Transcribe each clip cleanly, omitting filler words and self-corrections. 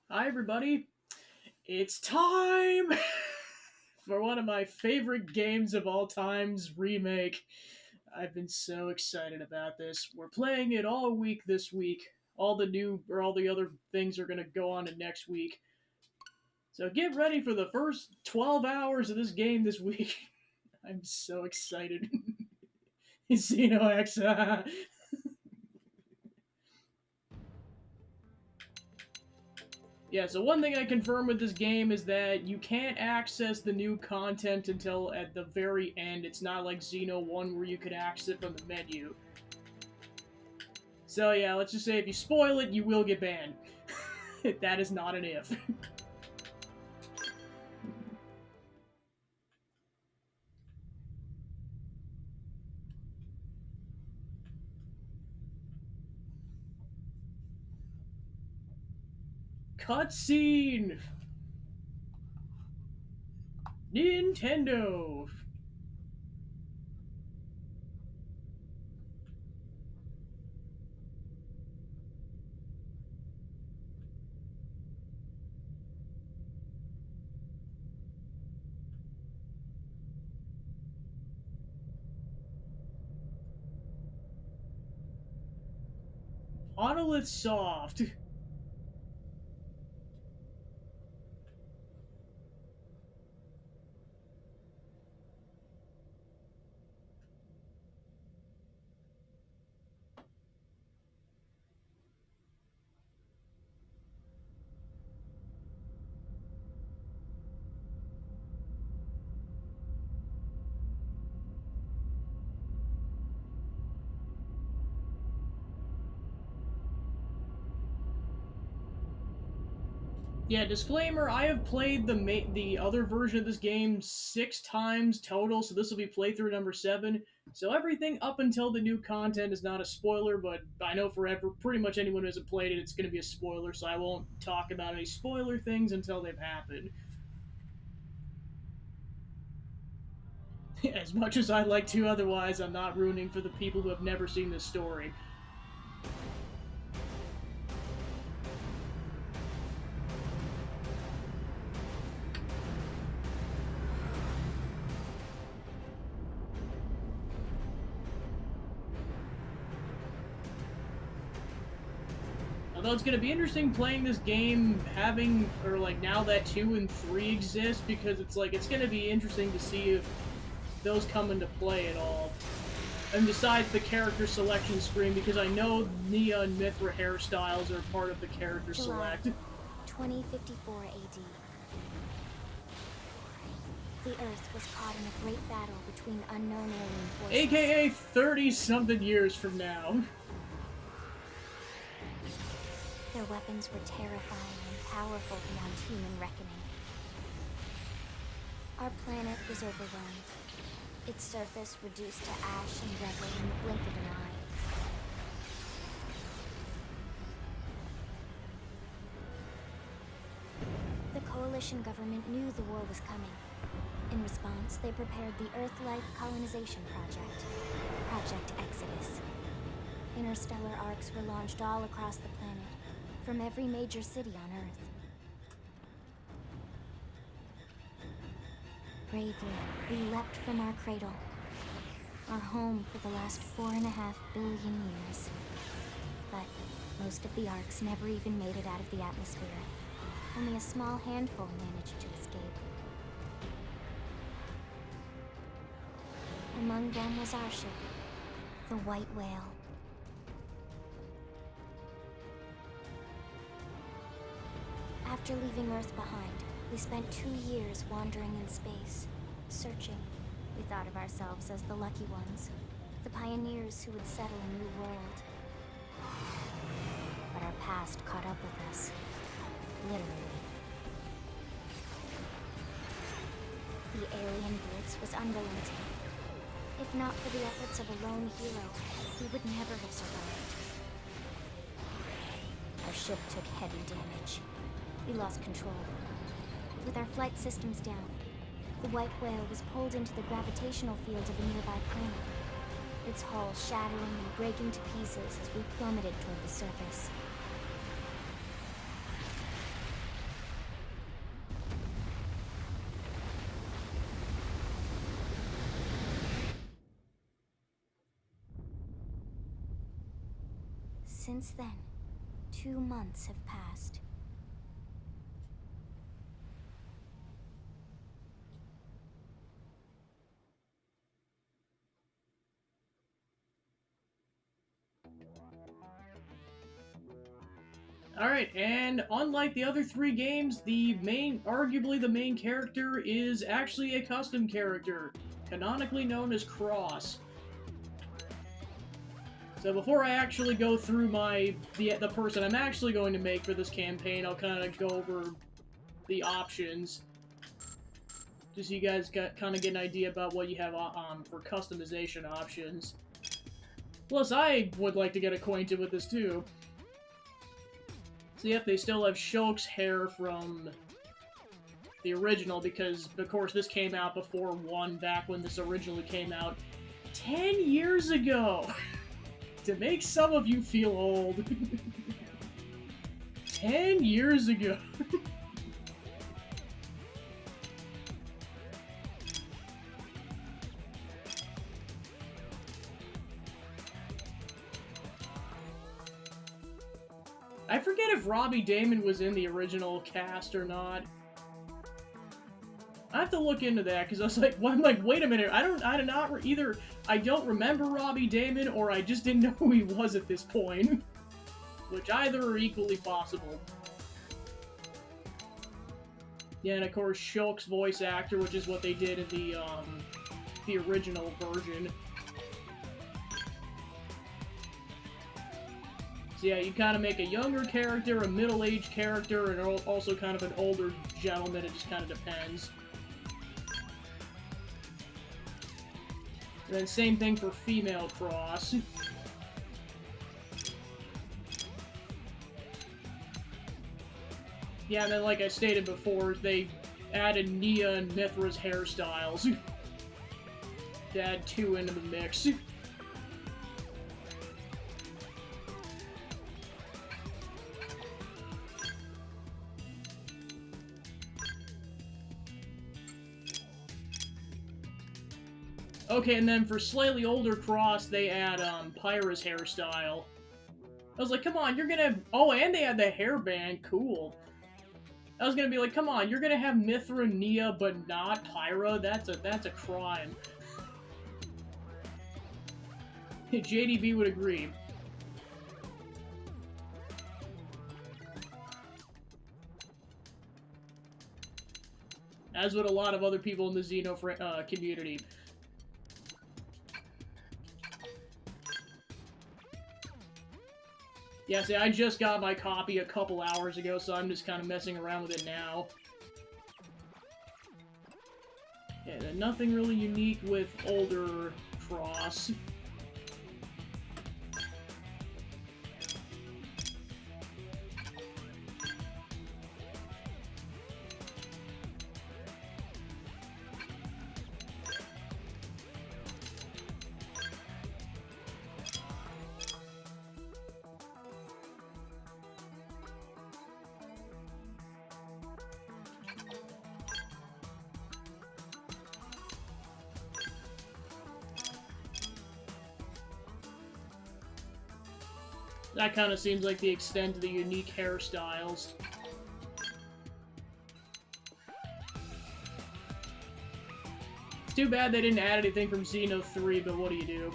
Hi, everybody. It's time for one of my favorite games of all time's remake. I've been so excited about this. We're playing it all week this week. All the other things are going to go on to next week. So get ready for the first 12 hours of this game this week. I'm so excited. Xenox. Yeah, so one thing I confirmed with this game is that you can't access the new content until at the very end. It's not like Xeno 1 where you could access it from the menu. So yeah, let's just say if you spoil it, you will get banned. That is not an if. Cutscene! Nintendo! Monolith Soft. Yeah, disclaimer, I have played the other version of this game 6 times total, so this will be playthrough number 7. So everything up until the new content is not a spoiler, but I know forever, pretty much anyone who hasn't played it, it's going to be a spoiler, so I won't talk about any spoiler things until they've happened. As much as I'd like to otherwise, I'm not ruining for the people who have never seen this story. Although it's going to be interesting playing this game now that 2 and 3 exist, because it's going to be interesting to see if those come into play at all. And besides the character selection screen, because I know Nia and Mithra hairstyles are part of the character July, select. 2054 AD. The Earth was caught in a great battle between unknown alien forces. AKA 30-something years from now. Their weapons were terrifying and powerful beyond human reckoning. Our planet was overwhelmed. Its surface reduced to ash and rubble in the blink of an eye. The coalition government knew the war was coming. In response, they prepared the Earth-Life Colonization Project, Project Exodus. Interstellar arcs were launched all across the planet, from every major city on Earth. Bravely, we leapt from our cradle, our home for the last 4.5 billion years. But most of the arcs never even made it out of the atmosphere. Only a small handful managed to escape. Among them was our ship, the White Whale. After leaving Earth behind, we spent 2 years wandering in space, searching. We thought of ourselves as the lucky ones, the pioneers who would settle a new world. But our past caught up with us, literally. The alien blitz was unrelenting. If not for the efforts of a lone hero, we would never have survived. Our ship took heavy damage. We lost control. With our flight systems down, the White Whale was pulled into the gravitational field of a nearby planet, its hull shattering and breaking to pieces as we plummeted toward the surface. Since then, 2 months have passed. Alright, and unlike the other 3 games, arguably the main character is actually a custom character, canonically known as Cross. So before I actually go through the person I'm actually going to make for this campaign, I'll kind of go over the options, just so you guys kind of get an idea about what you have for customization options. Plus, I would like to get acquainted with this too. So yep, they still have Shulk's hair from the original, because, of course, this came out before 1, back when this originally came out 10 years ago! To make some of you feel old. 10 years ago! I forget if Robbie Damon was in the original cast or not. I have to look into that, because I was like, well, I'm like, wait a minute, I don't remember Robbie Damon, or I just didn't know who he was at this point. Which either are equally possible. Yeah, and of course, Shulk's voice actor, which is what they did in the original version. So yeah, you kind of make a younger character, a middle-aged character, and also kind of an older gentleman. It just kind of depends. And then same thing for female Cross. Yeah, and then like I stated before, they added Nia and Mithra's hairstyles to add 2 into the mix. Okay, and then for slightly older Cross, they add Pyra's hairstyle. I was like, come on, you're gonna... Oh, and they add the hairband. Cool. I was gonna be like, come on, you're gonna have Mithra and Nia, but not Pyra? That's a crime. JDB would agree. As would a lot of other people in the Xeno community. Yeah, see, I just got my copy a couple hours ago, so I'm just kind of messing around with it now. Yeah, nothing really unique with older Cross. That kind of seems like the extent of the unique hairstyles. It's too bad they didn't add anything from Xeno 3, but what do you do?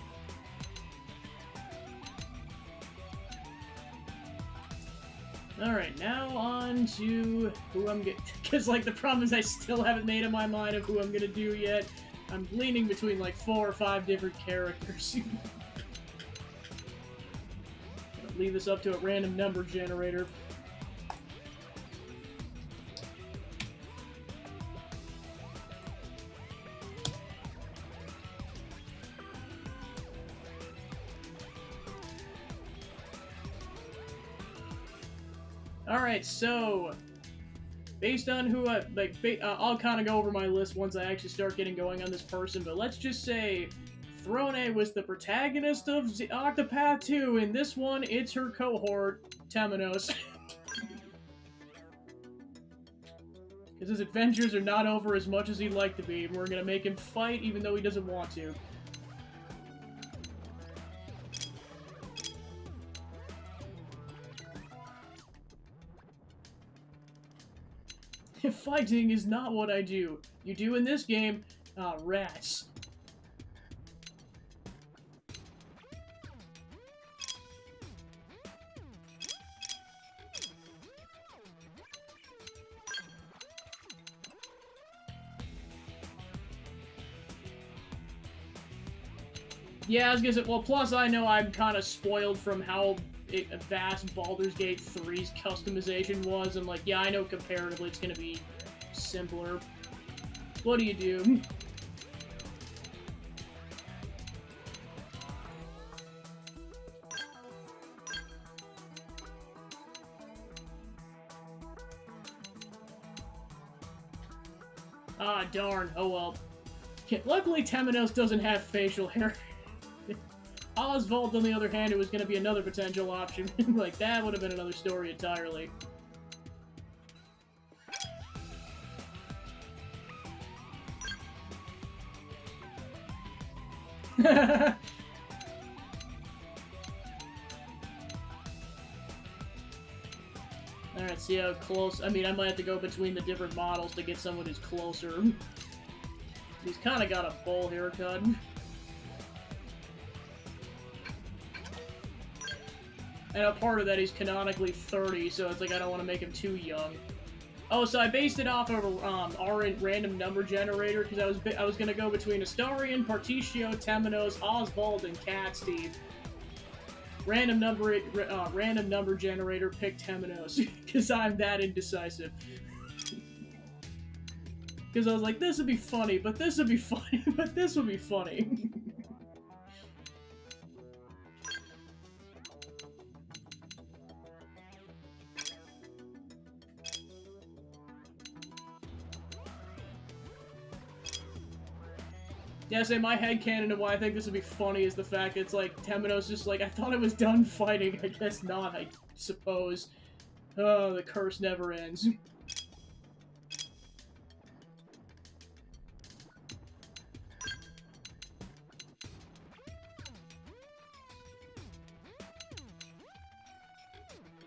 Alright, now on to who I'm gonna... Because, like, the problem is I still haven't made up my mind of who I'm gonna do yet. I'm leaning between, like, 4 or 5 different characters. Leave this up to a random number generator. Alright, so based on who I'll kind of go over my list once I actually start getting going on this person, but let's just say Throne was the protagonist of Octopath 2. In this one, it's her cohort, Temenos. Because his adventures are not over as much as he'd like to be, and we're gonna make him fight even though he doesn't want to. Fighting is not what I do. You do in this game, rats. Yeah, I was gonna say, well, plus I know I'm kind of spoiled from how vast Baldur's Gate 3's customization was, and like, yeah, I know comparatively it's gonna be simpler. What do you do? Ah, darn. Oh well. Luckily, Temenos doesn't have facial hair. Oswald, on the other hand, it was going to be another potential option. Like, that would have been another story entirely. Alright, see how close... I mean, I might have to go between the different models to get someone who's closer. He's kind of got a bowl haircut. And a part of that, he's canonically 30, so it's like I don't want to make him too young. Oh, so I based it off of our random number generator, because I was gonna go between Astarion, Partitio, Temenos, Oswald, and Cat Steve. Random number generator picked Temenos, because I'm that indecisive. Because I was like, this would be funny, but this would be funny, but this would be funny. Yeah, say my headcanon and why I think this would be funny is the fact that it's like, Temenos just like, I thought I was done fighting, I guess not, I suppose. Oh, the curse never ends.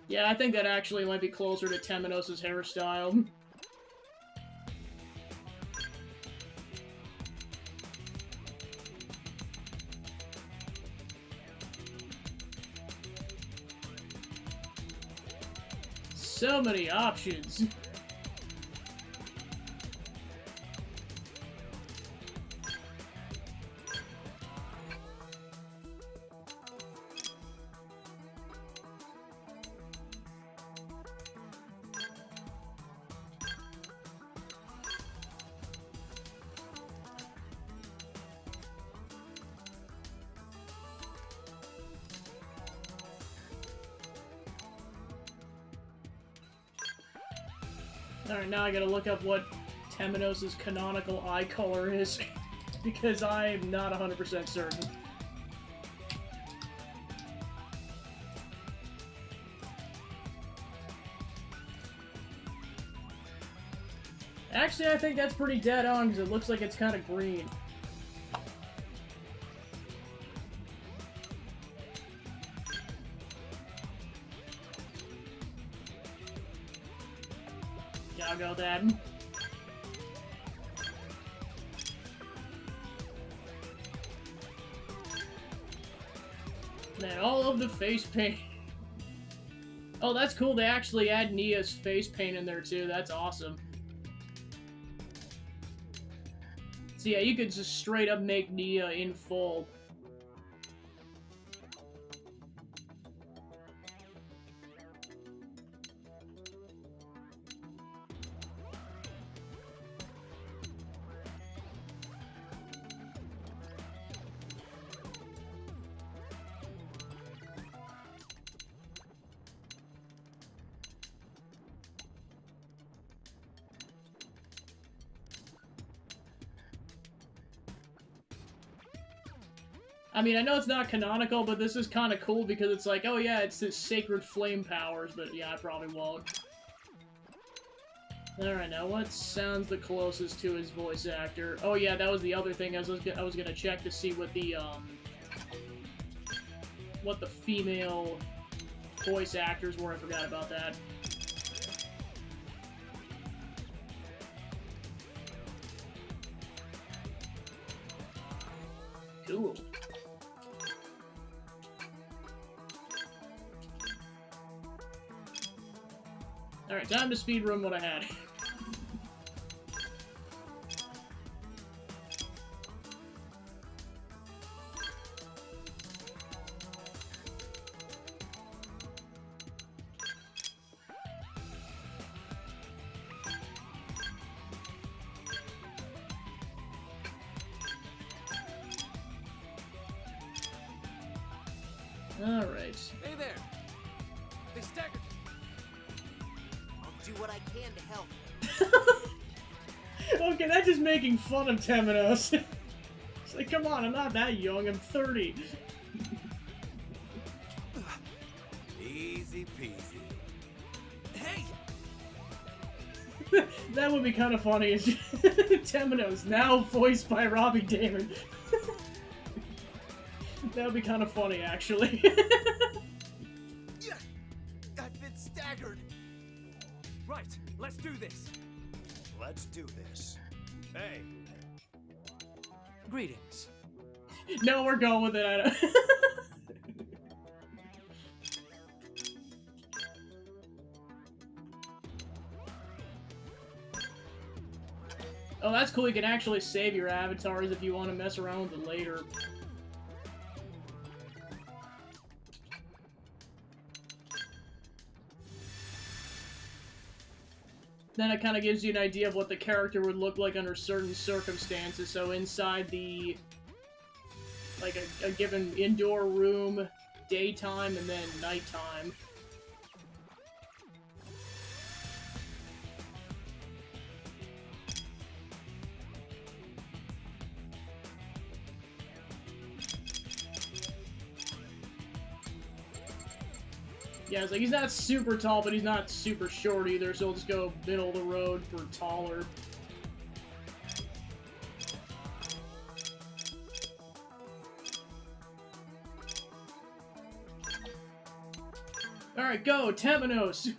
Yeah, I think that actually might be closer to Temenos' hairstyle. So many options. Alright, now I gotta look up what Temenos' canonical eye color is, because I'm not 100% certain. Actually, I think that's pretty dead on, because it looks like it's kind of green. I'll go then. Man, all of the face paint. Oh, that's cool. They actually add Nia's face paint in there too. That's awesome. So yeah, you could just straight up make Nia in full. I mean, I know it's not canonical, but this is kind of cool because it's like, oh yeah, it's his sacred flame powers, but yeah, I probably won't. Alright, now what sounds the closest to his voice actor? Oh yeah, that was the other thing I was gonna check to see what the female voice actors were. I forgot about that. Cool. Alright, time to speedrun what I had. Alright. Hey there! They staggered. I'll do what I can to help. Okay, that's just making fun of Temenos. It's like, come on, I'm not that young, I'm 30. Easy peasy. Hey! That would be kind of funny. Is Temenos, now voiced by Robbie Damon. That would be kind of funny, actually. Yeah! I've been staggered! Right, let's do this. Let's do this. Hey, Greetings. No, we're going with it. I don't... Oh, that's cool. You can actually save your avatars if you want to mess around with it later. Then it kind of gives you an idea of what the character would look like under certain circumstances. So inside the, like a given indoor room, daytime, and then nighttime. Yeah, it's like he's not super tall, but he's not super short either, so we'll just go middle of the road for taller. Alright, go, Temenos!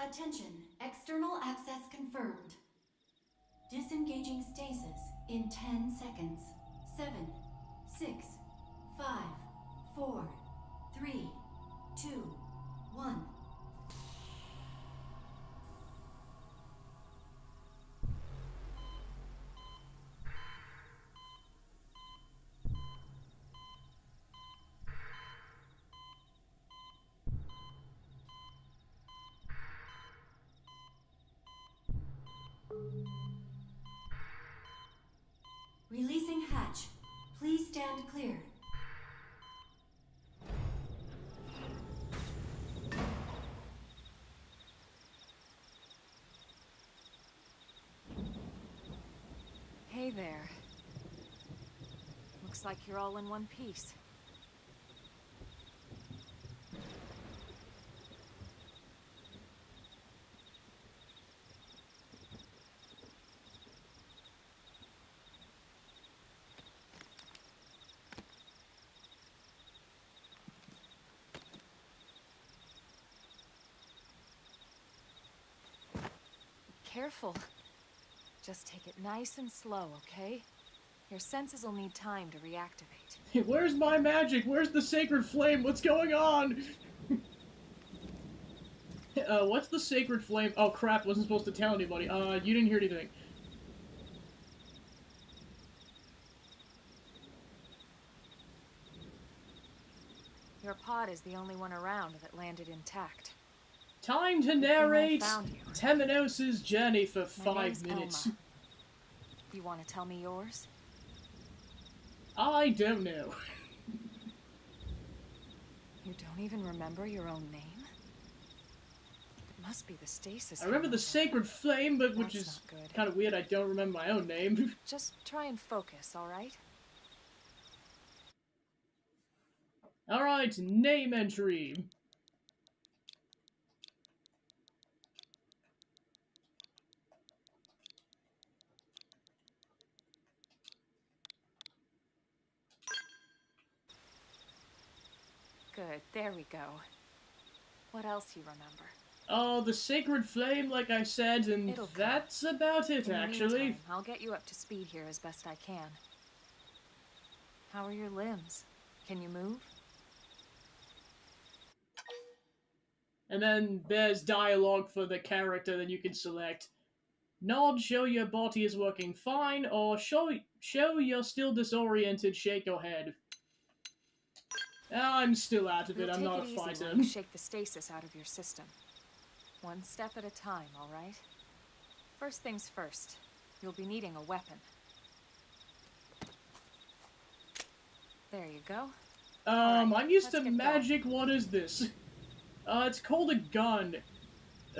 Attention, external access confirmed. Disengaging stasis in 10 seconds. 7, 6, 5, 4, 3, 2, 1. Releasing hatch. Please stand clear. Hey there. Looks like you're all in one piece. Careful. Just take it nice and slow, okay? Your senses will need time to reactivate. Where's my magic? Where's the sacred flame? What's going on? What's the sacred flame? Oh crap, wasn't supposed to tell anybody. You didn't hear anything. Your pod is the only one around that landed intact. Time to narrate Temenos' journey for 5 minutes. Elma. You want to tell me yours? I don't know. You don't even remember your own name? It must be the stasis. I remember the sacred flame, but which That's is not good. kind of weird. I don't remember my own name. Just try and focus, alright? Alright, name entry. Good, there we go. What else you remember? Oh, the sacred flame, like I said, and It'll come. that's about it, In the actually. meantime, I'll get you up to speed here as best I can. How are your limbs? Can you move? And then there's dialogue for the character that you can select. Nod, show your body is working fine, or show you're still disoriented, shake your head. I'm still out of it, We'll I'm take not it a easy fighter. while you shake the stasis out of your system. One step at a time, all right? First things first, you'll be needing a weapon. There you go. I'm used let's to get magic, what is this? It's called a gun.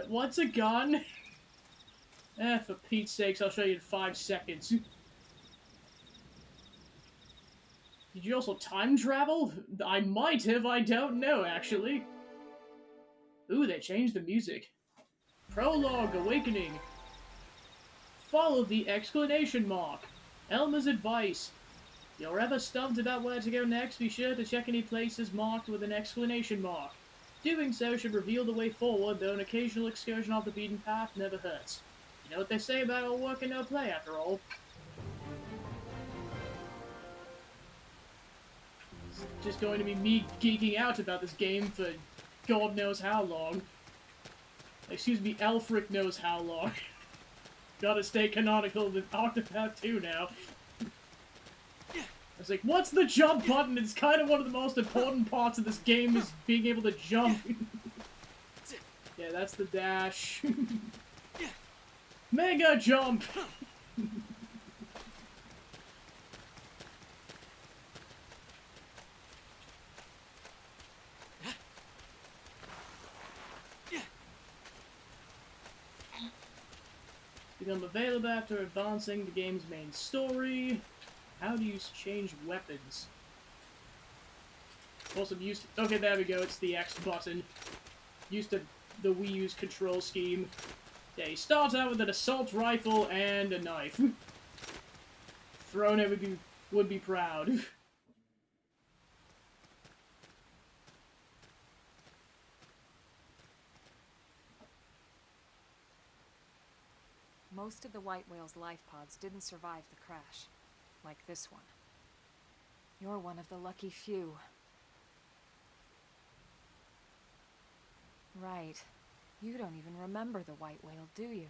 What's a gun? For Pete's sakes, I'll show you in 5 seconds. Did you also time travel? I might have, I don't know, actually. Ooh, they changed the music. Prologue, Awakening. Follow the exclamation mark. Elma's advice. If you're ever stumped about where to go next, be sure to check any places marked with an exclamation mark. Doing so should reveal the way forward, though an occasional excursion off the beaten path never hurts. You know what they say about all work and no play, after all. It's just going to be me geeking out about this game for God knows how long. Excuse me, Elfric knows how long. Gotta stay canonical with Octopath 2 now. I was like, what's the jump button? It's kind of one of the most important parts of this game is being able to jump. Yeah, that's the dash. Mega jump! Become available after advancing the game's main story. How do you change weapons? Also used to, okay, there we go, it's the X button. Used to the Wii U's control scheme. Yeah, you start out with an assault rifle and a knife. Throne would be proud. Most of the White Whale's life pods didn't survive the crash, like this one. You're one of the lucky few. Right. You don't even remember the White Whale, do you?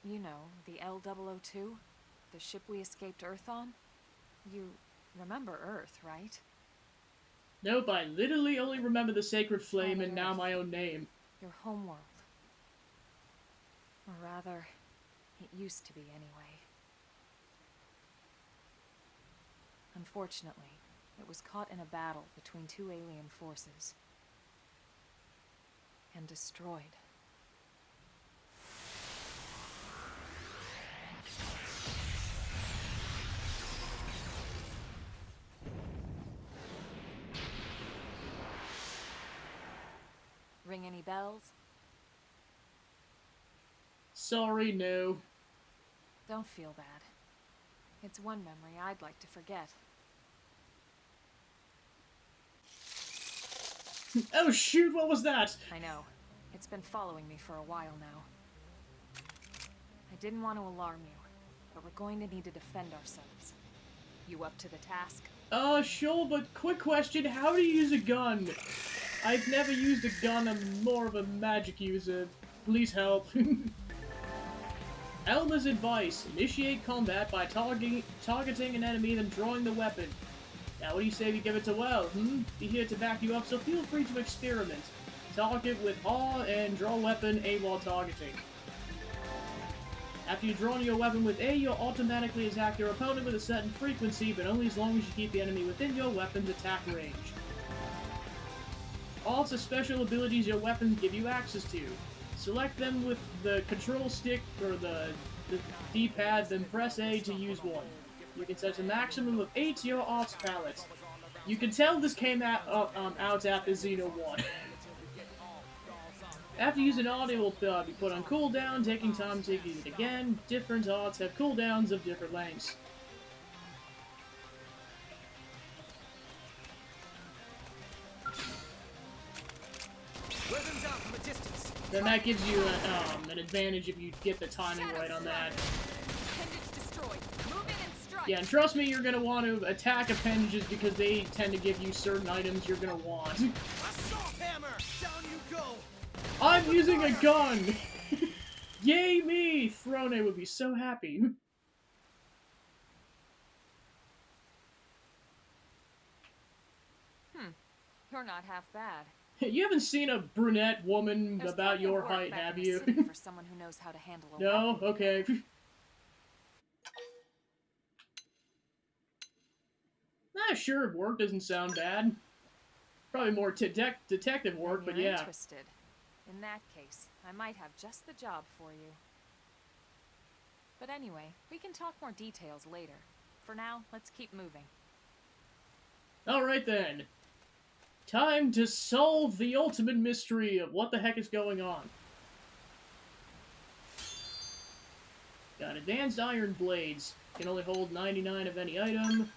You know, the L-002? The ship we escaped Earth on? You remember Earth, right? Nope, I literally only remember the Sacred Flame Planet and now Earth. my own name. Your homeworld. Or rather, it used to be anyway. Unfortunately, it was caught in a battle between two alien forces. And destroyed. Ring any bells? Sorry, no. Don't feel bad. It's one memory I'd like to forget. Oh shoot, what was that? I know. It's been following me for a while now. I didn't want to alarm you, but we're going to need to defend ourselves. You up to the task? Sure, but quick question, how do you use a gun? I've never used a gun, I'm more of a magic user. Please help. Elma's advice, initiate combat by targeting an enemy, then drawing the weapon. Now what do you say we give it to Well, Be here to back you up, so feel free to experiment. Target with R and draw weapon A while targeting. After you've drawn your weapon with A, you'll automatically attack your opponent with a certain frequency, but only as long as you keep the enemy within your weapon's attack range. Also, special abilities your weapons give you access to. Select them with the control stick or the D-pad, then press A to use one. You can set a maximum of 8 to your art's palette. You can tell this came out after Xeno 1. After using art, it will be put on cooldown, taking time to use it again. Different arts have cooldowns of different lengths. Wear them down from a distance. Then that gives you an advantage if you get the timing right on that. Appendage destroyed. Move in and strike. Yeah, and trust me, you're gonna want to attack appendages because they tend to give you certain items you're gonna want. Assault hammer! Down you go! I'm using a gun! Yay me! Throne would be so happy. You're not half bad. You haven't seen a brunette woman There's about plenty of your work height, back have in the you? city for someone who knows how to handle a No? weapon. Okay. Sure, work doesn't sound bad. Probably more detective work, Then but you're yeah. interested. In that case, I might have just the job for you. But anyway, we can talk more details later. For now, let's keep moving. Alright then. Time to solve the ultimate mystery of what the heck is going on. Got advanced iron blades. Can only hold 99 of any item.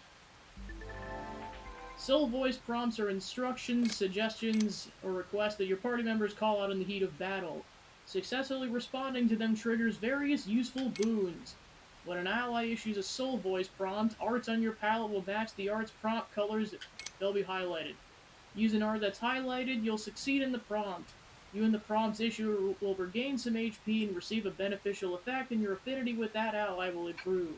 Soul voice prompts are instructions, suggestions, or requests that your party members call out in the heat of battle. Successfully responding to them triggers various useful boons. When an ally issues a soul voice prompt, arts on your palette will match the art's prompt colors. They'll be highlighted. Use an art that's highlighted, you'll succeed in the prompt. You and the prompt's issuer will regain some HP and receive a beneficial effect, and your affinity with that ally will improve.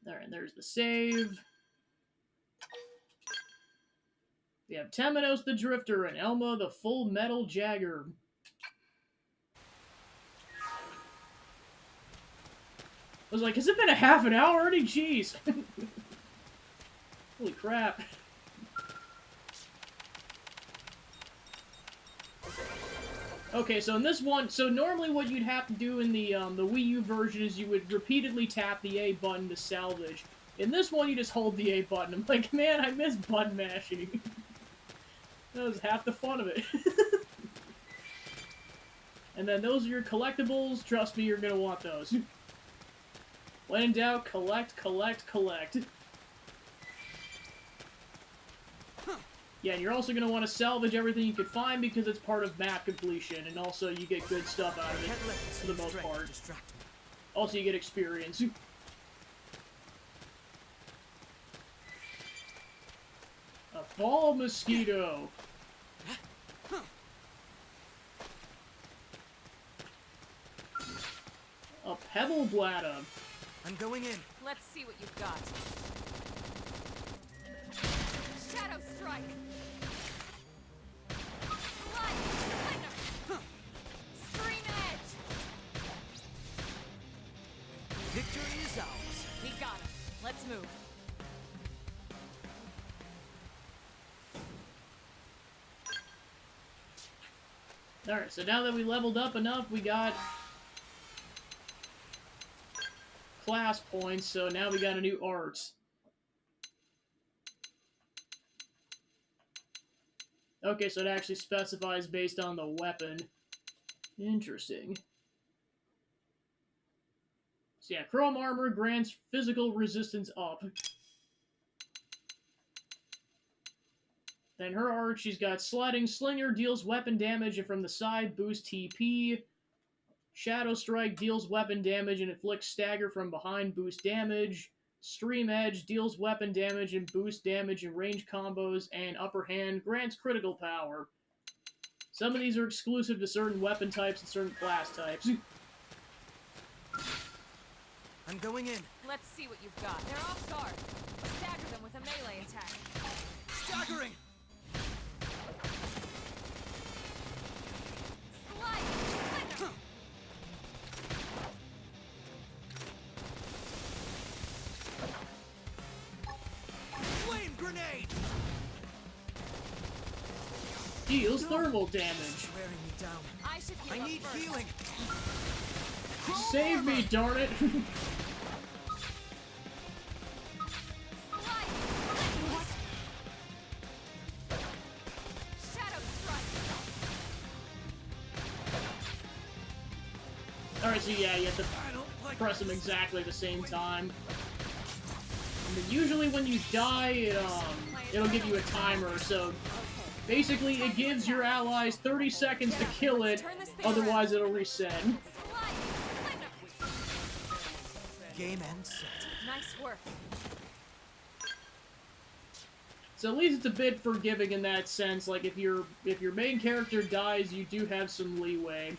Alright, there's the save. We have Temenos the Drifter and Elma the Full Metal Jagger. I was like, has it been a half an hour already? Jeez. Holy crap. Okay, so in this one, so normally what you'd have to do in the Wii U version is you would repeatedly tap the A button to salvage. In this one, you just hold the A button. I'm like, man, I miss button mashing. That was half the fun of it. And then those are your collectibles. Trust me, you're gonna want those. When in doubt, collect, collect, collect. Yeah, and you're also going to want to salvage everything you can find because it's part of map completion, and also you get good stuff out of it, for the most part. Also, you get experience. A ball mosquito. A pebble bladder. I'm going in. Let's see what you've got. Shadow Strike! Slide! Slinger! Stream Edge! Victory is ours. We got it. Let's move. Alright, so now that we leveled up enough, we got class points, so now we got a new art. Okay, so it actually specifies based on the weapon. Interesting. So yeah, Chrome Armor grants physical resistance up. Then her art, she's got Sliding Slinger, deals weapon damage and from the side, boosts TP. Shadow Strike deals weapon damage and inflicts stagger from behind, boost damage. Stream Edge deals weapon damage and boosts damage in range combos, and Upper Hand grants critical power. Some of these are exclusive to certain weapon types and certain class types. I'm going in. Let's see what you've got. They're off guard. Stagger them with a melee attack. Staggering! Slide! Slinger! Flame grenade! Deals thermal damage. It's wearing me down. I should heal I up need first. healing. Save me, darn it! Slide! Slinger! yeah, you have to I don't like press them exactly the same time. And then usually when you die, it'll give you a timer, so basically it gives your allies 30 seconds to kill it, otherwise it'll reset. Game end set. Nice work. So at least it's a bit forgiving in that sense. Like if your main character dies, you do have some leeway.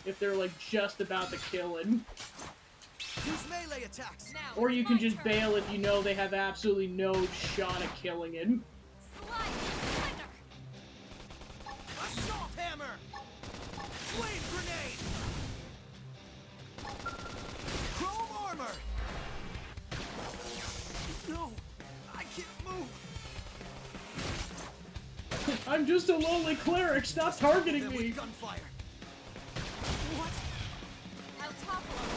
If they're like just about to kill it. Use melee attacks. Now, Or you can my just turn. bail if you know they have absolutely no shot at killing it. Slide Slender. Assault hammer. Flame grenade. Chrome armor. No, I can't move. I'm just a lonely cleric, stop targeting Them me! with gunfire. What? I'll topple him.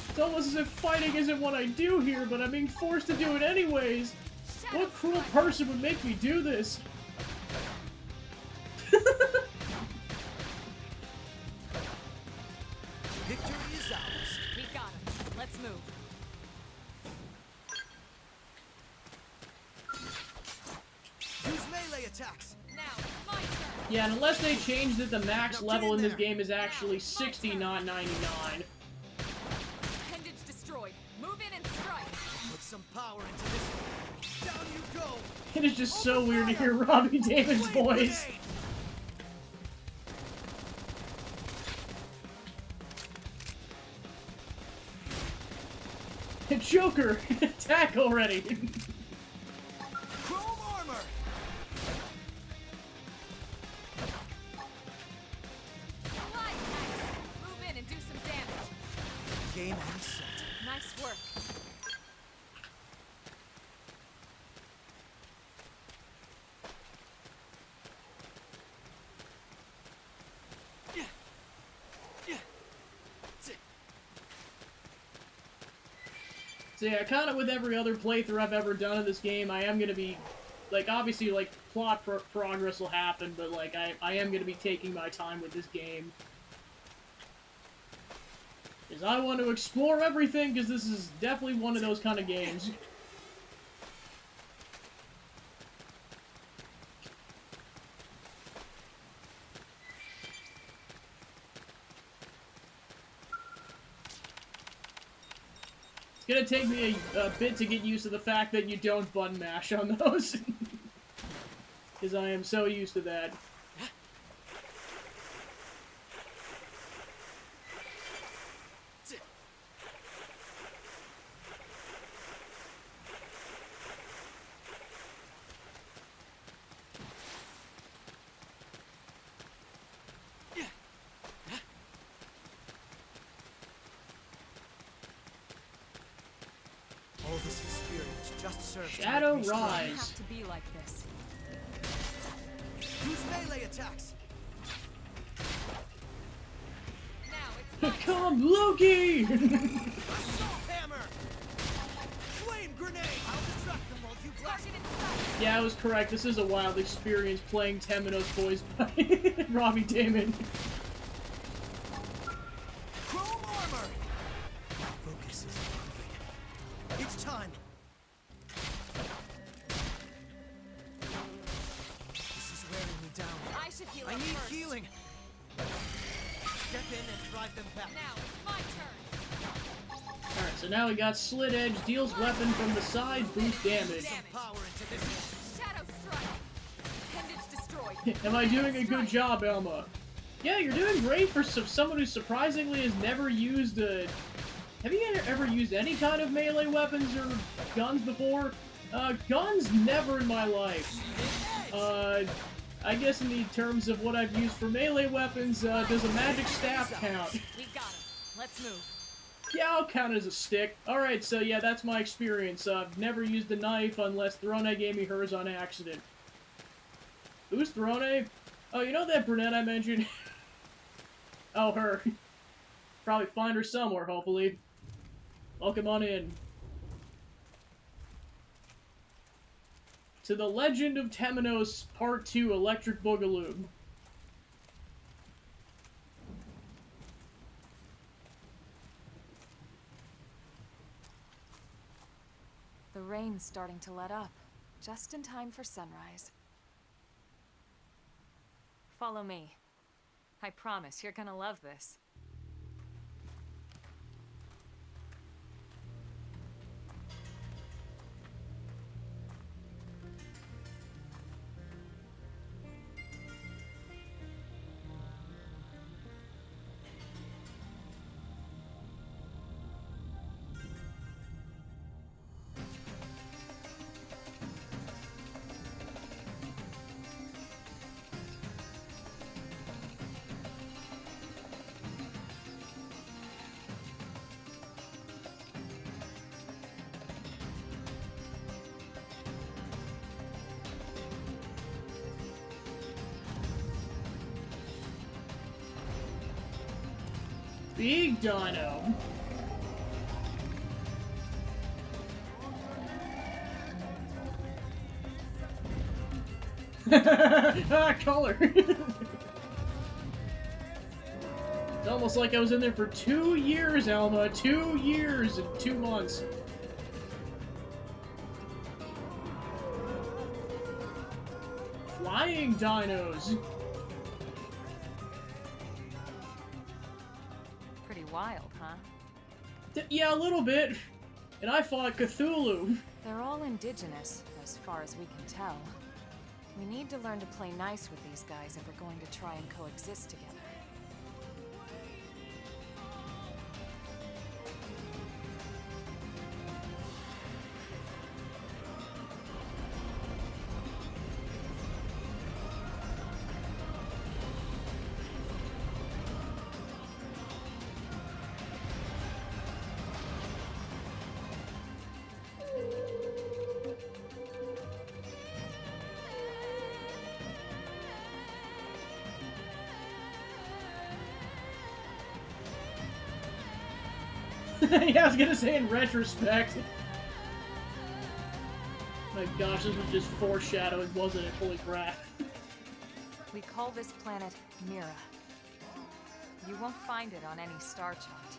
It's almost as if fighting isn't what I do here, but I'm being forced to do it anyways! What cruel person would make me do this? Victory is ours. We got him. Let's move. Use melee attacks. Now, my turn. Yeah, and unless they changed that the max Now level get in in this there. game is actually 60, not 99. Appendage destroyed. Move in and strike. Put some power into this. Down you go. It is just so weird to hear Robbie Damon's Flame voice. grenade. Joker, attack already! Chrome armor. Slide Axe. Move in and do some damage. Game end set. Nice work. So yeah, kind of with every other playthrough I've ever done of this game, I am going to be, like, obviously, like, plot progress will happen, but, like, I am going to be taking my time with this game. Because I want to explore everything, because this is definitely one of those kind of games. It's gonna take me a bit to get used to the fact that you don't button mash on those. Because I am so used to that. All this experience just serves to Shadow make me stronger. You Rise. have to be like this. Use melee attacks. Now it's my Come, Loki! Assault hammer. Flame grenade. I'll distract them while you blast. target in sight. Yeah, I was correct. This is a wild experience playing Temenos voiced by Robbie Damon. Chrome armor. Focus is improving. It's time. This is wearing me down. I should heal I up need first. healing. Step in and drive them back. Now it's my turn. Alright, so now we got Slit Edge, deals weapon from the side, boost damage. Damage. Power into this. Shadow strike. Appendage destroyed. Am I doing a good job, Elma? Yeah, you're doing great for someone who surprisingly has never used a... Have you ever used any kind of melee weapons or guns before? Guns never in my life. I guess in the terms of what I've used for melee weapons, does a magic staff count? We got him. Let's move. Yeah, I'll count it as a stick. Alright, so yeah, that's my experience. I've never used a knife unless Throne gave me hers on accident. Who's Throne? Oh, you know that brunette I mentioned? Oh, her. Probably find her somewhere, hopefully. Welcome on in. To the Legend of Temenos Part 2 Electric Boogaloo. The rain's starting to let up, just in time for sunrise. Follow me. I promise you're gonna love this. Big dino. Ah, color. It's almost like I was in there for 2 years, Alma. 2 years and 2 months. Flying dinos. Pretty wild, huh? Yeah, a little bit. And I fought Cthulhu. They're all indigenous, as far as we can tell. We need to learn to play nice with these guys if we're going to try and coexist together. Yeah, I was gonna say in retrospect. My gosh, this was just foreshadowing, wasn't it? Holy crap. We call this planet Mira. You won't find it on any star chart.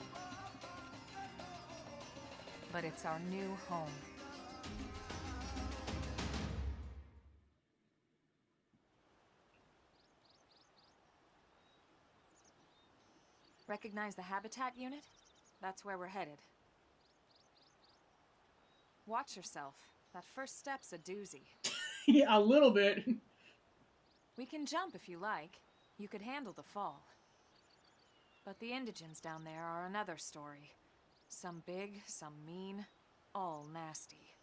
But it's our new home. Recognize the habitat unit? That's where we're headed. Watch yourself. That first step's a doozy. Yeah, a little bit. We can jump if you like. You could handle the fall. But the indigents down there are another story. Some big, some mean, all nasty.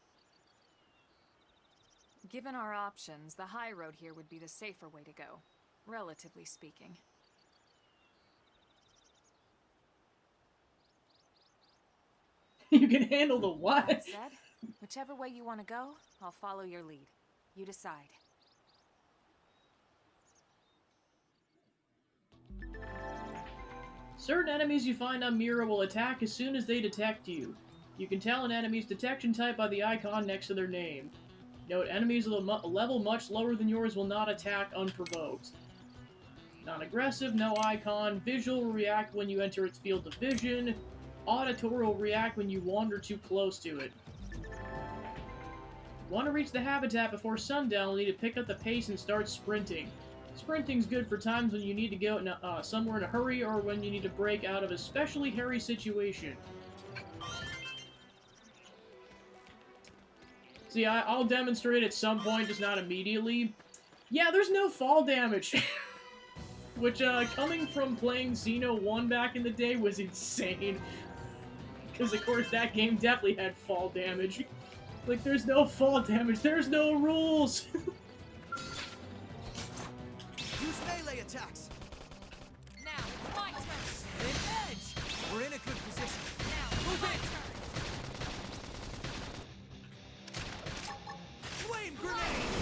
Given our options, the high road here would be the safer way to go, relatively speaking. You can handle the what? That said, whichever way you want to go, I'll follow your lead. You decide. Certain enemies you find on Mira will attack as soon as they detect you. You can tell an enemy's detection type by the icon next to their name. Note, enemies of a level much lower than yours will not attack unprovoked. Non-aggressive, no icon. Visual will react when you enter its field of vision. Auditory will react when you wander too close to it. Want to reach the habitat before sundown, you'll need to pick up the pace and start sprinting. Sprinting's good for times when you need to go somewhere in a hurry or when you need to break out of a especially hairy situation. See, I'll demonstrate at some point, just not immediately. Yeah, there's no fall damage. Which, coming from playing Xeno 1 back in the day was insane. Because, of course, that game definitely had fall damage. Like, there's no fall damage, there's no rules! Use melee attacks. Now, my turn! An edge. We're in a good position. Now, Move my in. turn! Flame grenade.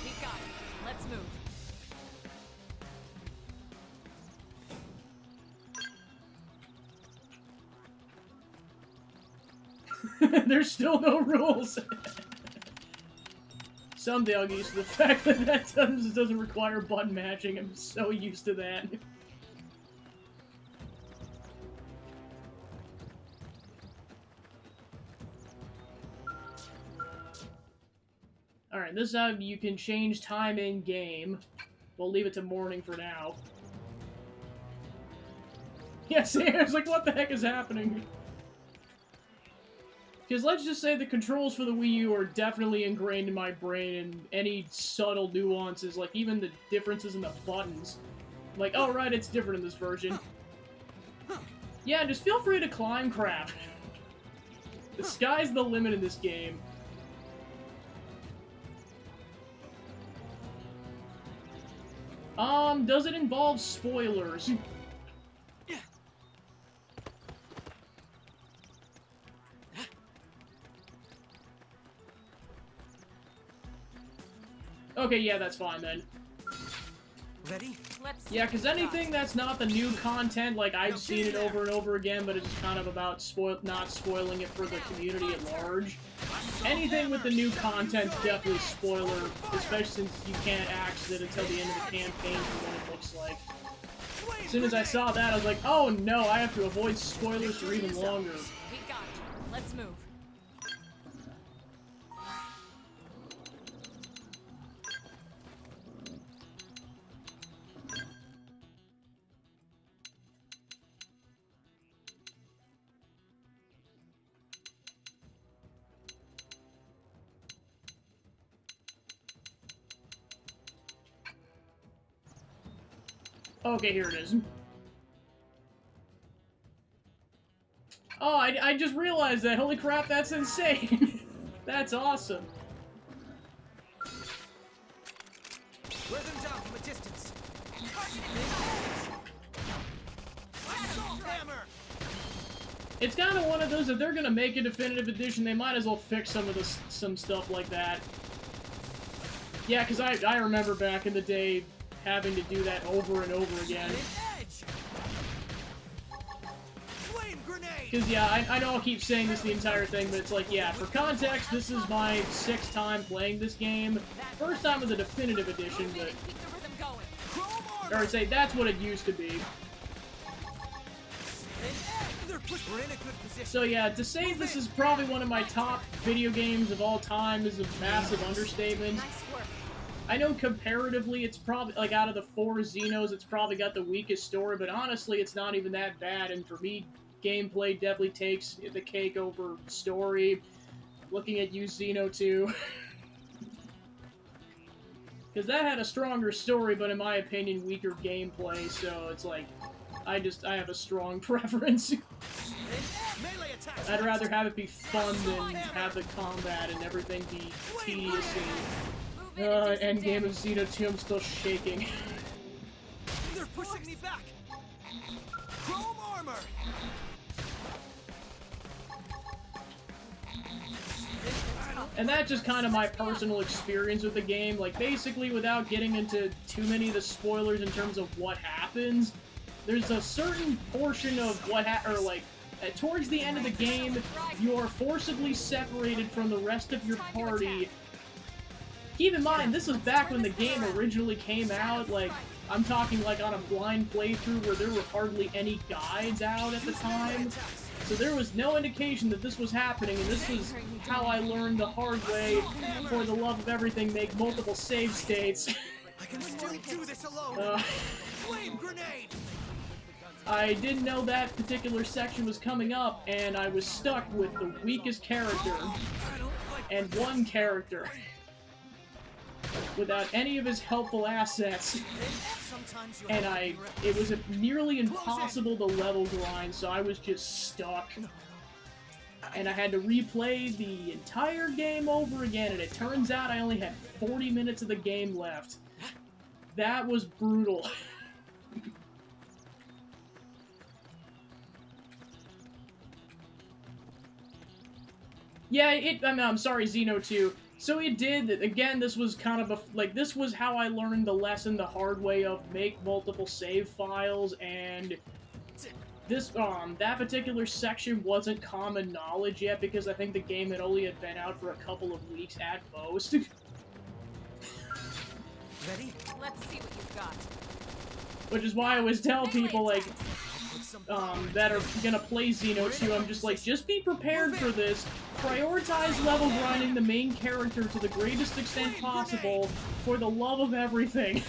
We got it. Let's move. There's still no rules! Someday I'll get used to the fact that that doesn't require button matching. I'm so used to that. Alright, this time you can change time in-game. We'll leave it to morning for now. Yeah, see, I was like, what the heck is happening? Because let's just say the controls for the Wii U are definitely ingrained in my brain, and any subtle nuances, like even the differences in the buttons. Like, oh right, it's different in this version. Yeah, just feel free to climb crap. The sky's the limit in this game. Does it involve spoilers? Okay, yeah, that's fine then. Ready? Yeah, because anything that's not the new content, like I've seen it over and over again, but it's kind of about not spoiling it for the community at large. Anything with the new content's definitely spoiler, especially since you can't access it until the end of the campaign for what it looks like. As soon as I saw that, I was like, oh no, I have to avoid spoilers for even longer. We got it. Let's move. Okay, here it is. Oh, I just realized that. Holy crap, that's insane. That's awesome. Wear them down from a distance. Assault hammer! It's kind of one of those, if they're gonna make a definitive edition, they might as well fix some stuff like that. Yeah, because I remember back in the day having to do that over and over again. Because, yeah, I know I'll keep saying this the entire thing, but it's like, yeah, for context, this is my 6th time playing this game. First time with the definitive edition, but... Or I'd say, that's what it used to be. So yeah, to say this is probably one of my top video games of all time is a massive understatement. I know comparatively it's probably, like, out of the 4 Xenos, it's probably got the weakest story, but honestly, it's not even that bad, and for me, gameplay definitely takes the cake over story. Looking at you, Xeno 2. Because that had a stronger story, but in my opinion, weaker gameplay, so it's like, I have a strong preference. I'd rather have it be fun than have the combat and everything be tedious and... endgame of Xeno 2, I'm still shaking. They're pushing me back! Chrome armor! And that's just kind of my personal experience with the game. Like, basically, without getting into too many of the spoilers in terms of what happens, there's a certain portion of towards the end of the game, you are forcibly separated from the rest of your party. Keep in mind, this was back when the game originally came out, like, I'm talking like on a blind playthrough where there were hardly any guides out at the time. So there was no indication that this was happening, and this was how I learned the hard way, for the love of everything, make multiple save states. I can still do this alone. Flame grenade! I didn't know that particular section was coming up, and I was stuck with the weakest character, and one character, without any of his helpful assets. And it was nearly impossible to level grind, so I was just stuck. And I had to replay the entire game over again, and it turns out I only had 40 minutes of the game left. That was brutal. Yeah, I'm sorry, Xeno 2. So it did, again, this was kind of this was how I learned the lesson the hard way of make multiple save files, and this, that particular section wasn't common knowledge yet, because I think the game had only been out for a couple of weeks at most. Ready? Let's see what you've got. Which is why I always tell people, like, that are gonna play Xeno 2, I'm just like, just be prepared for this. Prioritize level grinding the main character to the greatest extent possible for the love of everything.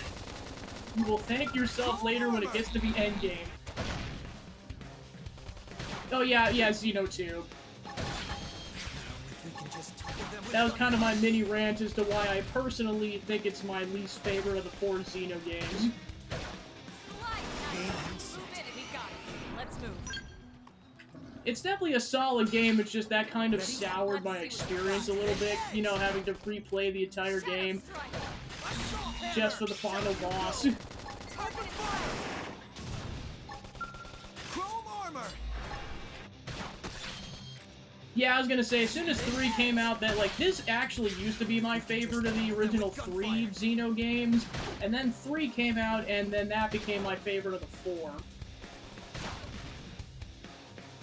You will thank yourself later when it gets to be endgame. Oh yeah, Xeno 2. That was kind of my mini rant as to why I personally think it's my least favorite of the 4 Xeno games. It's definitely a solid game, it's just that kind of soured my experience a little bit, you know, having to replay the entire game just for the final boss. Yeah, I was gonna say, as soon as 3 came out, that, like, this actually used to be my favorite of the original 3 Xeno games, and then 3 came out, and then that became my favorite of the 4.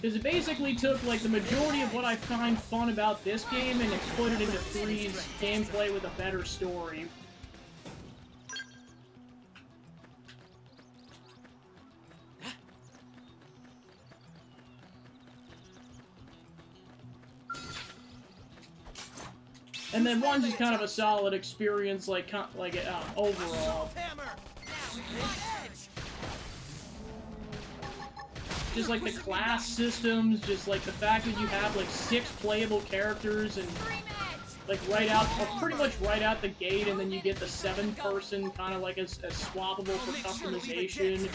Because it basically took, like, the majority of what I find fun about this game, and it put it into 3's gameplay with a better story. And then 1's just kind of a solid experience, like overall. Just like the class systems, just like the fact that you have like 6 playable characters and like pretty much right out the gate, and then you get the 7-person kind of like as swappable for customization.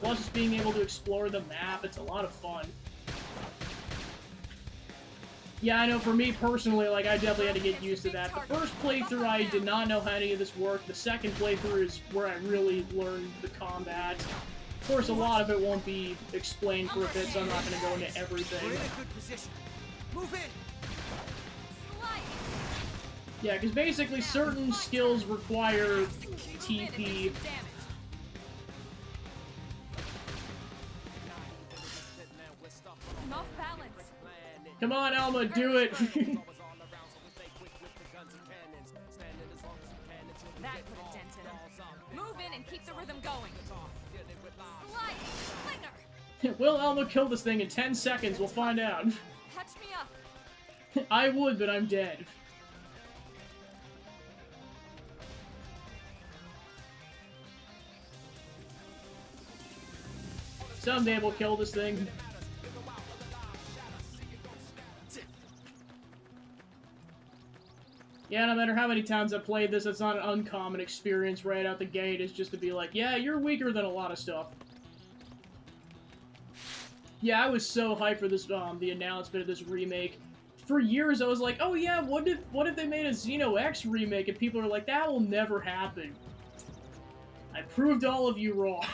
Plus just being able to explore the map, it's a lot of fun. Yeah, I know, for me personally, like, I definitely had to get used to that. The first playthrough, I did not know how any of this worked. The second playthrough is where I really learned the combat. Of course, a lot of it won't be explained for a bit, so I'm not going to go into everything. We're in a good position. Move in. Yeah, because basically certain skills require TP. Off balance. Come on, Alma, do it! That could have dented him. Move in and keep the rhythm going. Slide! Flinger! Will Alma kill this thing in 10 seconds? We'll find out. Catch me up. I would, but I'm dead. Someday we'll kill this thing. Yeah, no matter how many times I've played this, it's not an uncommon experience right out the gate, is just to be like, yeah, you're weaker than a lot of stuff. Yeah, I was so hyped for this, the announcement of this remake. For years, I was like, oh yeah, what if they made a Xeno X remake? And people are like, that will never happen. I proved all of you wrong.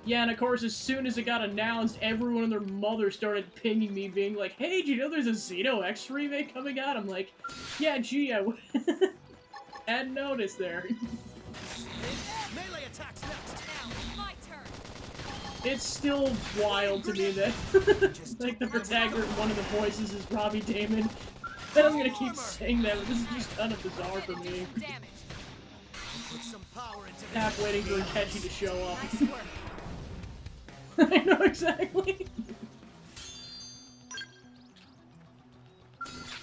Yeah, and of course, as soon as it got announced, everyone and their mother started pinging me, being like, hey, do you know there's a Xeno X remake coming out? I'm like, yeah, gee, I hadn't noticed there. Melee attacks next. My turn. It's still wild to me that, like, the protagonist, one of the voices is Robbie Damon. And I'm gonna keep saying that, but this is just kind of bizarre for me. Put some power into Half waiting for Akechi to show up. Nice work. I know, exactly.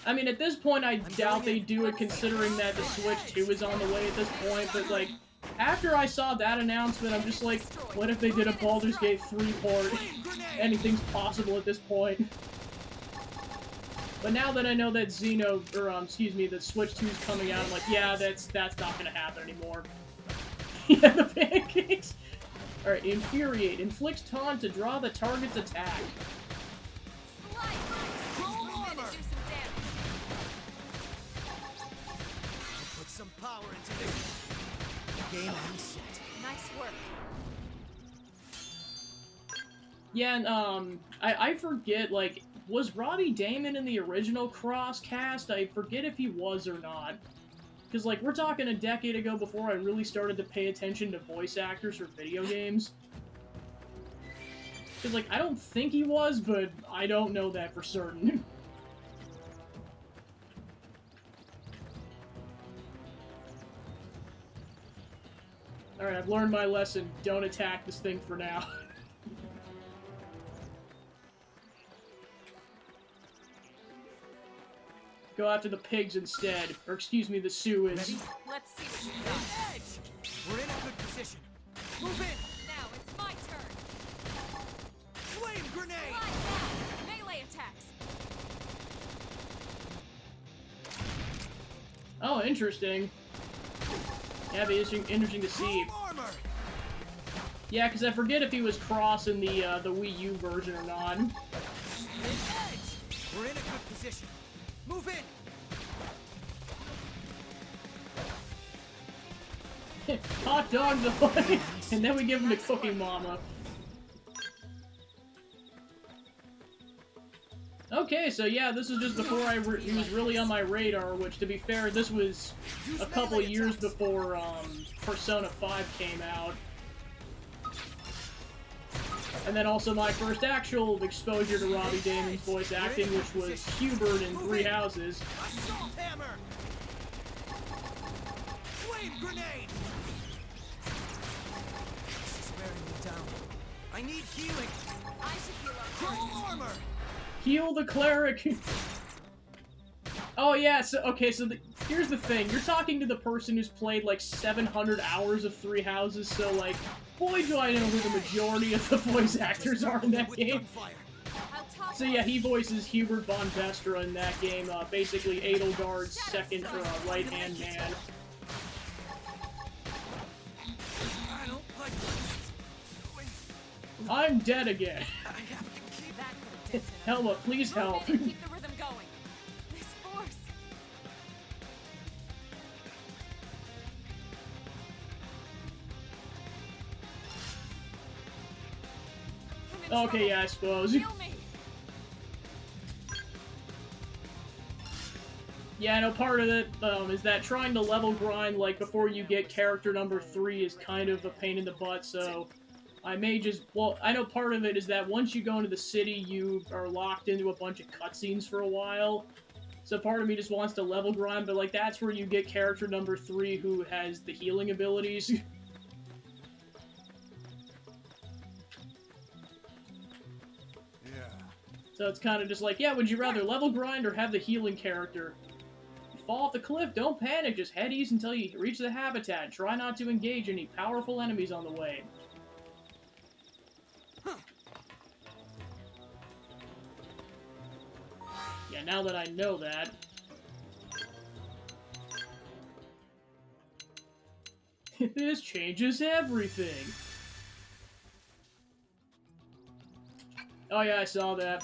I mean, at this point, I doubt they do it, considering that the Switch 2 is on the way at this point, but, like, after I saw that announcement, I'm just like, what if they did a Baldur's Gate 3 port? Anything's possible at this point. But now that I know that that Switch 2 is coming out, I'm like, yeah, that's not gonna happen anymore. Yeah, the pancakes! Alright, Infuriate. Inflicts taunt to draw the target's attack. Put some power into this. Game reset. Nice work. Yeah, and, I forget, like, was Robbie Damon in the original Cross cast? I forget if he was or not. Because, like, we're talking a decade ago before I really started to pay attention to voice actors for video games. Because, like, I don't think he was, but I don't know that for certain. Alright, I've learned my lesson. Don't attack this thing for now. Go after the pigs instead. Or excuse me, the sewage. Ready? Let's see what you got. Edge! We're in a good position. Move in! Now it's my turn. Flame grenade! Slide down. Melee attacks. Oh, interesting. Yeah, it'd be interesting to see. Chrome armor! Yeah, because I forget if he was cross in the Wii U version or not. Edge! We're in a good position. Move in! Hot dogs away! And then we give him to Cooking Mama. Okay, so yeah, this is just before he was really on my radar, which, to be fair, this was a couple of years before, Persona 5 came out. And then also my first actual exposure to Robbie Damon's voice acting, which was Hubert in Three Houses. Assault hammer! Flame grenade! This is wearing me down. I need healing. I should heal up Chrome first. armor! Heal the cleric! Oh yeah, so, okay, so here's the thing. You're talking to the person who's played like 700 hours of Three Houses, so like, boy do I know who the majority of the voice actors are in that With game. gunfire. I'll top So yeah, he voices Hubert von Vestra in that game, basically Edelgard's second right-hand man. I don't like this. I'm dead again. I have to keep that could have dented him. Helma, please Move help. in and keep the rhythm going. This force. I'm in Okay, trouble. yeah, I suppose. Heal me. Yeah, I know part of it is that trying to level grind, like, before you get character number 3 is kind of a pain in the butt, so I may just... Well, I know part of it is that once you go into the city, you are locked into a bunch of cutscenes for a while. So part of me just wants to level grind, but, like, that's where you get character number 3 who has the healing abilities. Yeah. So it's kind of just like, yeah, would you rather level grind or have the healing character? You fall off the cliff, don't panic, just head east until you reach the habitat. Try not to engage any powerful enemies on the way. Yeah, now that I know that... This changes everything! Oh yeah, I saw that.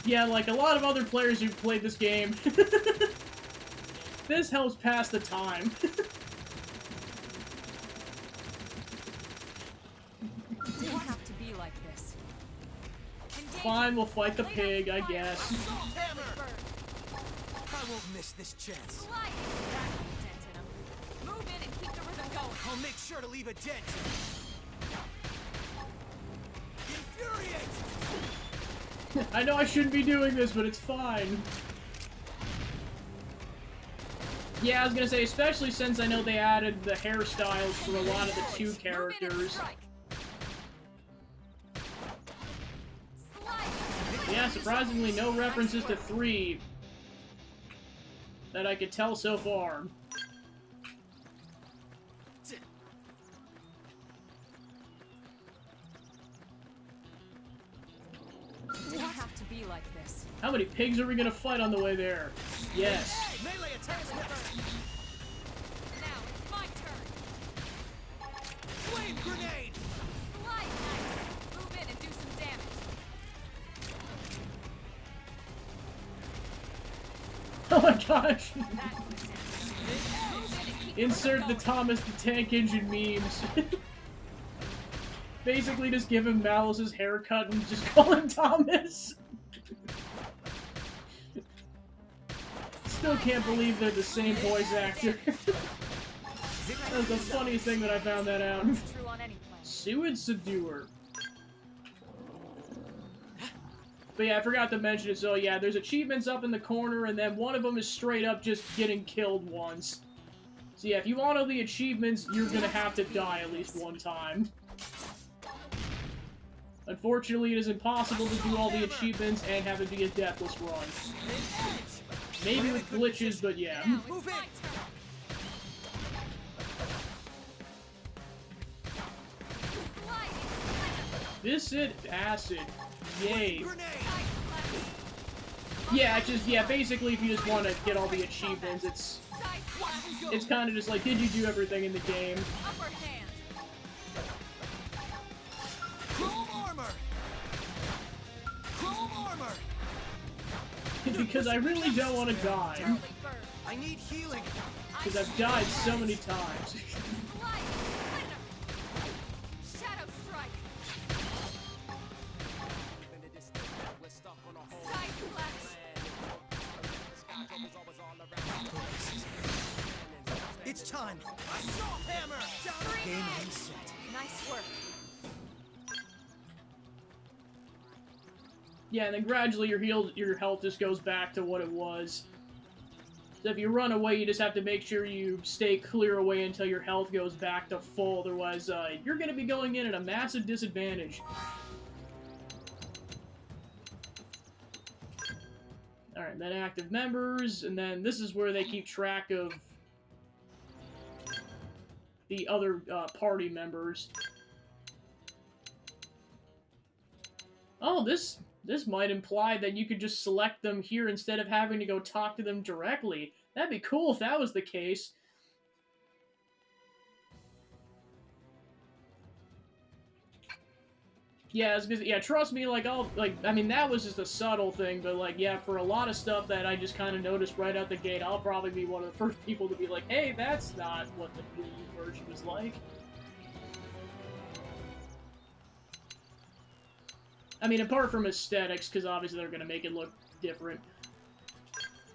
Yeah, like a lot of other players who've played this game, this helps pass the time. It didn't have to be like this. Engage. Fine, we'll fight the pig, I guess. Assault hammer! I won't miss this chance. Slide. That could have dented him. Move in and keep the rhythm going. I'll make sure to leave a dent. Infuriate! I know I shouldn't be doing this, but it's fine. Yeah, I was gonna say, especially since I know they added the hairstyles for a lot of the 2 Move in and characters. strike. Slide. Yeah, surprisingly, no references to 3 that I could tell so far. It didn't have to be like this. How many pigs are we gonna fight on the way there? Yes. Melee attacks next! Now it's my turn. Flame grenade! Slide nice. Move in and do some damage. Oh my gosh! That could have dented him. Move in and keep Insert the the rhythm Thomas the Tank Engine memes. Basically just give him Malice's haircut and just call him Thomas. Still can't believe they're the same voice actor. That's the funniest thing that I found that out. True on any planet. Sewage Subduer. But yeah, I forgot to mention it, so yeah, there's achievements up in the corner, and then one of them is straight up just getting killed once. So yeah, if you want all the achievements, you're gonna have to die at least one time. Unfortunately, it is impossible to do all the achievements and have it be a deathless run. Maybe with glitches, but yeah. Move in! Viscid Acid. Yay. Grenade! Yeah, basically if you just want to get all the achievements, it's kind of just like, did you do everything in the game? Upper hand. Chrome armor! Chrome armor! Because I really don't want to die. Early bird. I need healing! Because I've died so many times. Light. Shadow strike. Side flash. It's time! Assault hammer! Down game reset. Nice work. Yeah, and then gradually your health just goes back to what it was. So if you run away, you just have to make sure you stay clear away until your health goes back to full. Otherwise, you're going to be going in at a massive disadvantage. Alright, then active members, and then this is where they keep track of the other party members. Oh, this might imply that you could just select them here instead of having to go talk to them directly. That'd be cool if that was the case. Yeah, trust me, I mean, that was just a subtle thing, but, like, yeah, for a lot of stuff that I just kind of noticed right out the gate, I'll probably be one of the first people to be like, hey, that's not what the blue version was like. I mean, apart from aesthetics, because obviously they're going to make it look different.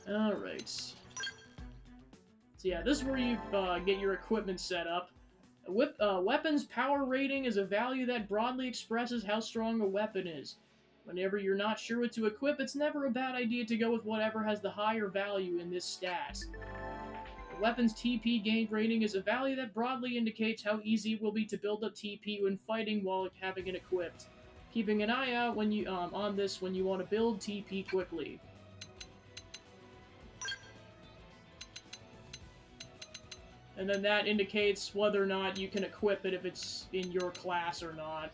Alright. So yeah, this is where you get your equipment set up. Weapon's power rating is a value that broadly expresses how strong a weapon is. Whenever you're not sure what to equip, it's never a bad idea to go with whatever has the higher value in this stat. The weapon's TP gain rating is a value that broadly indicates how easy it will be to build up TP when fighting while having it equipped. Keeping an eye out when you on this when you want to build TP quickly. And then that indicates whether or not you can equip it if it's in your class or not.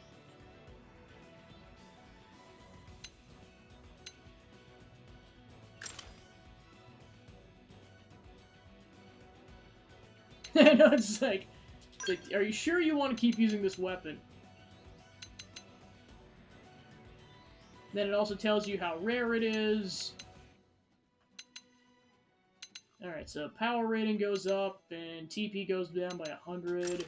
I know, it's like, are you sure you want to keep using this weapon? Then it also tells you how rare it is. Alright, so power rating goes up, and TP goes down by 100.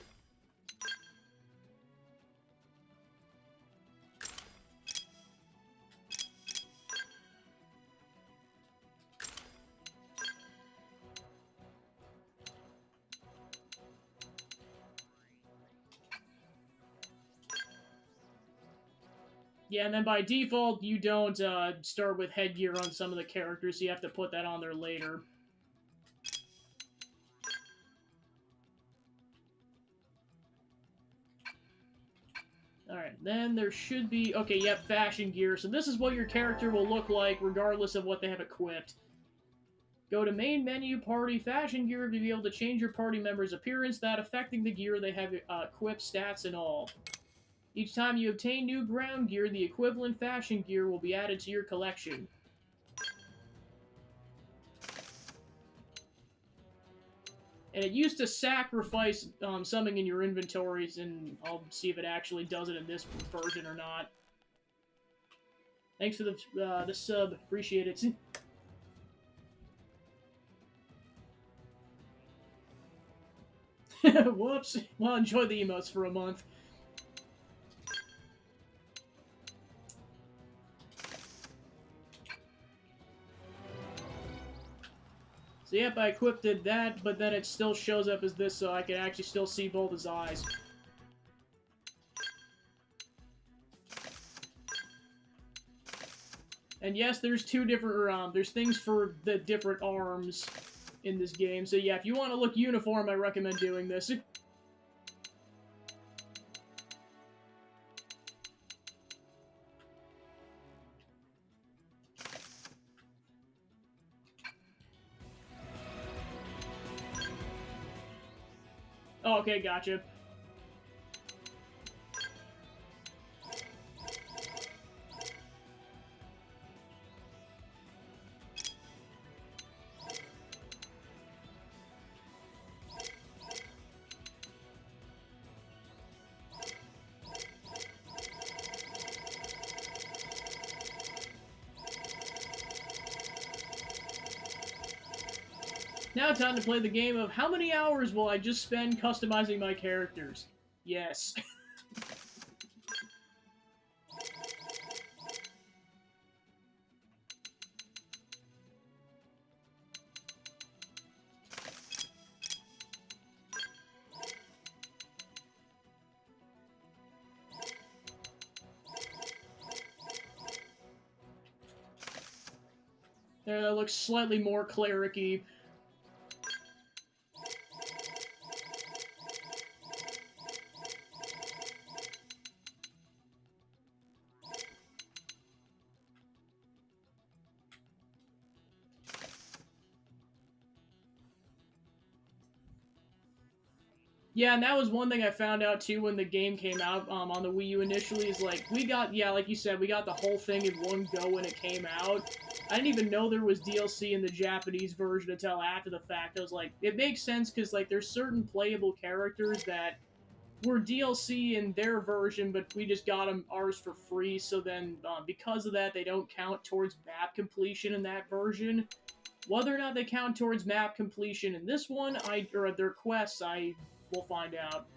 Yeah, and then by default, you don't start with headgear on some of the characters, so you have to put that on there later. Alright, then there should be... Okay, yep, fashion gear. So this is what your character will look like, regardless of what they have equipped. Go to main menu, party, fashion gear to be able to change your party member's appearance, that affecting the gear they have equipped, stats, and all. Each time you obtain new ground gear, the equivalent fashion gear will be added to your collection. And it used to sacrifice something in your inventories, and I'll see if it actually does it in this version or not. Thanks for the sub. Appreciate it. Whoops. Well, enjoy the emotes for a month. So yep, I equipped that, but then it still shows up as this, so I can actually still see both his eyes. And yes, there's two different, there's things for the different arms in this game. So yeah, if you want to look uniform, I recommend doing this. Oh, okay, gotcha. Now time to play the game of how many hours will I just spend customizing my characters? Yes. There, that looks slightly more cleric-y. Yeah, and that was one thing I found out too when the game came out on the Wii U initially, is like, we got, yeah, like you said, we got the whole thing in one go when it came out. I didn't even know there was DLC in the Japanese version until after the fact. I was like, it makes sense because, like, there's certain playable characters that were DLC in their version, but we just got them ours for free, so then because of that, they don't count towards map completion in that version. Whether or not they count towards map completion in this one, or their quests, I will find out.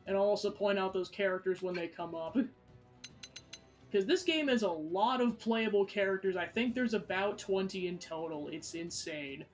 And I'll also point out those characters when they come up. Because this game has a lot of playable characters. I think there's about 20 in total. It's insane.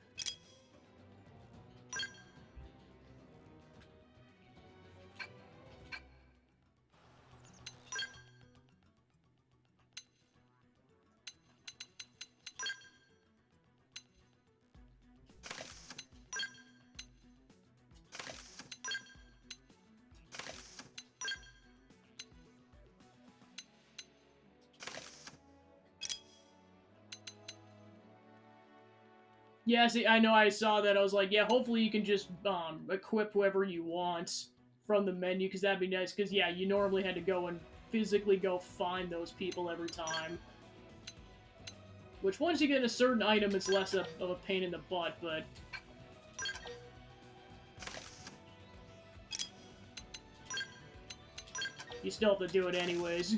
Yeah, see, I know I saw that. I was like, yeah, hopefully you can just equip whoever you want from the menu, because that'd be nice. Because, yeah, you normally had to go and physically go find those people every time. Which, once you get a certain item, it's less of a pain in the butt, but... you still have to do it anyways.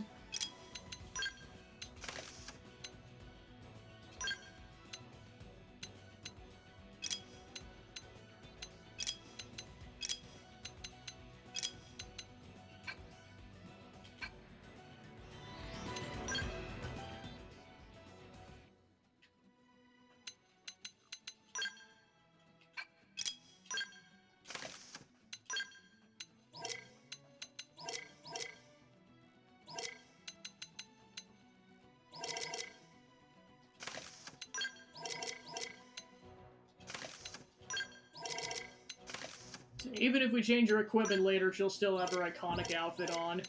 Even if we change her equipment later, she'll still have her iconic outfit on.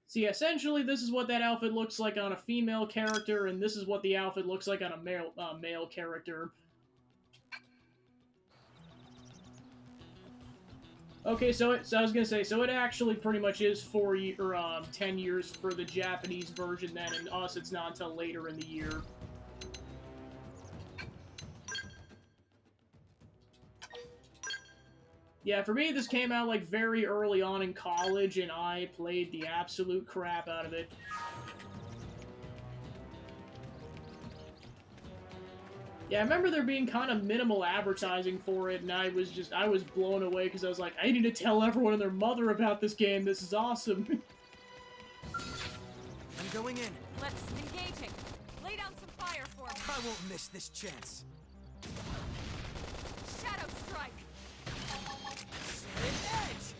See, essentially, this is what that outfit looks like on a female character, and this is what the outfit looks like on a male character. Okay, so I was gonna say, so it actually pretty much is 10 years for the Japanese version then, and us, it's not until later in the year. Yeah, for me, this came out, like, very early on in college, and I played the absolute crap out of it. Yeah, I remember there being kind of minimal advertising for it, and I was blown away, because I was like, I need to tell everyone and their mother about this game, this is awesome. I'm going in. Let's engage it. Lay down some fire for me. I won't miss this chance. Shadow strike. An edge!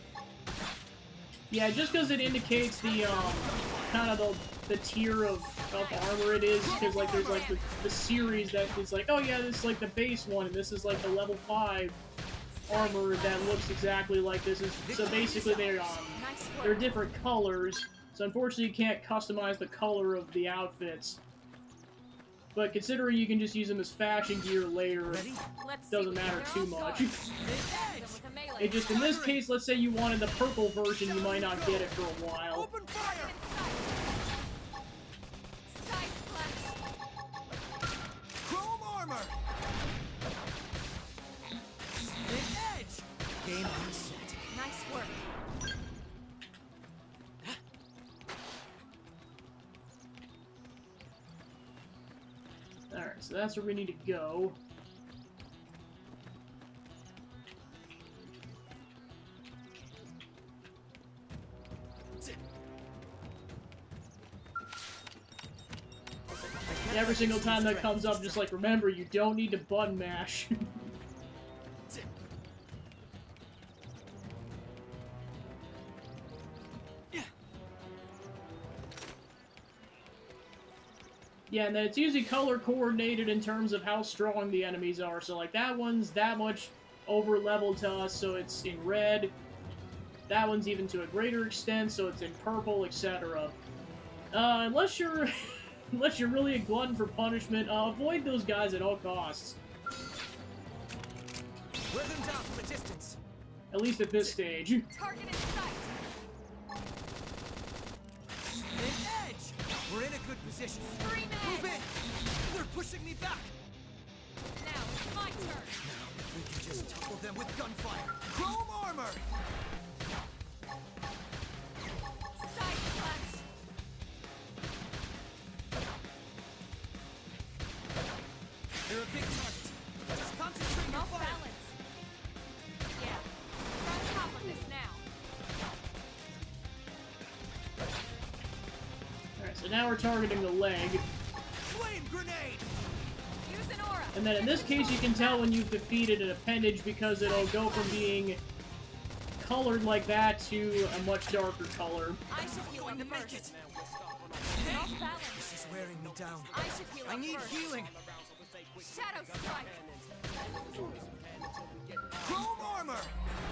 Yeah, just because it indicates the, kind of the tier of armor it is, because, like, there's, like, the series that is like, oh yeah, this is, like, the base one, and this is, like, the level 5 armor that looks exactly like this. So basically, they're different colors, so unfortunately you can't customize the color of the outfits. But considering you can just use them as fashion gear later, it doesn't matter too much. It just, in this case, let's say you wanted the purple version, you might not get it for a while. Open fire! Chrome armor! An edge! Game on set. Nice work. Alright, so that's where we need to go. Every single time that comes up, just like, remember, you don't need to button mash. Yeah, and then it's usually color coordinated in terms of how strong the enemies are. So, like, that one's that much over leveled to us, so it's in red. That one's even to a greater extent, so it's in purple, etc. Unless you're unless you're really a glutton for punishment, avoid those guys at all costs. Wear them down from a distance. At least at this stage. Target in sight. An edge! We're in a good position. Scream Move edge. in! They're pushing me back! Now it's my turn. We can just topple them with gunfire. Chrome armor! Side slash. They're a big target. Just concentrate your Off fire. balance. Yeah. We're on top of this now. Alright, so now we're targeting the leg. Flame grenade! Use an aura. And then in this case, you can tell when you've defeated an appendage because it'll go from being colored like that to a much darker color. I should heal Going up to make first. it! Off balance. This is wearing me down. I should heal I up need first. healing. Shadow strike. Chrome armor!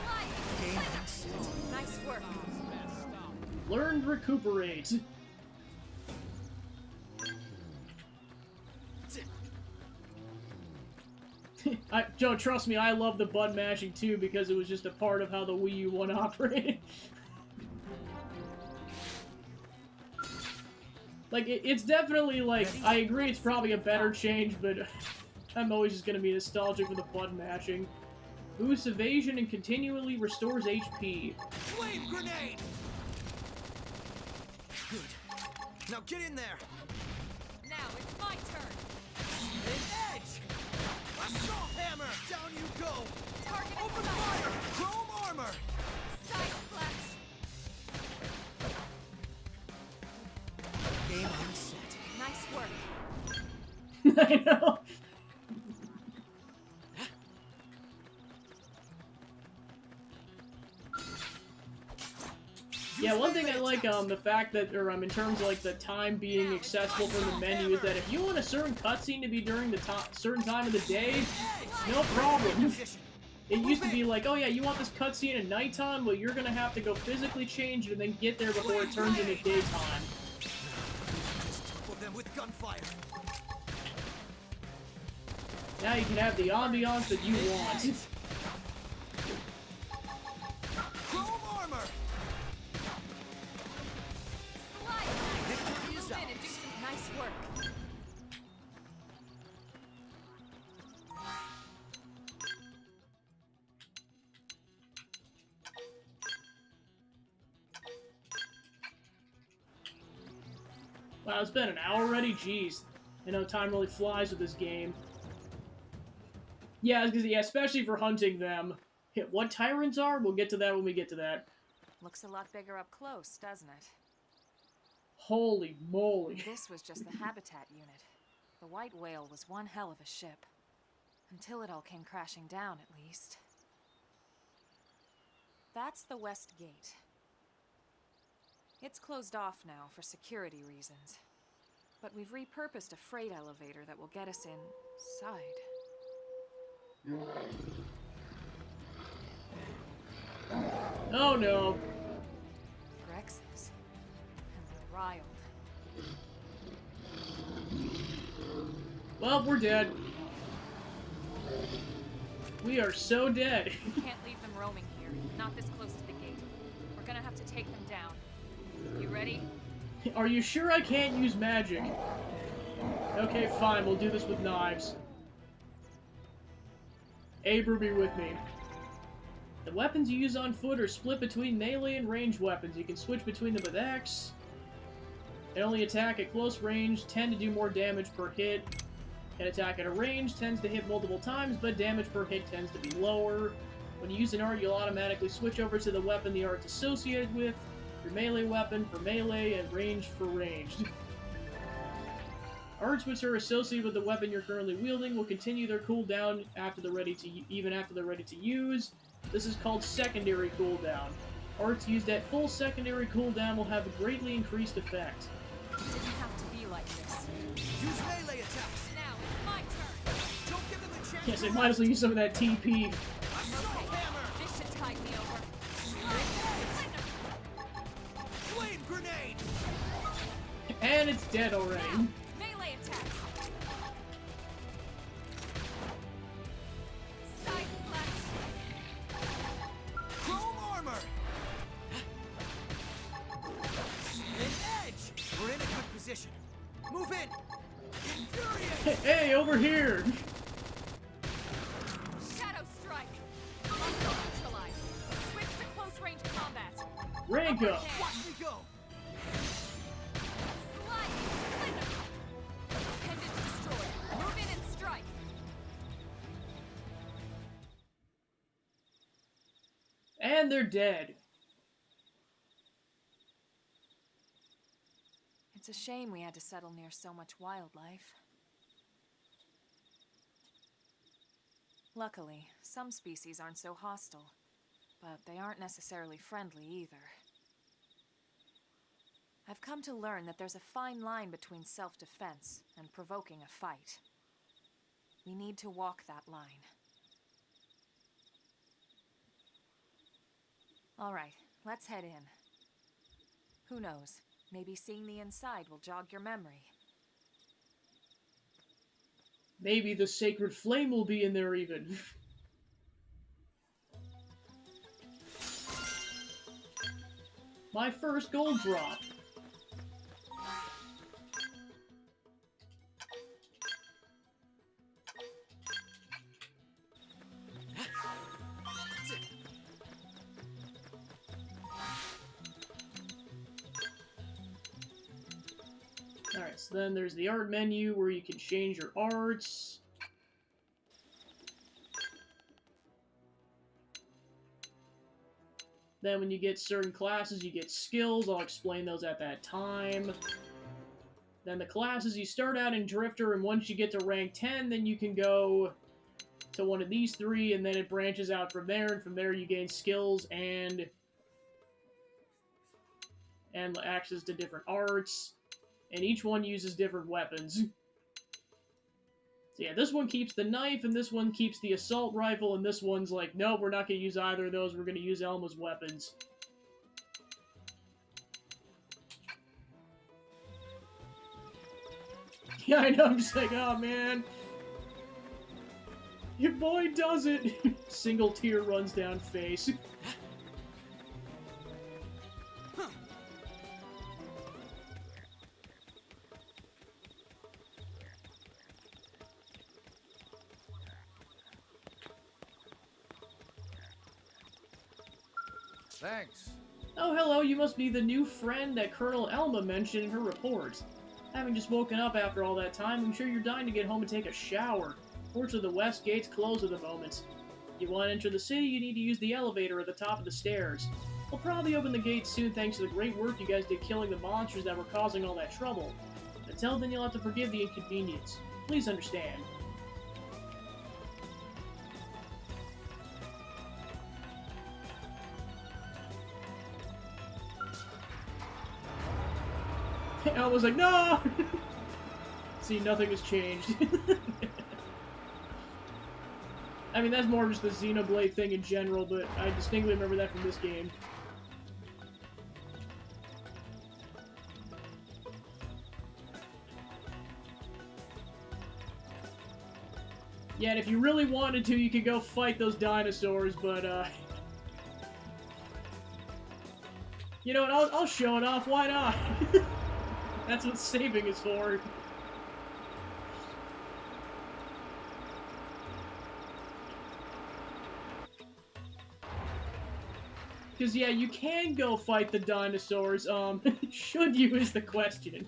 Slide. Game on set. Nice work. Learned recuperate. Joe, trust me, I love the button mashing too because it was just a part of how the Wii U one operated. Like, it's definitely, like, I agree it's probably a better change, but I'm always just gonna be nostalgic for the button mashing. Boosts evasion and continually restores HP. Flame grenade! Good. Now get in there! Now it's my turn. An edge! Assault hammer! Down you go! Target in Open sight. fire! Chrome armor! Side slash. Game on set. Nice work. I know. Yeah, one thing I like, the fact that, in terms of, like, the time being accessible from the menu is that if you want a certain cutscene to be during the certain time of the day, no problem. It used to be like, oh yeah, you want this cutscene at nighttime? Well, you're gonna have to go physically change it and then get there before it turns into daytime. Just topple them with gunfire. Now you can have the ambiance that you want. Chrome armor! Slide. Victory is Move in and do ours. some nice work. Wow, it's been an hour already? Jeez. I know time really flies with this game. Yeah, because, yeah, especially for hunting them. What tyrants are? We'll get to that when we get to that. Looks a lot bigger up close, doesn't it? Holy moly. This was just the habitat unit. The White Whale was one hell of a ship. Until it all came crashing down, at least. That's the West Gate. It's closed off now for security reasons. But we've repurposed a freight elevator that will get us inside. Oh no. Grexes. And they're riled. Well, we're dead. We are so dead. We can't leave them roaming here. Not this close to the gate. We're gonna have to take them down. You ready? Are you sure I can't use magic? Okay, fine, we'll do this with knives. Aber, be with me. The weapons you use on foot are split between melee and ranged weapons. You can switch between them with X. They only attack at close range, tend to do more damage per hit. Can attack at a range, tends to hit multiple times, but damage per hit tends to be lower. When you use an art, you'll automatically switch over to the weapon the art's associated with. Your melee weapon for melee, and ranged for ranged. Arts which are associated with the weapon you're currently wielding will continue their cooldown even after they're ready to use. This is called secondary cooldown. Arts used at full secondary cooldown will have a greatly increased effect. It didn't have to be like this. Use melee attacks. Now it's my turn. Don't give them a chance. Yes, I might as well use some of that TP. Assault hammer. This should tide me over. Flame grenade. And it's dead already. Now, melee attack. Side slash. Chrome armor. An edge. We're in a good position. Move in. Infuriate. Hey, over here! Shadow strike. Muscle neutralize. Switch to close range combat. Rank up! Watch me go. Slide. Splinter. Appendage destroyed. Move in and strike. And they're dead. It's a shame we had to settle near so much wildlife. Luckily, some species aren't so hostile, but they aren't necessarily friendly either. I've come to learn that there's a fine line between self-defense and provoking a fight. We need to walk that line. All right, let's head in. Who knows? Maybe seeing the inside will jog your memory. Maybe the sacred flame will be in there even. My first gold drop. Alright, so then there's the art menu where you can change your arts. Then when you get certain classes, you get skills. I'll explain those at that time. Then the classes, you start out in Drifter, and once you get to rank 10, then you can go to one of these three, and then it branches out from there, and from there you gain skills and access to different arts. And each one uses different weapons. So yeah, this one keeps the knife, and this one keeps the assault rifle, and this one's like, nope, we're not going to use either of those, we're going to use Elma's weapons. Yeah, I know, I'm just like, oh man. Your boy does it! Single tear runs down face. Thanks. Oh, hello, you must be the new friend that Colonel Elma mentioned in her report. Having just woken up after all that time, I'm sure you're dying to get home and take a shower. Fortunately, the west gate's closed at the moment. If you want to enter the city, you need to use the elevator at the top of the stairs. We'll probably open the gate soon thanks to the great work you guys did killing the monsters that were causing all that trouble. Until then, you'll have to forgive the inconvenience. Please understand. I was like, no! See, nothing has changed. I mean, that's more just the Xenoblade thing in general, but I distinctly remember that from this game. Yeah, and if you really wanted to, you could go fight those dinosaurs, but, you know what, I'll show it off, why not? That's what saving is for. Because, yeah, you can go fight the dinosaurs, should you is the question.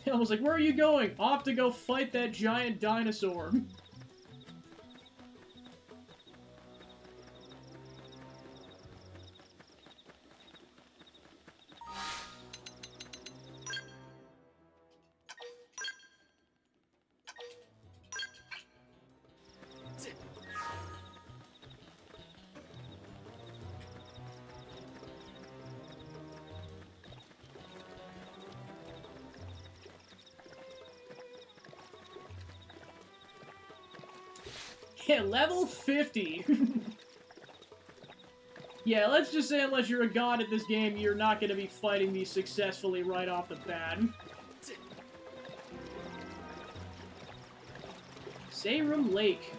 I was like, where are you going? Off to go fight that giant dinosaur. Yeah, level 50. Yeah, let's just say unless you're a god at this game, you're not going to be fighting these successfully right off the bat. Sayrum Lake.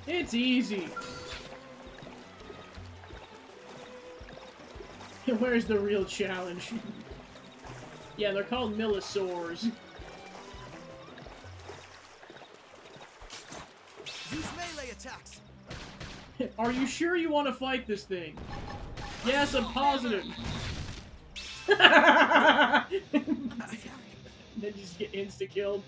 It's easy. Where's the real challenge? Yeah, they're called Millisaurs. Use melee attacks. Are you sure you want to fight this thing? Yes, I'm positive. Then just get insta-killed.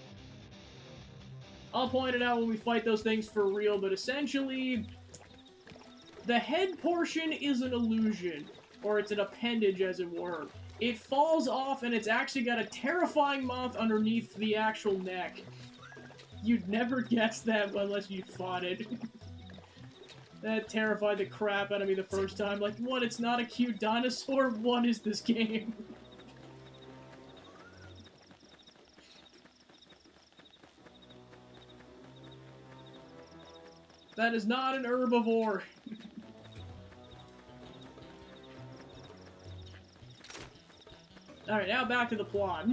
I'll point it out when we fight those things for real, but essentially, the head portion is an illusion, or it's an appendage, as it were. It falls off, and it's actually got a terrifying mouth underneath the actual neck. You'd never guess that unless you fought it. That terrified the crap out of me the first time. Like, what, it's not a cute dinosaur? What is this game? That is not an herbivore. Alright, now back to the plot.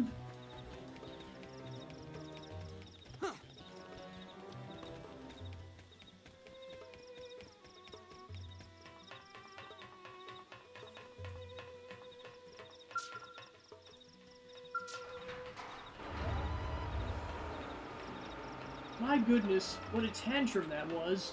My goodness, what a tantrum that was.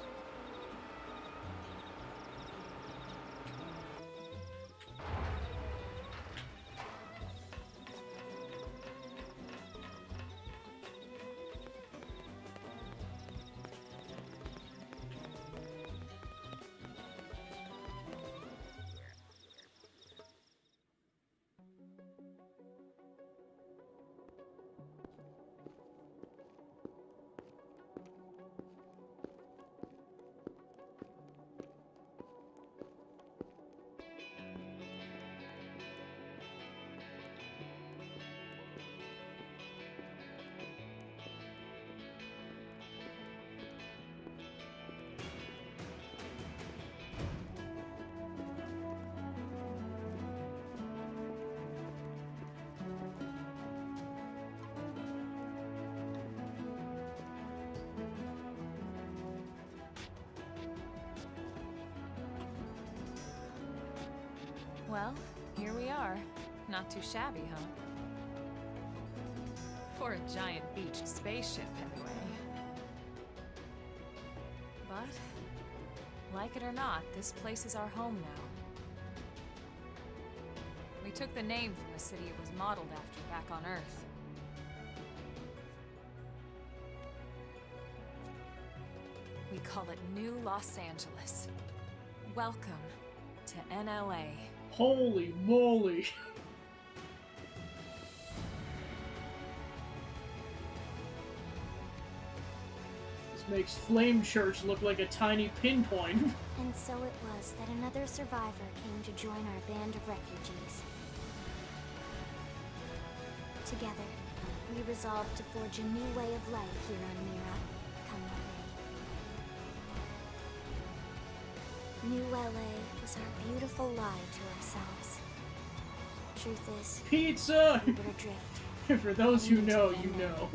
Well, here we are. Not too shabby, huh? For a giant beached spaceship, anyway. But, like it or not, this place is our home now. We took the name from the city it was modeled after back on Earth. We call it New Los Angeles. Welcome to NLA. Holy moly. This makes Flame Church look like a tiny pinpoint. And so it was that another survivor came to join our band of refugees. Together, we resolved to forge a new way of life here on Mira, come what may. New LA was our beautiful lie to ourselves. Truth is, Pizza! we were adrift. For those who know, you know.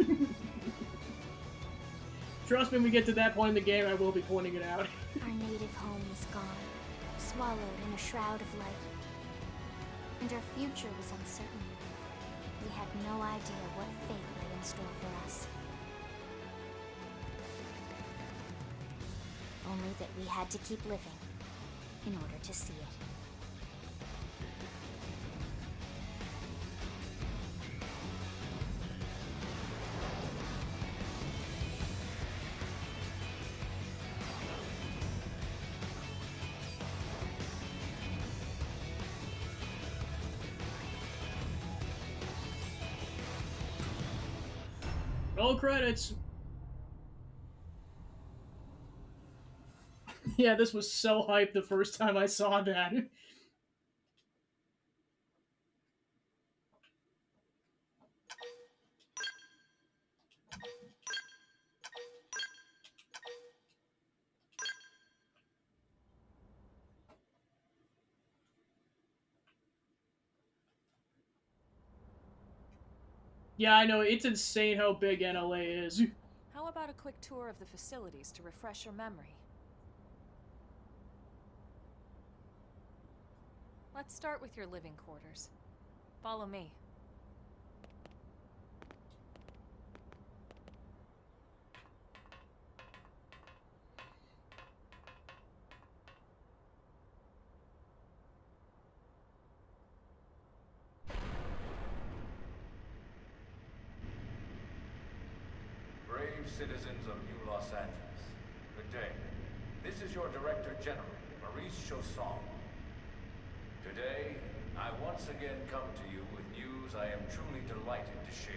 Trust me, when we get to that point in the game, I will be pointing it out. Our native home was gone, swallowed in a shroud of light. And our future was uncertain. We had no idea what fate lay in store for us. Only that we had to keep living in order to see it. Roll credits. Yeah, this was so hyped the first time I saw that. Yeah, I know, it's insane how big NLA is. How about a quick tour of the facilities to refresh your memory? Let's start with your living quarters. Follow me. Brave citizens of New Los Angeles, good day. This is your Director General, Maurice Chausson. Today, I once again come to you with news I am truly delighted to share.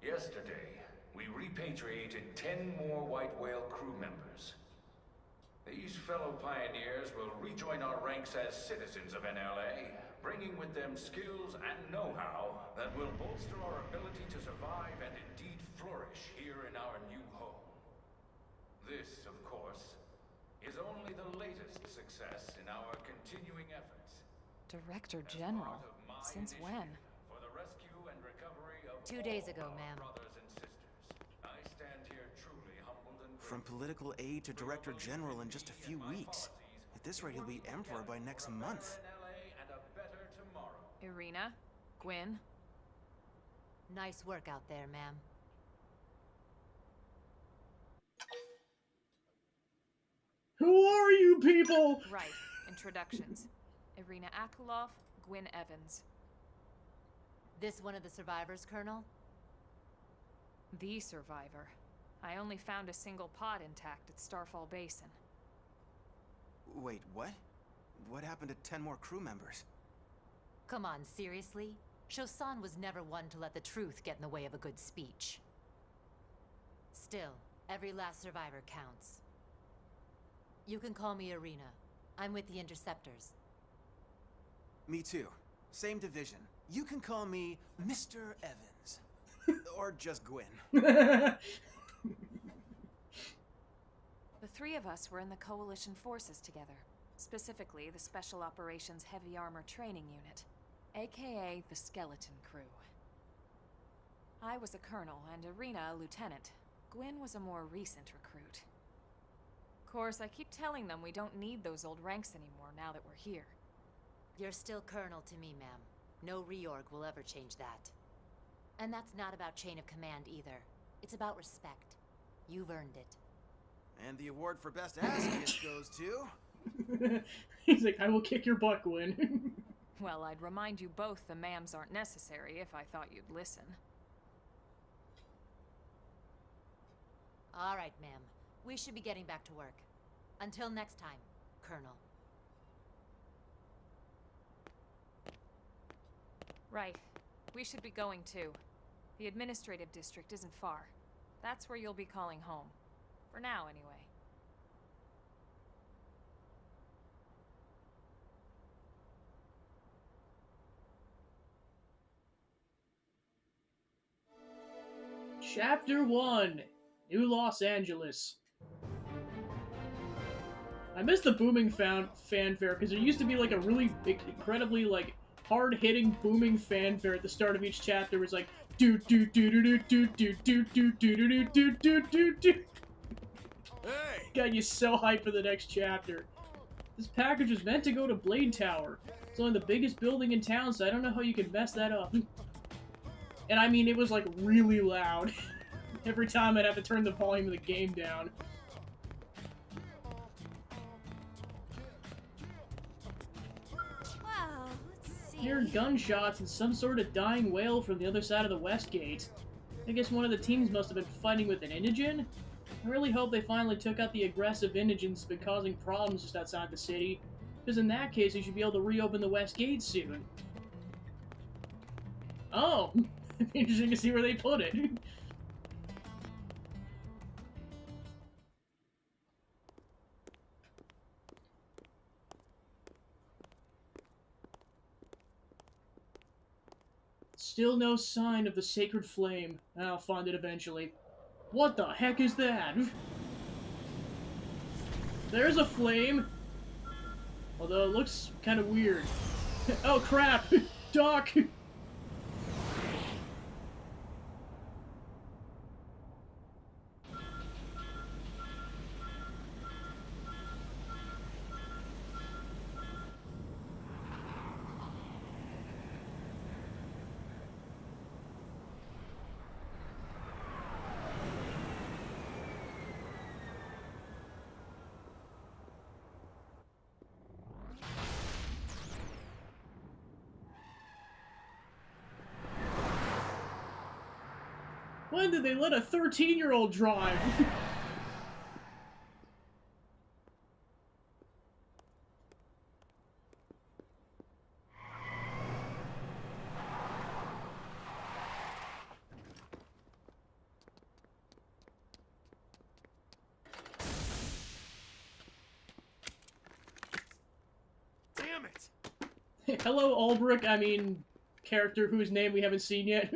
Yesterday, we repatriated 10 more White Whale crew members. These fellow pioneers will rejoin our ranks as citizens of NLA, bringing with them skills and know-how that will bolster our ability to survive and indeed flourish here in our new home. This, of course, is only the latest success in our continuing efforts. Director As General? part of my Since when? initiative for the rescue and recovery of 2 days all ago, our ma'am. brothers and sisters, I stand here truly humbled and From grateful. political aide to director general in just a few weeks. At this rate, he'll be emperor by next month. And a better tomorrow. Irina? Gwyn? Nice work out there, ma'am. Who are you people? Right. Introductions. Irina Akulov, Gwyn Evans. This one of the survivors, Colonel? The survivor. I only found a single pod intact at Starfall Basin. Wait, what? What happened to 10 more crew members? Come on, seriously? Chausson was never one to let the truth get in the way of a good speech. Still, every last survivor counts. You can call me Irina. I'm with the Interceptors. Me too. Same division. You can call me Mr. Evans. Or just Gwyn. The three of us were in the Coalition forces together. Specifically, the Special Operations Heavy Armor Training Unit, aka the Skeleton Crew. I was a colonel and Irina a lieutenant. Gwyn was a more recent recruit. Of course, I keep telling them we don't need those old ranks anymore now that we're here. You're still Colonel to me, ma'am. No reorg will ever change that. And that's not about chain of command either. It's about respect. You've earned it. And the award for best ass goes to... He's like, I will kick your butt, Gwyn. Well, I'd remind you both the ma'ams aren't necessary if I thought you'd listen. All right, ma'am. We should be getting back to work. Until next time, Colonel. Right. We should be going too. The administrative district isn't far. That's where you'll be calling home. For now, anyway. Chapter 1, New Los Angeles. I miss the booming fanfare, because there used to be like a really big, incredibly like hard-hitting booming fanfare at the start of each chapter. It was like do do do do do do do do do do do do do do. Hey! Got you so hyped for the next chapter. This package was meant to go to Blade Tower. It's only the biggest building in town, so I don't know how you could mess that up. And I mean, it was like really loud. Every time I'd have to turn the volume of the game down. Wow, let's see. Hear gunshots and some sort of dying wail from the other side of the West Gate. I guess one of the teams must have been fighting with an Indigen? I really hope they finally took out the aggressive Indigens that's been causing problems just outside the city. Because in that case, they should be able to reopen the West Gate soon. Oh! Interesting to see where they put it. Still no sign of the sacred flame. I'll find it eventually. What the heck is that? There's a flame! Although it looks kind of weird. Oh crap! Doc! When did they let a 13-year-old drive? Damn it! Hello, Ulbrich, I mean, character whose name we haven't seen yet.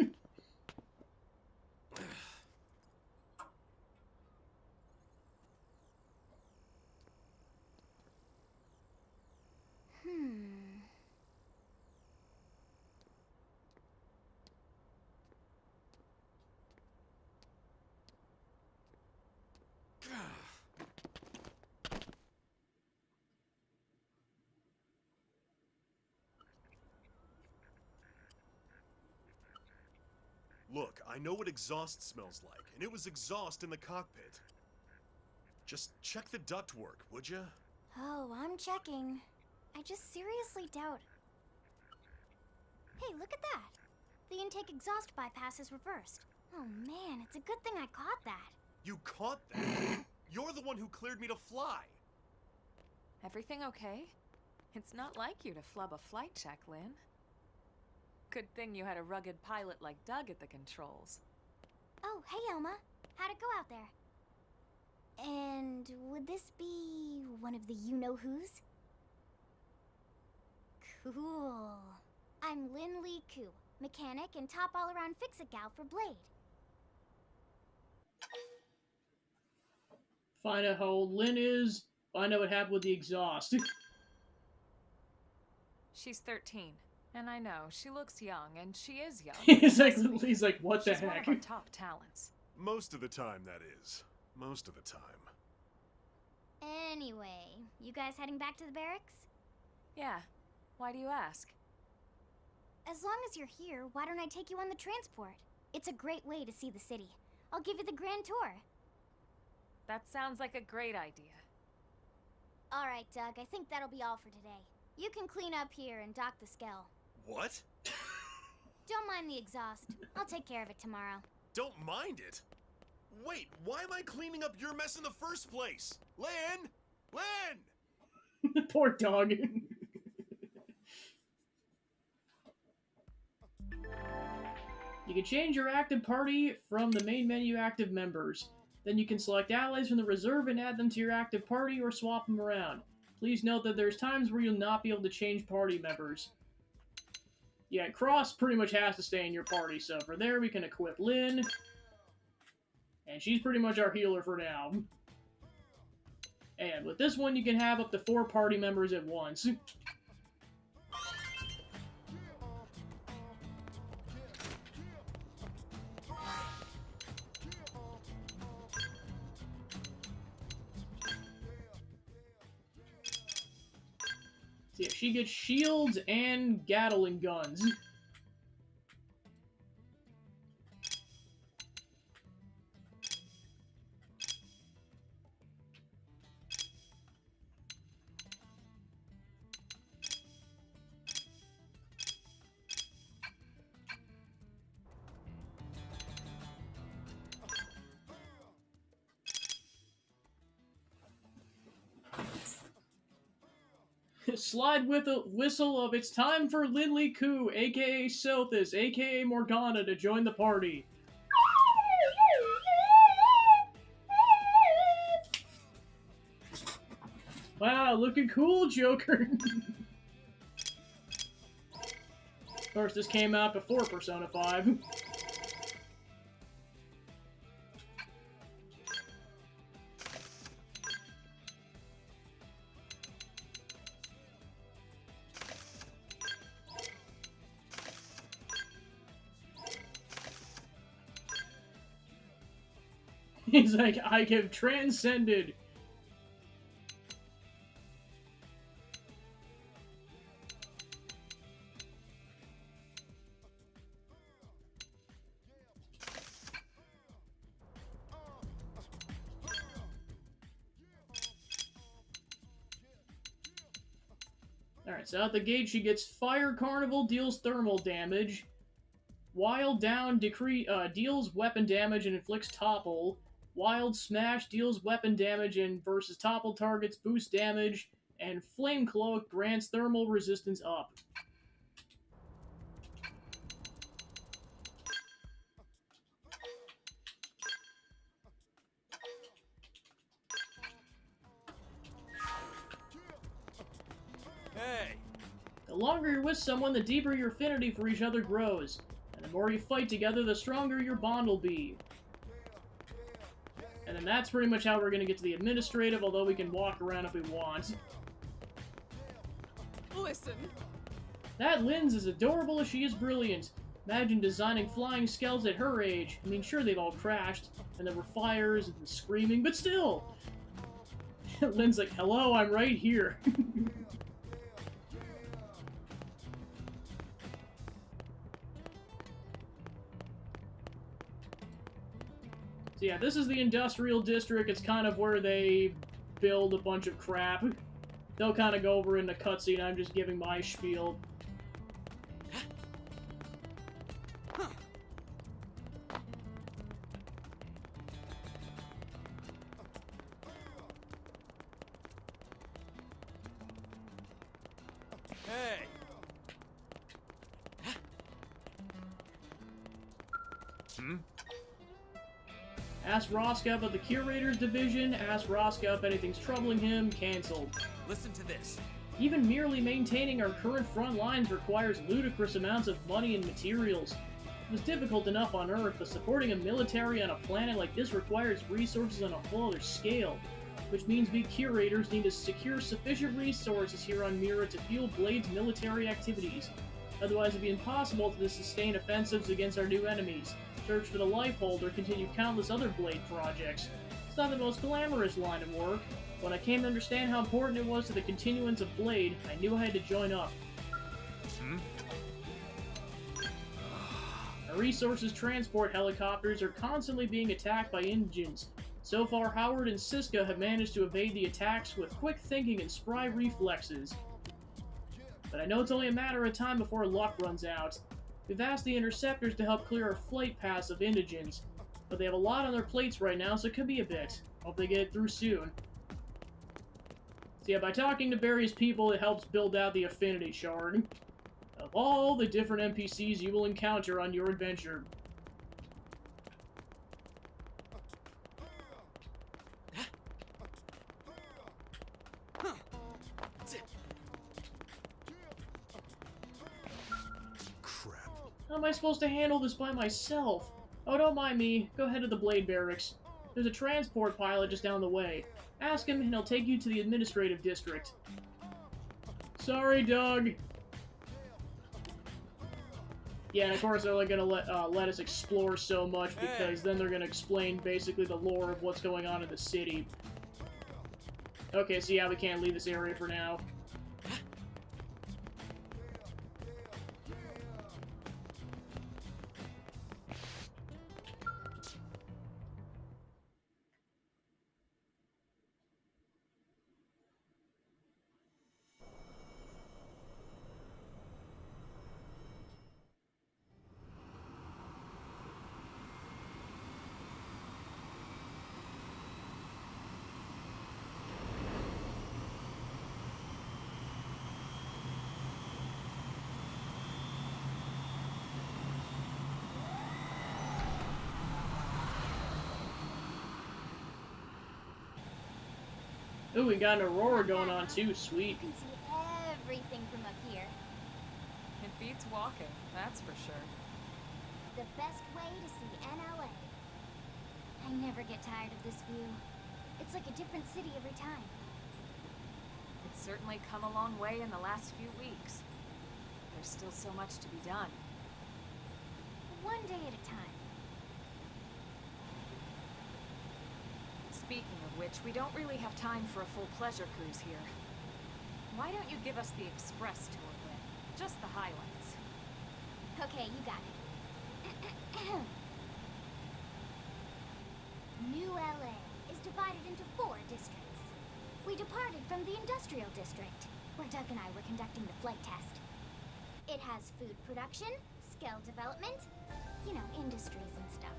Look, I know what exhaust smells like, and it was exhaust in the cockpit. Just check the ductwork, would you? Oh, I'm checking. I just seriously doubt. Hey, look at that! The intake exhaust bypass is reversed. Oh man, it's a good thing I caught that. You caught that? You're the one who cleared me to fly. Everything okay? It's not like you to flub a flight check, Lynn. Good thing you had a rugged pilot like Doug at the controls. Oh, hey Elma. How'd it go out there? And would this be one of the you-know-who's? Cool. I'm Lynn Lee Koo, mechanic and top all-around fix-it gal for Blade. Find out how old Lynn is, find out what happened with the exhaust. She's 13. And I know, she looks young, and she is young. he's like, what the She's one heck? of our top talents. Most of the time, that is. Most of the time. Anyway, you guys heading back to the barracks? Yeah. Why do you ask? As long as you're here, why don't I take you on the transport? It's a great way to see the city. I'll give you the grand tour. That sounds like a great idea. All right, Doug, I think that'll be all for today. You can clean up here and dock the Skell. What? Don't mind the exhaust. I'll take care of it tomorrow. Don't mind it? Wait, why am I cleaning up your mess in the first place? Lynn! Lynn! Poor dog. You can change your active party from the main menu active members. Then you can select allies from the reserve and add them to your active party or swap them around. Please note that there's times where you'll not be able to change party members. Yeah, Cross pretty much has to stay in your party, so for there we can equip Lynn. And she's pretty much our healer for now. And with this one, you can have up to 4 party members at once. So yeah, she gets shields and Gatling guns. Slide with a whistle of it's time for Lindley Koo, aka Sothis, aka Morgana, to join the party. Wow, looking cool, Joker. Of course, this came out before Persona 5. He's like, I have transcended. Alright, so out the gate she gets Fire Carnival, deals thermal damage. Wild Down deals weapon damage and inflicts topple. Wild Smash deals weapon damage and versus topple targets boosts damage. And Flame Cloak grants thermal resistance up. Hey! The longer you're with someone, the deeper your affinity for each other grows. And the more you fight together, the stronger your bond will be. And then that's pretty much how we're going to get to the administrative, although we can walk around if we want. Listen. That Lynn's as adorable as she is brilliant. Imagine designing flying skells at her age. I mean, sure, they've all crashed, and there were fires and screaming, but still! Lynn's like, hello, I'm right here. So yeah, this is the industrial district. It's kind of where they build a bunch of crap. They'll kind of go over in the cutscene. I'm just giving my spiel. Hey! Ask Rosca about the Curator's Division. Ask Rosca if anything's troubling him. Cancelled. Listen to this. Even merely maintaining our current front lines requires ludicrous amounts of money and materials. It was difficult enough on Earth, but supporting a military on a planet like this requires resources on a whole other scale. Which means we curators need to secure sufficient resources here on Mira to fuel Blade's military activities. Otherwise it'd be impossible to sustain offensives against our new enemies. Search for the Lifehold or continue countless other Blade projects. It's not the most glamorous line of work. When I came to understand how important it was to the continuance of Blade, I knew I had to join up. Our resources transport helicopters are constantly being attacked by indigents. So far, Howard and Siska have managed to evade the attacks with quick thinking and spry reflexes. But I know it's only a matter of time before luck runs out. We've asked the Interceptors to help clear our flight paths of indigents, but they have a lot on their plates right now, so it could be a bit. Hope they get it through soon. So yeah, by talking to various people, it helps build out the Affinity Shard. Of all the different NPCs you will encounter on your adventure, am I supposed to handle this by myself? Oh, don't mind me. Go ahead to the Blade Barracks. There's a transport pilot just down the way. Ask him, and he'll take you to the administrative district. Sorry, Doug. Yeah, and of course they're only gonna let us explore so much, because then they're gonna explain basically the lore of what's going on in the city. Okay, so yeah, we can't leave this area for now. Ooh, we got an aurora going on too, sweet. You can see everything from up here. It beats walking, that's for sure. The best way to see NLA. I never get tired of this view. It's like a different city every time. It's certainly come a long way in the last few weeks. There's still so much to be done. One day at a time. Speaking of which, we don't really have time for a full pleasure cruise here. Why don't you give us the express tour, Lynn? Just the highlights. Okay, you got it. New LA is divided into 4 districts. We departed from the industrial district, where Doug and I were conducting the flight test. It has food production, skill development, you know, industries and stuff.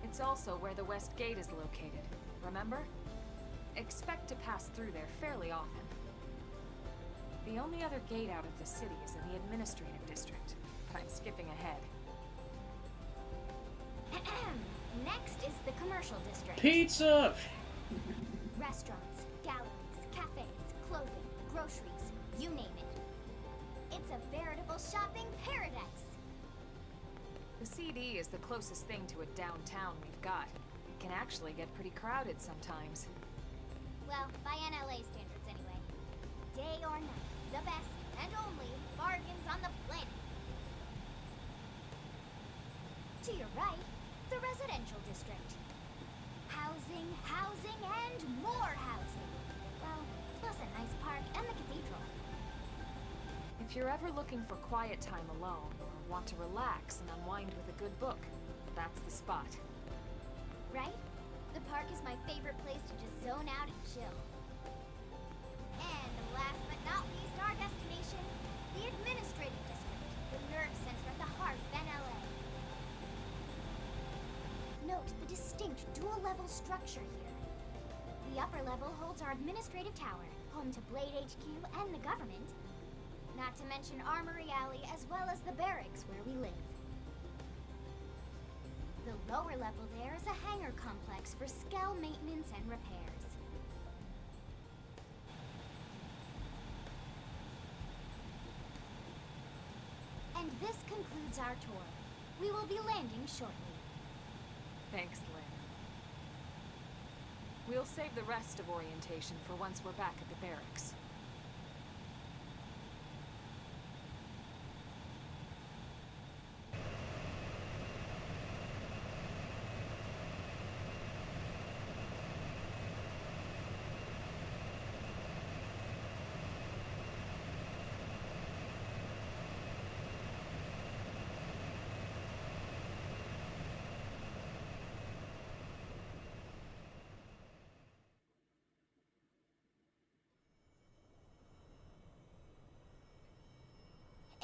It's also where the West Gate is located, remember? Expect to pass through there fairly often. The only other gate out of the city is in the administrative district, but I'm skipping ahead. Next is the commercial district. Pizza! Restaurants, galleries, cafes, clothing, groceries, you name it. It's a veritable shopping paradise. The CD is the closest thing to a downtown we've got. It can actually get pretty crowded sometimes. Well, by NLA standards anyway. Day or night, the best and only bargains on the planet. To your right, the residential district. Housing, housing, and more housing. Well, plus a nice park and the cathedral. If you're ever looking for quiet time alone, or want to relax and unwind with a good book, that's the spot. Right? The park is my favorite place to just zone out and chill. And last but not least, our destination, the administrative district, the nerve center at the heart of NLA. Note the distinct dual-level structure here. The upper level holds our administrative tower, home to Blade HQ and the government. Not to mention Armory Alley, as well as the barracks where we live. The lower level there is a hangar complex for Skell maintenance and repairs. And this concludes our tour. We will be landing shortly. Thanks, Lynn. We'll save the rest of orientation for once we're back at the barracks.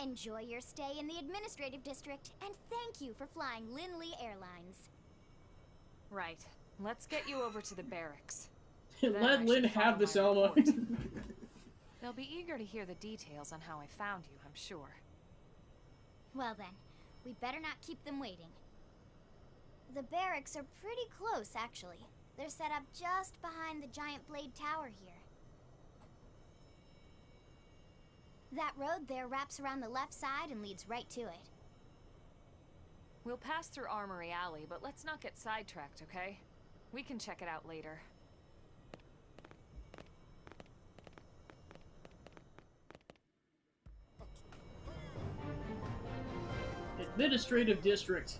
Enjoy your stay in the administrative district, and thank you for flying Linley Airlines. Right. Let's get you over to the barracks. Let Lynn have this, Elma. They'll be eager to hear the details on how I found you, I'm sure. Well then, we'd better not keep them waiting. The barracks are pretty close, actually. They're set up just behind the giant blade tower here. That road there wraps around the left side and leads right to it. We'll pass through Armory Alley, but let's not get sidetracked, okay? We can check it out later. Administrative District.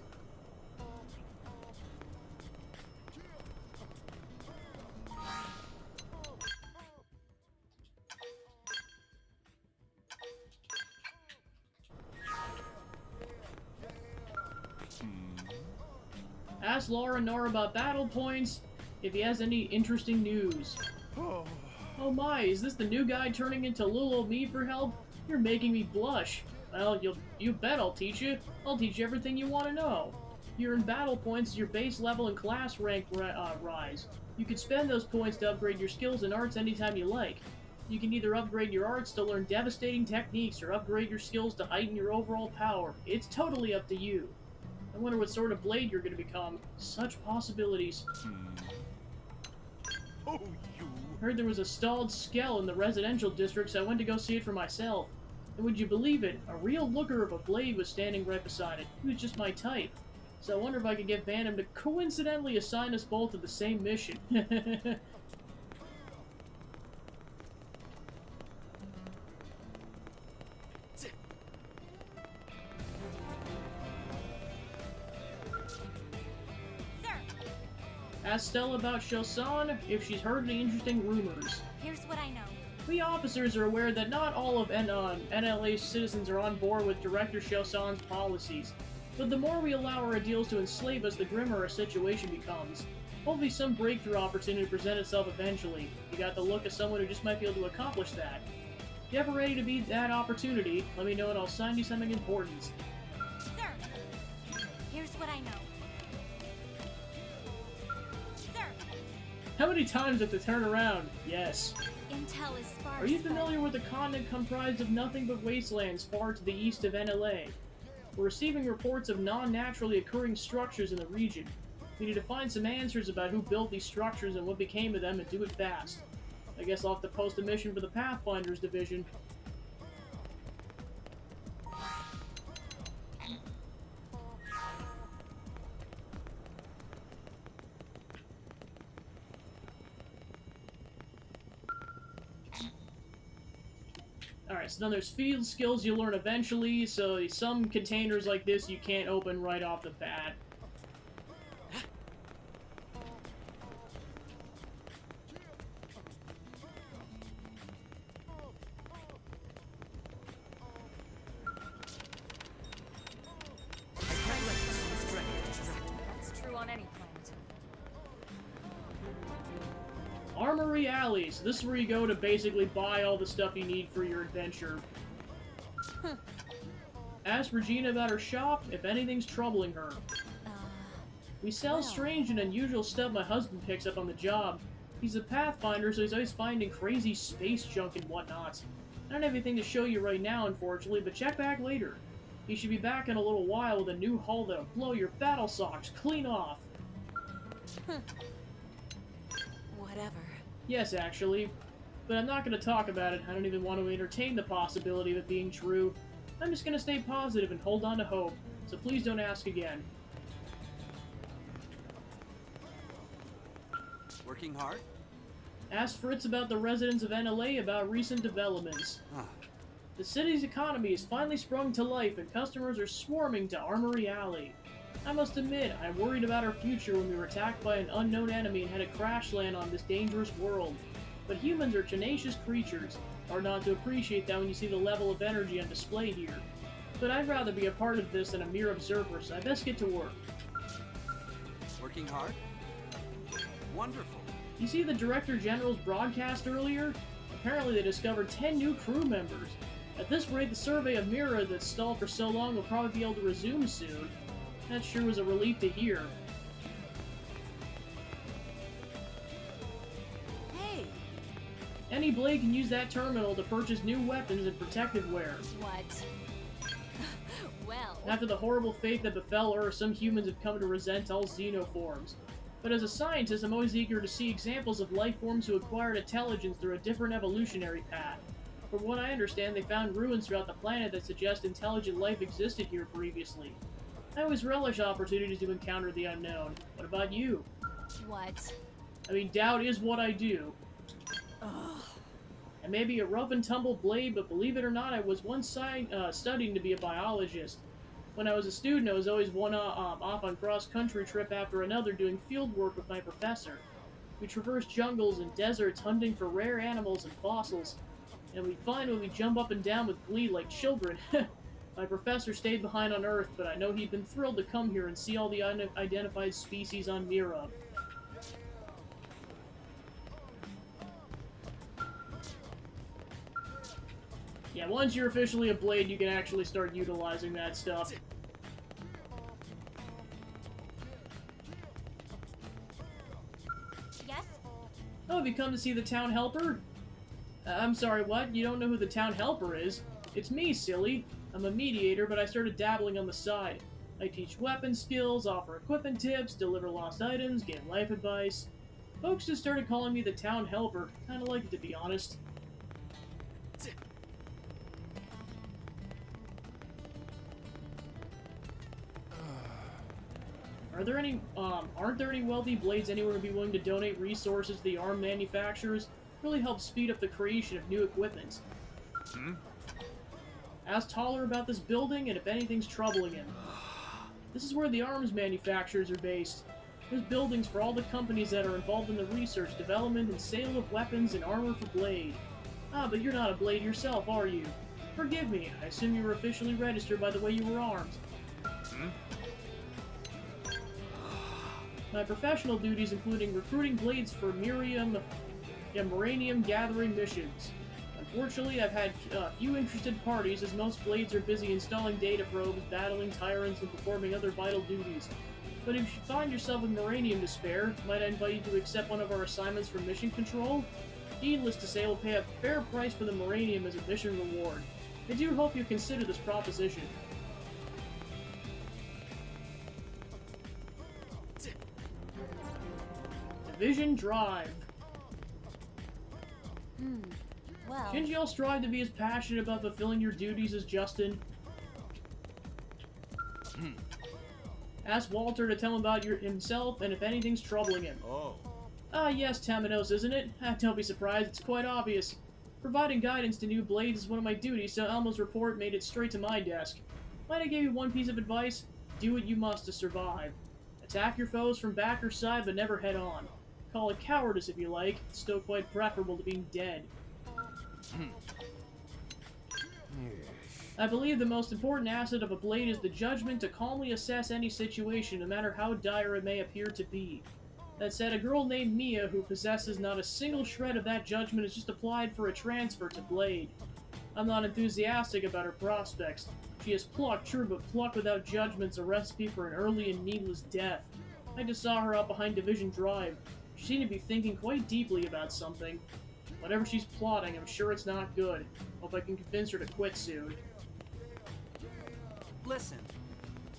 Ask Laura Nor about battle points if he has any interesting news. Oh my, is this the new guy turning into little old me for help? You're making me blush. Well, you bet I'll teach you. I'll teach you everything you want to know. You earn battle points as your base level and class rank rise. You can spend those points to upgrade your skills and arts anytime you like. You can either upgrade your arts to learn devastating techniques or upgrade your skills to heighten your overall power. It's totally up to you. I wonder what sort of blade you're going to become. Such possibilities. Oh, you... Heard there was a stalled skell in the residential district, so I went to go see it for myself. And would you believe it? A real looker of a blade was standing right beside it. He was just my type. So I wonder if I could get Phantom to coincidentally assign us both to the same mission. Ask Stella about Shosan if she's heard any interesting rumors. Here's what I know. We officers are aware that not all of NLA's citizens are on board with Director Shosan's policies, but the more we allow our ideals to enslave us, the grimmer our situation becomes. Hopefully some breakthrough opportunity to present itself eventually. You got the look of someone who just might be able to accomplish that. If you're ever ready to be that opportunity, let me know and I'll sign you something important. Sir! Here's what I know. How many times have to turn around? Yes. Intel is sparse. Are you familiar with a continent comprised of nothing but wastelands far to the east of NLA? We're receiving reports of non-naturally occurring structures in the region. We need to find some answers about who built these structures and what became of them and do it fast. I guess I'll have to post a mission for the Pathfinders division. Alright, so then there's field skills you learn eventually, so some containers like this you can't open right off the bat. That's true on any planet. Armory Alley, so this is where you go to basically buy all the stuff you need for your adventure. Ask Regina about her shop, if anything's troubling her. We sell strange and unusual stuff my husband picks up on the job. He's a Pathfinder, so he's always finding crazy space junk and whatnot. I don't have anything to show you right now, unfortunately, but check back later. He should be back in a little while with a new hull that'll blow your battle socks clean off. Whatever. Yes, actually. But I'm not going to talk about it. I don't even want to entertain the possibility of it being true. I'm just going to stay positive and hold on to hope. So please don't ask again. Working hard? Ask Fritz about the residents of NLA about recent developments. The city's economy has finally sprung to life and customers are swarming to Armory Alley. I must admit, I'm worried about our future when we were attacked by an unknown enemy and had to crash land on this dangerous world. But humans are tenacious creatures. Hard not to appreciate that when you see the level of energy on display here. But I'd rather be a part of this than a mere observer, so I best get to work. Working hard? Wonderful. You see the Director General's broadcast earlier? Apparently they discovered 10 new crew members. At this rate, the survey of Mira that's stalled for so long will probably be able to resume soon. That sure was a relief to hear. Hey! Any blade can use that terminal to purchase new weapons and protective wear. What? Well... After the horrible fate that befell Earth, some humans have come to resent all xenoforms. But as a scientist, I'm always eager to see examples of life forms who acquired intelligence through a different evolutionary path. From what I understand, they found ruins throughout the planet that suggest intelligent life existed here previously. I always relish opportunities to encounter the unknown. What about you? What? I mean, doubt is what I do. Ugh. I may be a rough and tumble blade, but believe it or not, I was once studying to be a biologist. When I was a student, I was always off on cross-country trip after another doing field work with my professor. We traversed jungles and deserts hunting for rare animals and fossils, and we'd find when we jump up and down with glee like children. My professor stayed behind on Earth, but I know he'd been thrilled to come here and see all the unidentified species on Mira. Yeah, once you're officially a blade, you can actually start utilizing that stuff. Yes? Oh, have you come to see the town helper? I'm sorry, what? You don't know who the town helper is? It's me, silly. I'm a mediator, but I started dabbling on the side. I teach weapon skills, offer equipment tips, deliver lost items, give life advice. Folks just started calling me the town helper. Kinda like it, to be honest. Aren't there any wealthy blades anywhere who'd be willing to donate resources to the arm manufacturers? Really help speed up the creation of new equipment. Ask Taller about this building and if anything's troubling him. This is where the arms manufacturers are based. There's buildings for all the companies that are involved in the research, development, and sale of weapons and armor for Blade. Ah, but you're not a Blade yourself, are you? Forgive me, I assume you were officially registered by the way you were armed. My professional duties including recruiting Blades for Muranium gathering missions. Unfortunately, I've had few interested parties, as most Blades are busy installing data probes, battling tyrants, and performing other vital duties. But if you find yourself with Muranium to spare, might I invite you to accept one of our assignments for mission control? Needless to say, we'll pay a fair price for the Muranium as a mission reward. I do hope you consider this proposition. Division Drive. Well... Shouldn't you all strive to be as passionate about fulfilling your duties as Justin? Ask Walter to tell him about himself and if anything's troubling him. Oh. Ah, yes, Taminos, isn't it? Don't be surprised, it's quite obvious. Providing guidance to new Blades is one of my duties, so Elmo's report made it straight to my desk. Might I give you one piece of advice? Do what you must to survive. Attack your foes from back or side, but never head on. Call it cowardice if you like, it's still quite preferable to being dead. I believe the most important asset of a Blade is the judgment to calmly assess any situation, no matter how dire it may appear to be. That said, a girl named Mia who possesses not a single shred of that judgment has just applied for a transfer to Blade. I'm not enthusiastic about her prospects. She has pluck, true, but pluck without judgment's a recipe for an early and needless death. I just saw her out behind Division Drive. She seemed to be thinking quite deeply about something. Whatever she's plotting, I'm sure it's not good. Hope I can convince her to quit soon. Listen.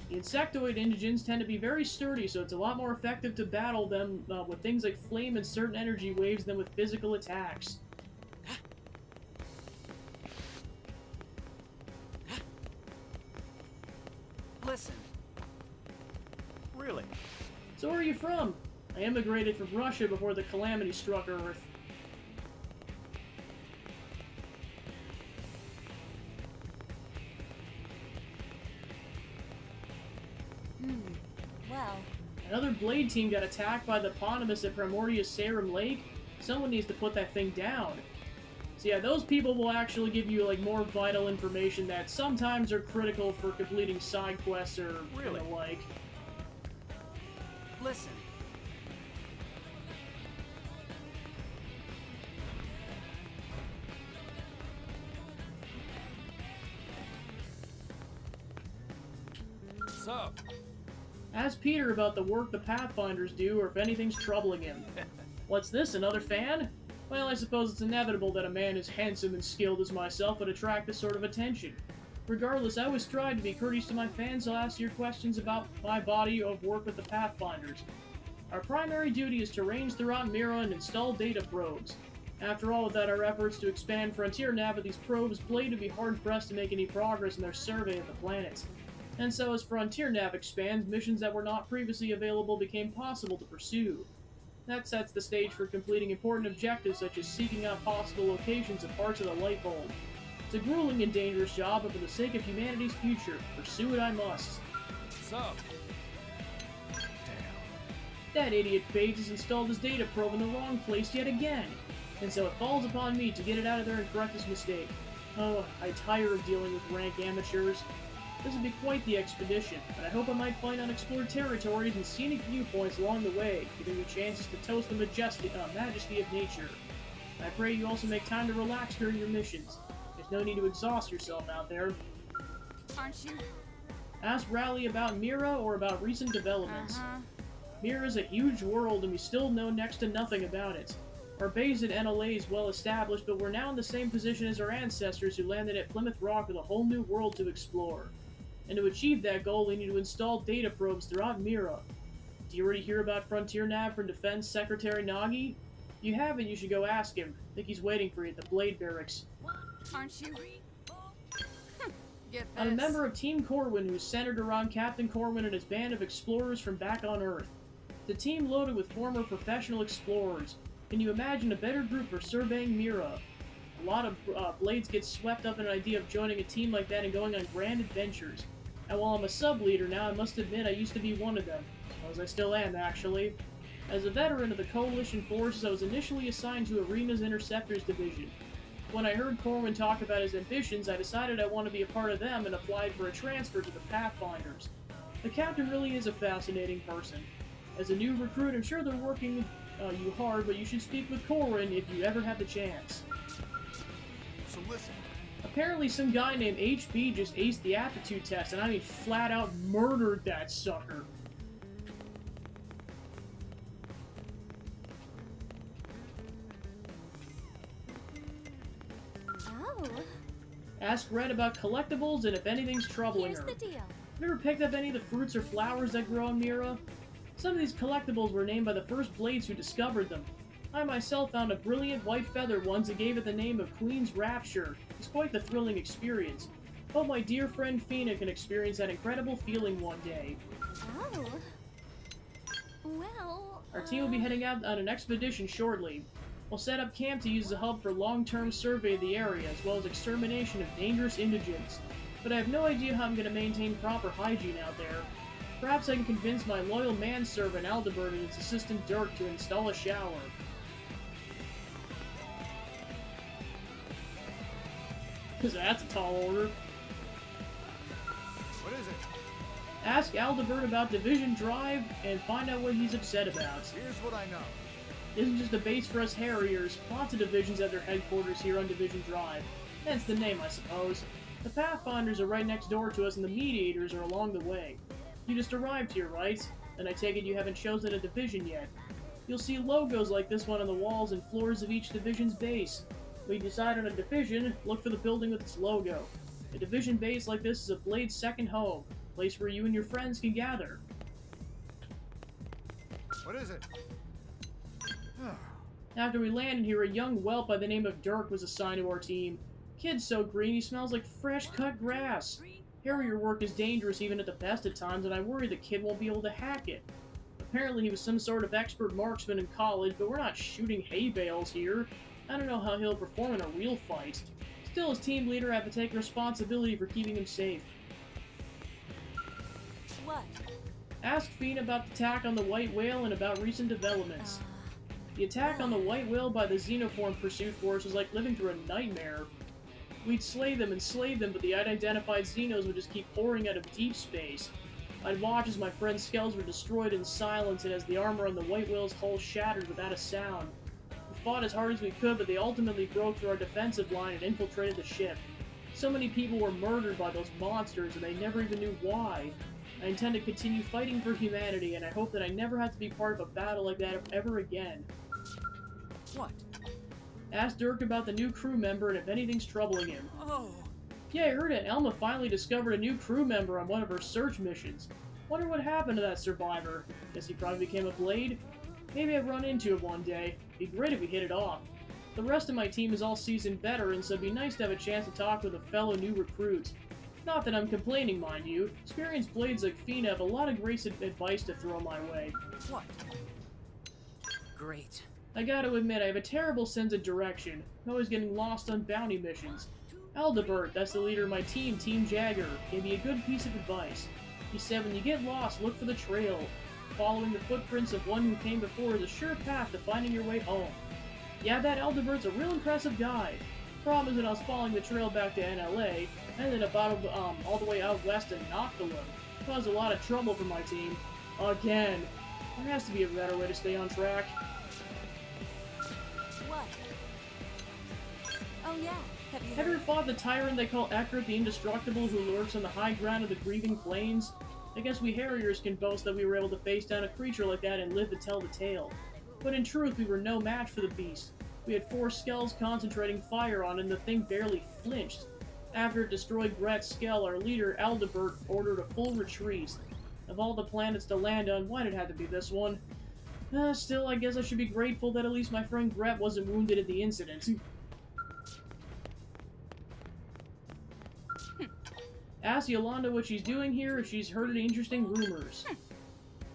The insectoid indigents tend to be very sturdy, so it's a lot more effective to battle them with things like flame and certain energy waves than with physical attacks. Listen. Really? So where are you from? I immigrated from Russia before the calamity struck Earth. Well... Another Blade team got attacked by the Eponymous at Primordia's Sarum Lake. Someone needs to put that thing down. So yeah, those people will actually give you like more vital information that sometimes are critical for completing side quests or Really? the like. Listen. So, Ask Peter about the work the Pathfinders do or if anything's troubling him. What's this, another fan? Well, I suppose it's inevitable that a man as handsome and skilled as myself would attract this sort of attention. Regardless, I always strive to be courteous to my fans, so I'll ask your questions about my body of work with the Pathfinders. Our primary duty is to range throughout Mira and install data probes. After all, without our efforts to expand Frontier Nav with these probes, Blade would be hard-pressed to make any progress in their survey of the planets. And so as Frontier Nav expands, missions that were not previously available became possible to pursue. That sets the stage for completing important objectives such as seeking out possible locations of parts of the light bulb. It's a grueling and dangerous job, but for the sake of humanity's future, pursue it I must. So, That idiot Bates has installed his data probe in the wrong place yet again, and so it falls upon me to get it out of there and correct his mistake. Oh, I tire of dealing with rank amateurs. This will be quite the expedition, and I hope I might find unexplored territories and scenic viewpoints along the way, giving me chances to toast the majesty of nature. I pray you also make time to relax during your missions. There's no need to exhaust yourself out there. Aren't you? Ask Rowley about Mira or about recent developments. Mira is a huge world, and we still know next to nothing about it. Our base at NLA is well established, but we're now in the same position as our ancestors who landed at Plymouth Rock with a whole new world to explore. And to achieve that goal, we need to install data probes throughout Mira. Do you already hear about Frontier Nav from Defense Secretary Nagi? If you haven't, you should go ask him. I think he's waiting for you at the Blade Barracks. Aren't you? Get this. I'm a member of Team Corwin, who's centered around Captain Corwin and his band of explorers from back on Earth. The team loaded with former professional explorers. Can you imagine a better group for surveying Mira? A lot of Blades get swept up in an idea of joining a team like that and going on grand adventures. And while I'm a sub-leader now, I must admit I used to be one of them. As I still am, actually. As a veteran of the Coalition forces, I was initially assigned to Arena's Interceptors Division. When I heard Corwin talk about his ambitions, I decided I want to be a part of them and applied for a transfer to the Pathfinders. The captain really is a fascinating person. As a new recruit, I'm sure they're working you hard, but you should speak with Corwin if you ever have the chance. So listen. Apparently some guy named HB just aced the aptitude test, and I mean flat out murdered that sucker. Oh, Ask Red about collectibles and if anything's troubling here's her. the deal. Have you ever picked up any of the fruits or flowers that grow in Mira? Some of these collectibles were named by the first Blades who discovered them. I myself found a brilliant white feather once and gave it the name of Queen's Rapture. It's quite the thrilling experience. Hope my dear friend Fina can experience that incredible feeling one day. Oh. Well, Our team will be heading out on an expedition shortly. We'll set up camp to use as a hub for long-term survey of the area, as well as extermination of dangerous indigents. But I have no idea how I'm going to maintain proper hygiene out there. Perhaps I can convince my loyal manservant Aldebert and his assistant Dirk to install a shower. Because that's a tall order. what is it? Ask Aldebert about Division Drive and find out what he's upset about. Here's what I know. It isn't just a base for us Harriers. Lots of divisions at their headquarters here on Division Drive. Hence the name, I suppose. The Pathfinders are right next door to us, and the Mediators are along the way. You just arrived here, right? And I take it you haven't chosen a division yet. You'll see logos like this one on the walls and floors of each division's base. When you decide on a division, look for the building with its logo. A division base like this is a Blade's second home, a place where you and your friends can gather. What is it? After we landed here, a young whelp by the name of Dirk was assigned to our team. Kid's so green he smells like fresh cut grass. Harrier work is dangerous even at the best of times, and I worry the kid won't be able to hack it. Apparently he was some sort of expert marksman in college, but we're not shooting hay bales here. I don't know how he'll perform in a real fight. Still, as team leader, I have to take responsibility for keeping him safe. What? Ask Fina about the attack on the White Whale and about recent developments. The attack on the White Whale by the Xenoform Pursuit Force was like living through a nightmare. We'd slay them and slay them, but the unidentified Xenos would just keep pouring out of deep space. I'd watch as my friend's skulls were destroyed in silence and as the armor on the White Whale's hull shattered without a sound. We fought as hard as we could, but they ultimately broke through our defensive line and infiltrated the ship. So many people were murdered by those monsters, and they never even knew why. I intend to continue fighting for humanity, and I hope that I never have to be part of a battle like that ever again. What? Ask Dirk about the new crew member and if anything's troubling him. Oh. Yeah, I heard it. Elma finally discovered a new crew member on one of her search missions. Wonder what happened to that survivor. Guess he probably became a Blade? Maybe I'd run into him one day. Be great if we hit it off. The rest of my team is all seasoned veterans, so it'd be nice to have a chance to talk with a fellow new recruit. Not that I'm complaining, mind you. Experienced blades like Fina have a lot of great advice to throw my way. What? Great. I gotta admit, I have a terrible sense of direction. I'm always getting lost on bounty missions. Aldebert, that's the leader of my team, Team Jagger, gave me a good piece of advice. He said when you get lost, look for the trail. Following the footprints of one who came before is a sure path to finding your way home. Yeah, that Aldebert's a real impressive guy. Problem is that I was following the trail back to NLA, I ended up all the way out west in Noctilum. Caused a lot of trouble for my team. Again. There has to be a better way to stay on track. What? Oh yeah, have you Have you ever fought the tyrant they call Eckert the Indestructible who lurks on the high ground of the Grieving Plains? I guess we Harriers can boast that we were able to face down a creature like that and live to tell the tale. But in truth, we were no match for the beast. We had 4 skells concentrating fire on it and the thing barely flinched. After it destroyed Brett's skell, our leader, Aldebert, ordered a full retreat. Of all the planets to land on, why'd it have to be this one? Still, I guess I should be grateful that at least my friend Brett wasn't wounded at the incident. Ask Yolanda what she's doing here if she's heard any interesting rumors.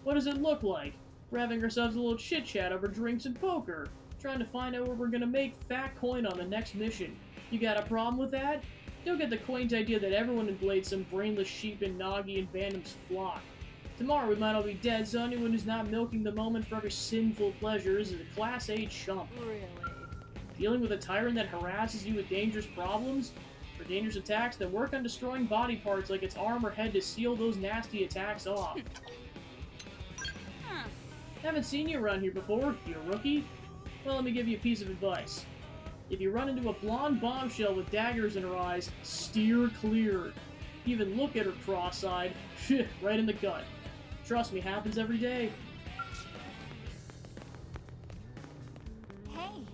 What does it look like? We're having ourselves a little chit-chat over drinks and poker. Trying to find out where we're gonna make fat coin on the next mission. You got a problem with that? Don't get the quaint idea that everyone in Blade's some brainless sheep in Nagi and Vandom's flock. Tomorrow we might all be dead, so anyone who's not milking the moment for every sinful pleasure is a Class A chump. really? Dealing with a tyrant that harasses you with dangerous problems? For dangerous attacks, then work on destroying body parts like its arm or head to seal those nasty attacks off. Haven't seen you around here before, you rookie? Well, let me give you a piece of advice. If you run into a blonde bombshell with daggers in her eyes, steer clear. Even look at her cross-eyed, right in the gut. Trust me, happens every day. Hey,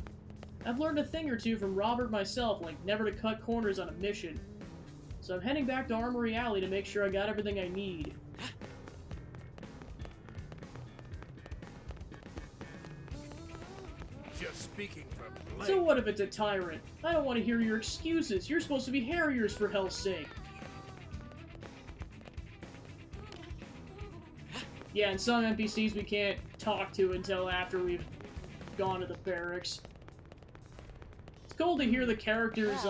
I've learned a thing or two from Robert myself, like never to cut corners on a mission. So I'm heading back to Armory Alley to make sure I got everything I need. Just speaking from Blade. So what if it's a tyrant? I don't want to hear your excuses. You're supposed to be Harriers, for hell's sake. Yeah, and some NPCs we can't talk to until after we've gone to the barracks. It's cool to hear the characters,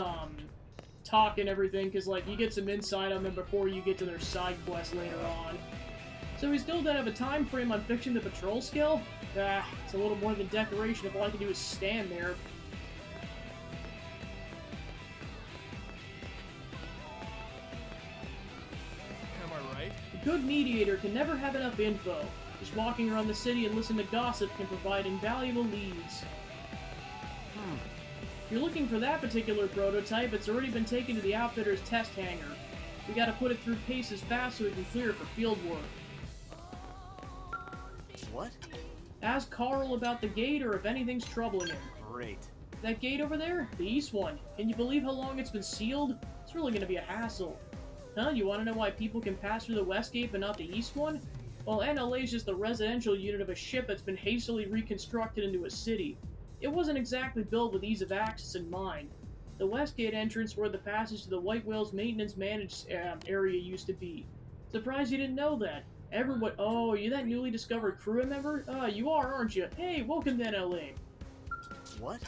talk and everything, because, like, you get some insight on them before you get to their side quests later on. So we still don't have a time frame on fixing the patrol skill? It's a little more than decoration if all I can do is stand there. Am I right? A good mediator can never have enough info. Just walking around the city and listening to gossip can provide invaluable leads. If you're looking for that particular prototype, it's already been taken to the outfitter's test hangar. We gotta put it through paces fast so we can clear it for field work. What? Ask Carl about the gate or if anything's troubling him. Great. That gate over there? The east one. Can you believe how long it's been sealed? It's really gonna be a hassle. Huh? You wanna know why people can pass through the west gate but not the east one? Well, NLA is just the residential unit of a ship that's been hastily reconstructed into a city. It wasn't exactly built with ease of access in mind. The west gate entrance where the passage to the White Whale's maintenance managed area used to be. Surprised you didn't know that. Everyone— oh, are you that newly discovered crew member? You are, aren't you? Hey, welcome to NLA. What?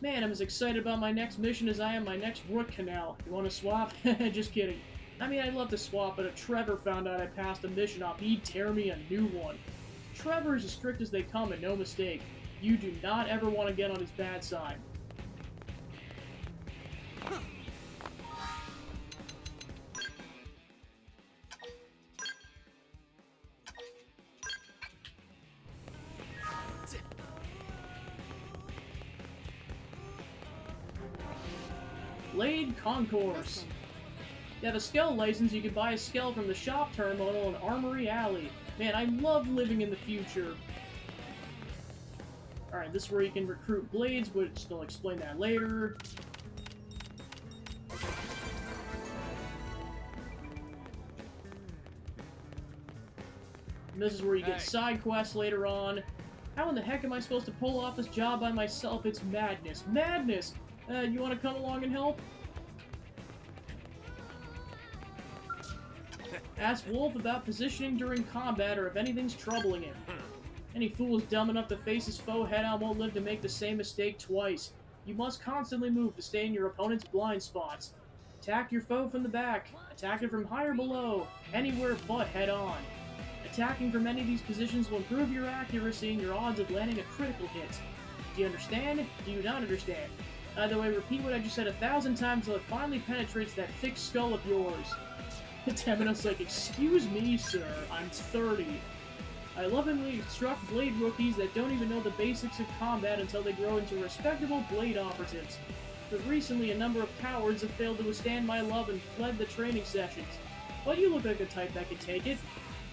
Man, I'm as excited about my next mission as I am my next root canal. You wanna swap? Just kidding. I mean, I'd love to swap, but if Trevor found out I passed a mission off, he'd tear me a new one. Trevor is as strict as they come, and no mistake. You do not ever want to get on his bad side. Blade Concourse. You have a Skell license, you can buy a Skell from the shop terminal in Armory Alley. Man, I love living in the future. Alright, this is where you can recruit Blades, which they'll explain that later. And this is where you get side quests later on. How in the heck am I supposed to pull off this job by myself? It's madness. Madness! You want to come along and help? Ask Wolf about positioning during combat or if anything's troubling him. Any fool is dumb enough to face his foe head-on won't live to make the same mistake twice. You must constantly move to stay in your opponent's blind spots. Attack your foe from the back. Attack it from high or below. Anywhere but head-on. Attacking from any of these positions will improve your accuracy and your odds of landing a critical hit. Do you understand? Do you not understand? Either way, repeat what I just said 1,000 times until it finally penetrates that thick skull of yours. Temenos like, excuse me, sir, I'm 30. I lovingly instruct Blade rookies that don't even know the basics of combat until they grow into respectable Blade operatives. But recently, a number of cowards have failed to withstand my love and fled the training sessions. But you look like a type that could take it.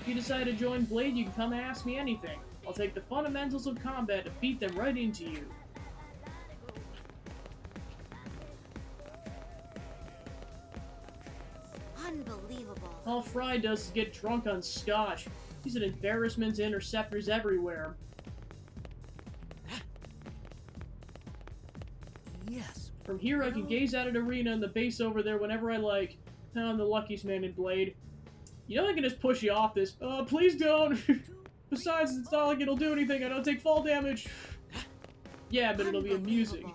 If you decide to join Blade, you can come and ask me anything. I'll take the fundamentals of combat to beat them right into you. Unbelievable. All Fry does is get drunk on scotch. He's an embarrassment to interceptors everywhere. Yes. From here, I can gaze out at Arena and the base over there whenever I like. I'm the luckiest man in Blade. You know I can just push you off this. Please don't! Besides, it's not like it'll do anything. I don't take fall damage. Yeah, but it'll be amusing.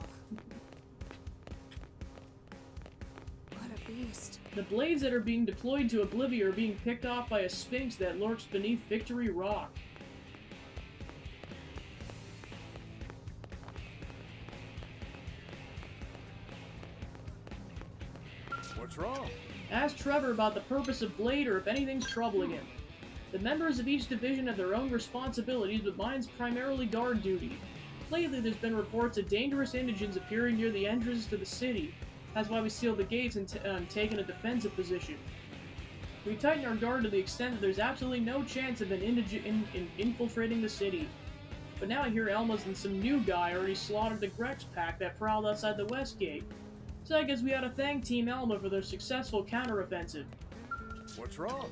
What a beast. The blades that are being deployed to Oblivion are being picked off by a sphinx that lurks beneath Victory Rock. What's wrong? Ask Trevor about the purpose of Blade or if anything's troubling him. The members of each division have their own responsibilities, but mine's primarily guard duty. Lately, there's been reports of dangerous indigents appearing near the entrance to the city. That's why we sealed the gates and taken a defensive position. We tighten our guard to the extent that there's absolutely no chance of an indigent infiltrating the city. But now I hear Elma's and some new guy already slaughtered the Grex pack that prowled outside the west gate. So I guess we ought to thank Team Elma for their successful counteroffensive. What's wrong?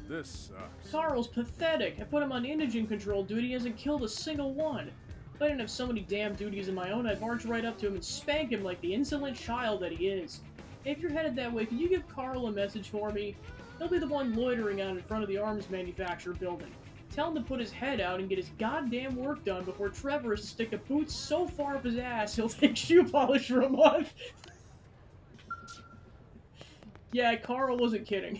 This sucks. Carl's pathetic. I put him on indigent control duty, he hasn't killed a single one. If I didn't have so many damn duties of my own, I'd march right up to him and spank him like the insolent child that he is. Hey, if you're headed that way, can you give Carl a message for me? He'll be the one loitering out in front of the arms manufacturer building. Tell him to put his head out and get his goddamn work done before Trevor has to stick a boot so far up his ass he'll take shoe polish for a month. Yeah, Carl wasn't kidding.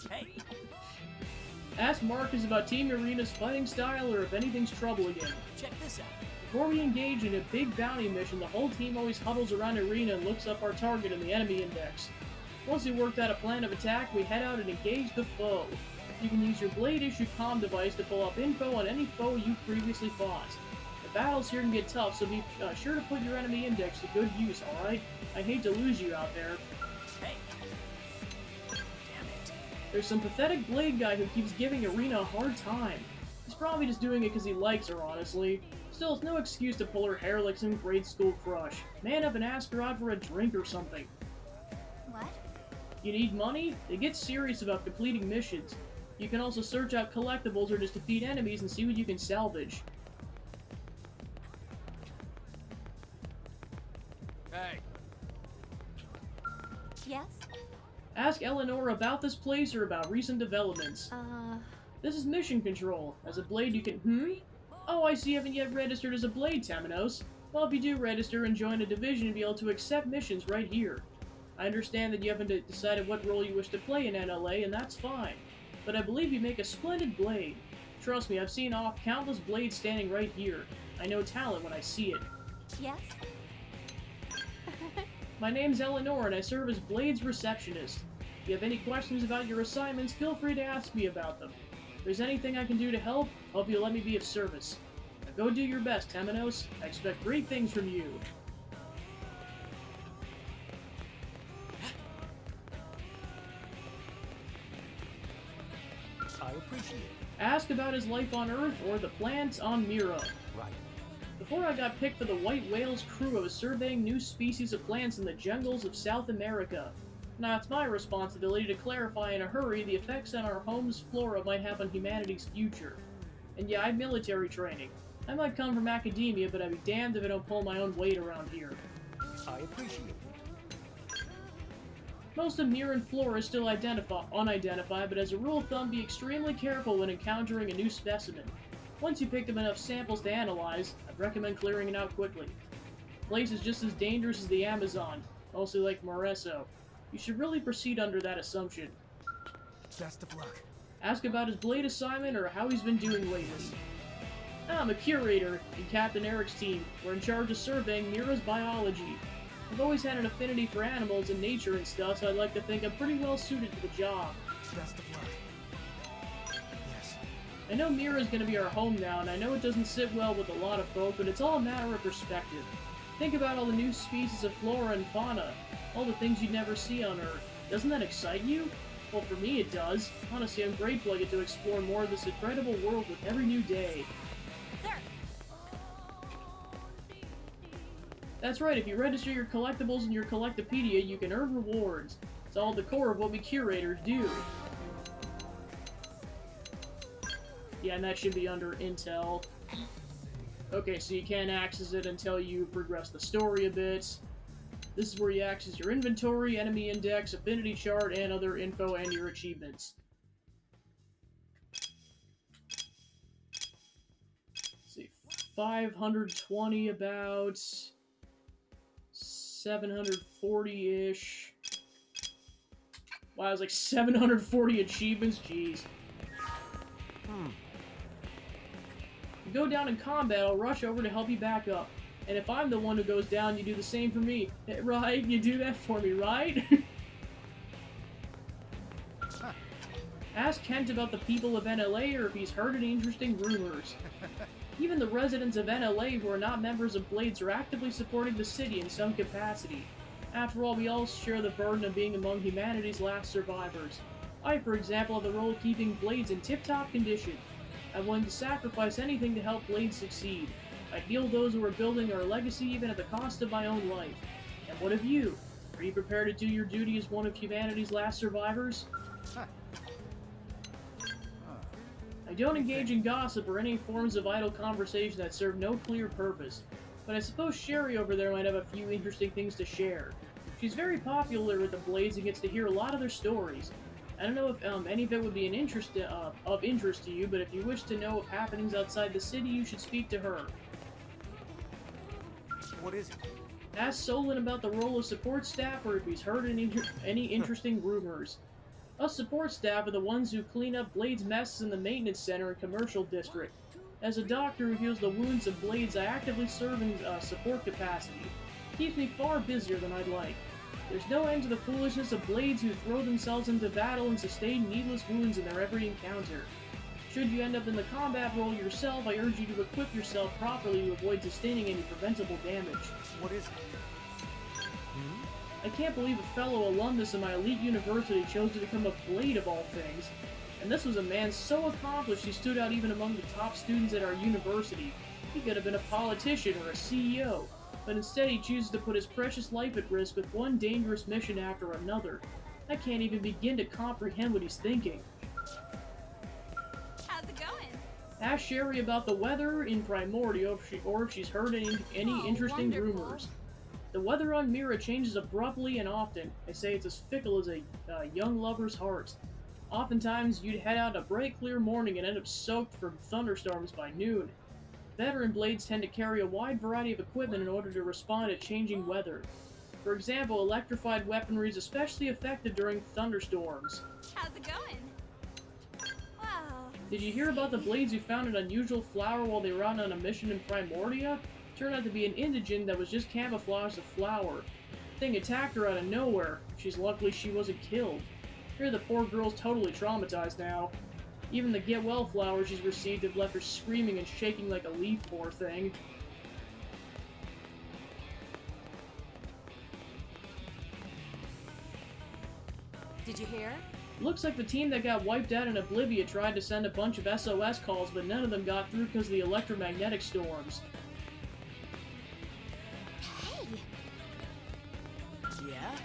Hey. Ask Marcus about Team Arena's fighting style or if anything's trouble again. Check this out. Before we engage in a big bounty mission, the whole team always huddles around Arena and looks up our target in the enemy index. Once we worked out a plan of attack, we head out and engage the foe. You can use your Blade-issued comm device to pull up info on any foe you previously fought. The battles here can get tough, so be sure to put your enemy index to good use, alright? I hate to lose you out there. Hey. Damn it. There's some pathetic Blade guy who keeps giving Arena a hard time. He's probably just doing it because he likes her, honestly. Still, it's no excuse to pull her hair like some grade school crush. Man up and ask her out for a drink or something. What? You need money? They get serious about completing missions. You can also search out collectibles or just defeat enemies and see what you can salvage. Hey. Yes? Ask Eleanor about this place or about recent developments. This is mission control. As a Blade you can— Oh, I see you haven't yet registered as a Blade, Temenos. Well, if you do register and join a division, you'll be able to accept missions right here. I understand that you haven't decided what role you wish to play in NLA, and that's fine. But I believe you make a splendid Blade. Trust me, I've seen off countless Blades standing right here. I know talent when I see it. Yes? My name's Eleanor, and I serve as Blade's receptionist. If you have any questions about your assignments, feel free to ask me about them. If there's anything I can do to help, hope you'll let me be of service. Now go do your best, Temenos. I expect great things from you. I appreciate it. Ask about his life on Earth or the plants on Mira. Right. Before I got picked for the White Whale's crew, I was surveying new species of plants in the jungles of South America. Now it's my responsibility to clarify in a hurry the effects on our home's flora might have on humanity's future. And yeah, I have military training. I might come from academia, but I'd be damned if I don't pull my own weight around here. I appreciate it. Most of Mira and Flora is still unidentified, but as a rule of thumb, be extremely careful when encountering a new specimen. Once you picked up enough samples to analyze, I'd recommend clearing it out quickly. The place is just as dangerous as the Amazon, mostly like Moreso. You should really proceed under that assumption. Best of luck. Ask about his blade assignment or how he's been doing lately. I'm a curator in Captain Eric's team. We're in charge of surveying Mira's biology. I've always had an affinity for animals and nature and stuff, so I'd like to think I'm pretty well suited to the job. Best of luck. Yes. I know Mira's gonna be our home now, and I know it doesn't sit well with a lot of folk, but it's all a matter of perspective. Think about all the new species of flora and fauna, all the things you'd never see on Earth. Doesn't that excite you? Well, for me it does. Honestly, I'm grateful I get to explore more of this incredible world with every new day. That's right, if you register your collectibles in your Collectopedia, you can earn rewards. It's all the core of what we curators do. Yeah, and that should be under Intel. Okay, so you can't access it until you progress the story a bit. This is where you access your inventory, enemy index, affinity chart, and other info and your achievements. Let's see, 520 about... 740-ish. Wow, it's like 740 achievements? Jeez. If you go down in combat, I'll rush over to help you back up. And if I'm the one who goes down, you do the same for me. Right? You do that for me, right? Ask Kent about the people of NLA or if he's heard any interesting rumors. Even the residents of NLA who are not members of Blades are actively supporting the city in some capacity. After all, we all share the burden of being among humanity's last survivors. I, for example, have the role of keeping Blades in tip-top condition. I'm willing to sacrifice anything to help Blades succeed. I heal those who are building our legacy even at the cost of my own life. And what of you? Are you prepared to do your duty as one of humanity's last survivors? I don't engage in gossip or any forms of idle conversation that serve no clear purpose, but I suppose Sherry over there might have a few interesting things to share. She's very popular with the Blades and gets to hear a lot of their stories. I don't know if any of it would be of interest to you, but if you wish to know of happenings outside the city, you should speak to her. What is it? Ask Solon about the role of support staff or if he's heard any interesting rumors. Us support staff are the ones who clean up Blades' messes in the maintenance center and commercial district. As a doctor who heals the wounds of Blades, I actively serve in support capacity. Keeps me far busier than I'd like. There's no end to the foolishness of Blades who throw themselves into battle and sustain needless wounds in their every encounter. Should you end up in the combat role yourself, I urge you to equip yourself properly to avoid sustaining any preventable damage. What is it? I can't believe a fellow alumnus of my elite university chose to become a Blade of all things. And this was a man so accomplished he stood out even among the top students at our university. He could have been a politician or a CEO, but instead he chooses to put his precious life at risk with one dangerous mission after another. I can't even begin to comprehend what he's thinking. How's it going? Ask Sherry about the weather in Primordial or if she's heard any interesting wonderful. rumors. The weather on Mira changes abruptly and often. They say it's as fickle as a young lover's heart. Oftentimes, you'd head out a bright, clear morning and end up soaked from thunderstorms by noon. Veteran Blades tend to carry a wide variety of equipment in order to respond to changing weather. For example, electrified weaponry is especially effective during thunderstorms. How's it going? Wow. Did you hear about the Blades who found an unusual flower while they were out on a mission in Primordia? Turned out to be an indigene that was just camouflaged as a flower. The thing attacked her out of nowhere. She's lucky she wasn't killed. Here the poor girl's totally traumatized now. Even the get well flowers she's received have left her screaming and shaking like a leaf, poor thing. Did you hear? Looks like the team that got wiped out in Oblivia tried to send a bunch of SOS calls, but none of them got through because of the electromagnetic storms. Yeah?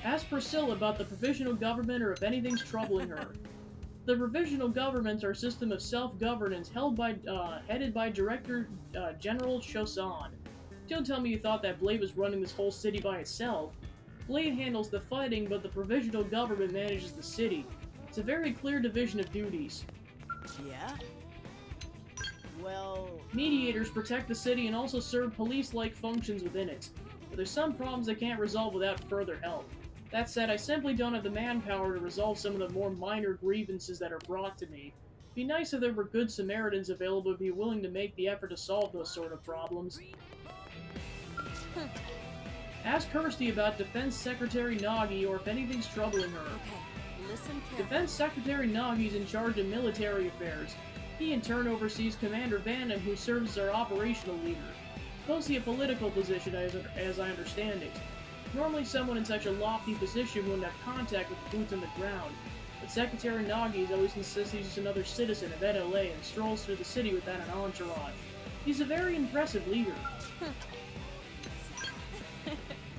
Ask Priscilla about the provisional government or if anything's troubling her. The provisional governments are a system of self-governance headed by Director General Chosan. Don't tell me you thought that Blade was running this whole city by itself. Blade handles the fighting, but the provisional government manages the city. It's a very clear division of duties. Yeah? Well... Mediators protect the city and also serve police-like functions within it. But there's some problems they can't resolve without further help. That said, I simply don't have the manpower to resolve some of the more minor grievances that are brought to me. It'd be nice if there were good Samaritans available who'd be willing to make the effort to solve those sort of problems. Ask Kirsty about Defense Secretary Nagi or if anything's troubling her. Okay, listen carefully. Defense Secretary Nagi's in charge of military affairs. He in turn oversees Commander Vanham, who serves as our operational leader. Mostly a political position as I understand it. Normally someone in such a lofty position wouldn't have contact with the boots on the ground, but Secretary Nagi always insists he's just another citizen of NLA and strolls through the city without an entourage. He's a very impressive leader.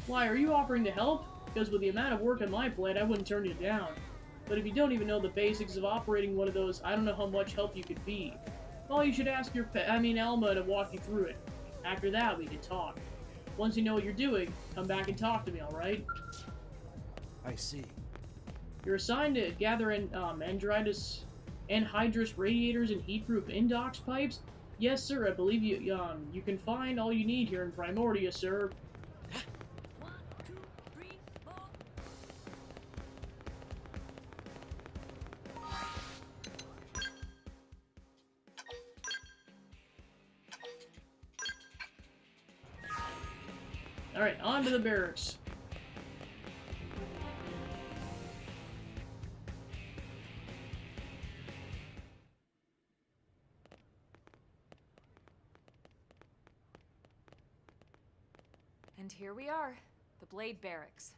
Why, are you offering to help? Because with the amount of work on my plate, I wouldn't turn you down. But if you don't even know the basics of operating one of those, I don't know how much help you could be. Well, you should ask Elma to walk you through it. After that, we can talk. Once you know what you're doing, come back and talk to me, alright? I see. You're assigned to gather anhydrous radiators and heat-proof indox pipes? Yes, sir, I believe you can find all you need here in Primordia, sir. Alright, on to the barracks. And here we are, the Blade Barracks.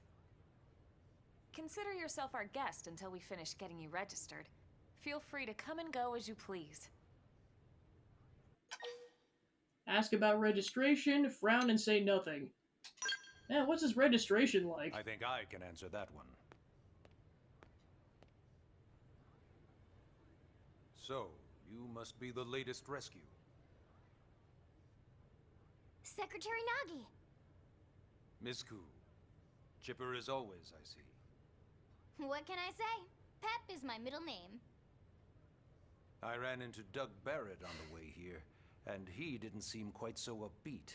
Consider yourself our guest until we finish getting you registered. Feel free to come and go as you please. Ask about registration, frown, and say nothing. Man, what's his registration like? I think I can answer that one. So, you must be the latest rescue. Secretary Nagi! Miss Koo. Chipper as always, I see. What can I say? Pep is my middle name. I ran into Doug Barrett on the way here, and he didn't seem quite so upbeat.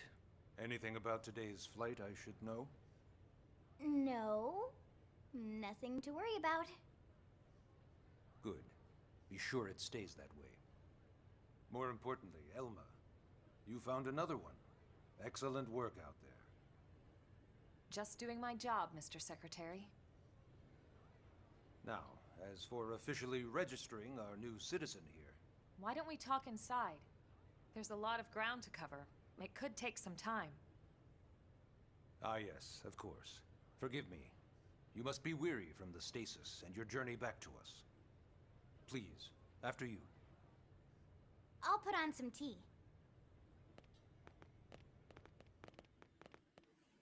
Anything about today's flight I should know? No. Nothing to worry about. Good. Be sure it stays that way. More importantly, Elma, you found another one. Excellent work out there. Just doing my job, Mr. Secretary. Now, as for officially registering our new citizen here... Why don't we talk inside? There's a lot of ground to cover. It could take some time. Ah yes, of course. Forgive me. You must be weary from the stasis and your journey back to us. Please, after you. I'll put on some tea.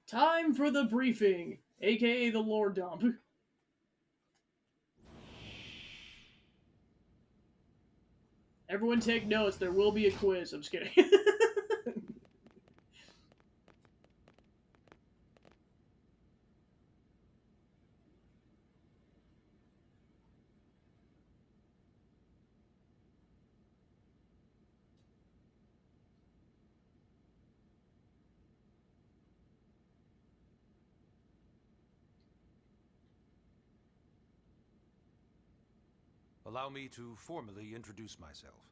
Time for the briefing, aka the lore dump. Everyone take notes, there will be a quiz. I'm just kidding. Allow me to formally introduce myself.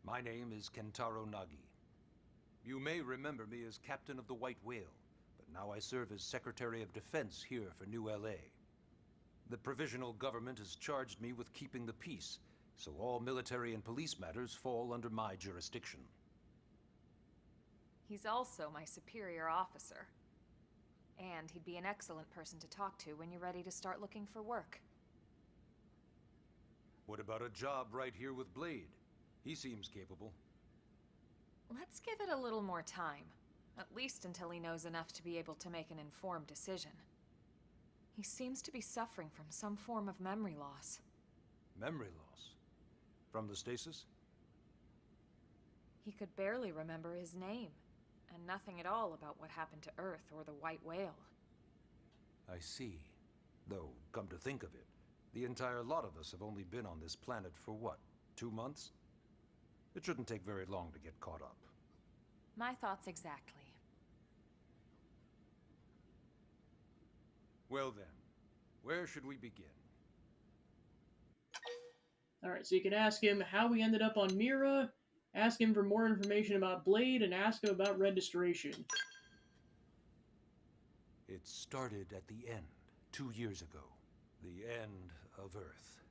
My name is Kentaro Nagi. You may remember me as Captain of the White Whale, but now I serve as Secretary of Defense here for New LA. The provisional government has charged me with keeping the peace, so all military and police matters fall under my jurisdiction. He's also my superior officer. And he'd be an excellent person to talk to when you're ready to start looking for work. What about a job right here with Blade? He seems capable. Let's give it a little more time. At least until he knows enough to be able to make an informed decision. He seems to be suffering from some form of memory loss. Memory loss. From the stasis? He could barely remember his name, and nothing at all about what happened to Earth or the White Whale. I see. Though, come to think of it, the entire lot of us have only been on this planet for what, 2 months? It shouldn't take very long to get caught up. My thoughts exactly. Well then, where should we begin? Alright, so you can ask him how we ended up on Mira, ask him for more information about Blade, and ask him about registration. It started at the end, 2 years ago. The end of Earth.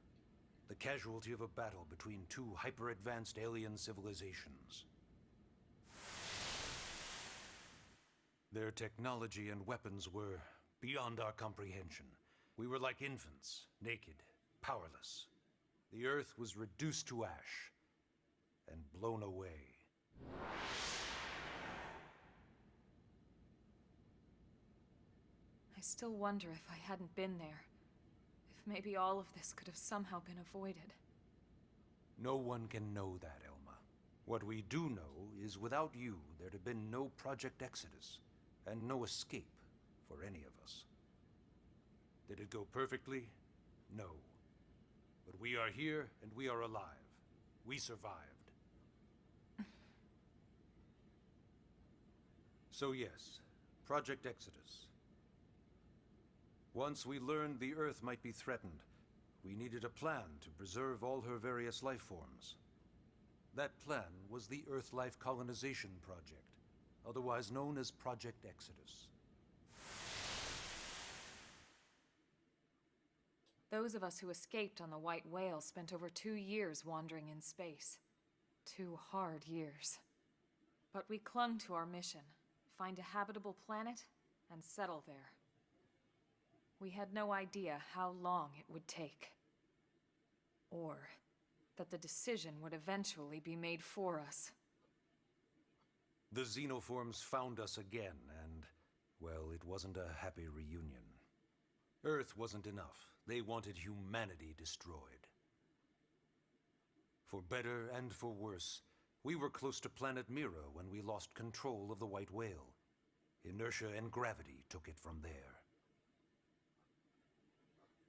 The casualty of a battle between two hyper-advanced alien civilizations. Their technology and weapons were beyond our comprehension. We were like infants, naked, powerless. The Earth was reduced to ash and blown away. I still wonder if I hadn't been there. If maybe all of this could have somehow been avoided. No one can know that, Elma. What we do know is without you, there'd have been no Project Exodus, and no escape for any of us. Did it go perfectly? No. But we are here, and we are alive. We survived. So yes, Project Exodus. Once we learned the Earth might be threatened, we needed a plan to preserve all her various life forms. That plan was the Earth Life Colonization Project, otherwise known as Project Exodus. Those of us who escaped on the White Whale spent over 2 years wandering in space. 2 hard years. But we clung to our mission, find a habitable planet, and settle there. We had no idea how long it would take. Or that the decision would eventually be made for us. The Xenoforms found us again, and, well, it wasn't a happy reunion. Earth wasn't enough. They wanted humanity destroyed. For better and for worse, we were close to planet Mira when we lost control of the White Whale. Inertia and gravity took it from there.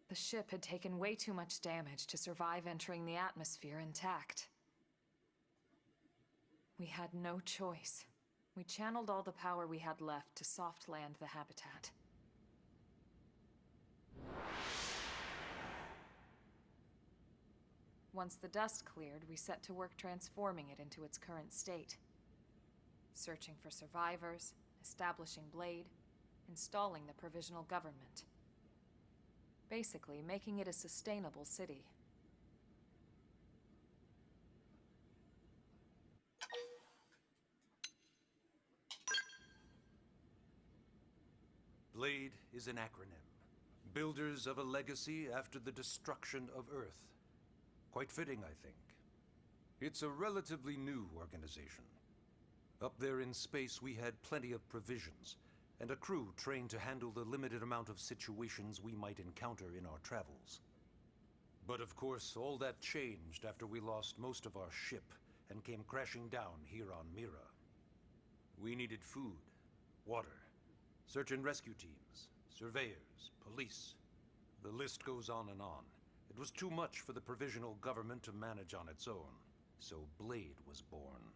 The ship had taken way too much damage to survive entering the atmosphere intact. We had no choice. We channeled all the power we had left to soft land the habitat. Once the dust cleared, we set to work transforming it into its current state. Searching for survivors, establishing Blade, installing the provisional government. Basically, making it a sustainable city. Blade is an acronym. Builders of a legacy after the destruction of Earth. Quite fitting, I think. It's a relatively new organization. Up there in space, we had plenty of provisions, and a crew trained to handle the limited amount of situations we might encounter in our travels. But of course, all that changed after we lost most of our ship and came crashing down here on Mira. We needed food, water, search and rescue teams, surveyors, police. The list goes on and on. It was too much for the provisional government to manage on its own, so Blade was born.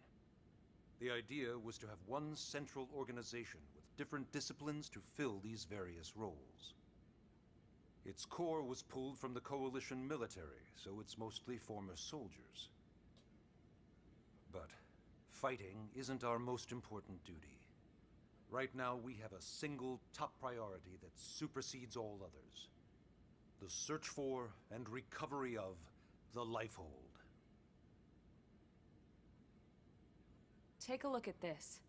The idea was to have one central organization with different disciplines to fill these various roles. Its core was pulled from the Coalition military, so it's mostly former soldiers. But fighting isn't our most important duty. Right now, we have a single top priority that supersedes all others. The search for and recovery of the Lifehold. Take a look at this.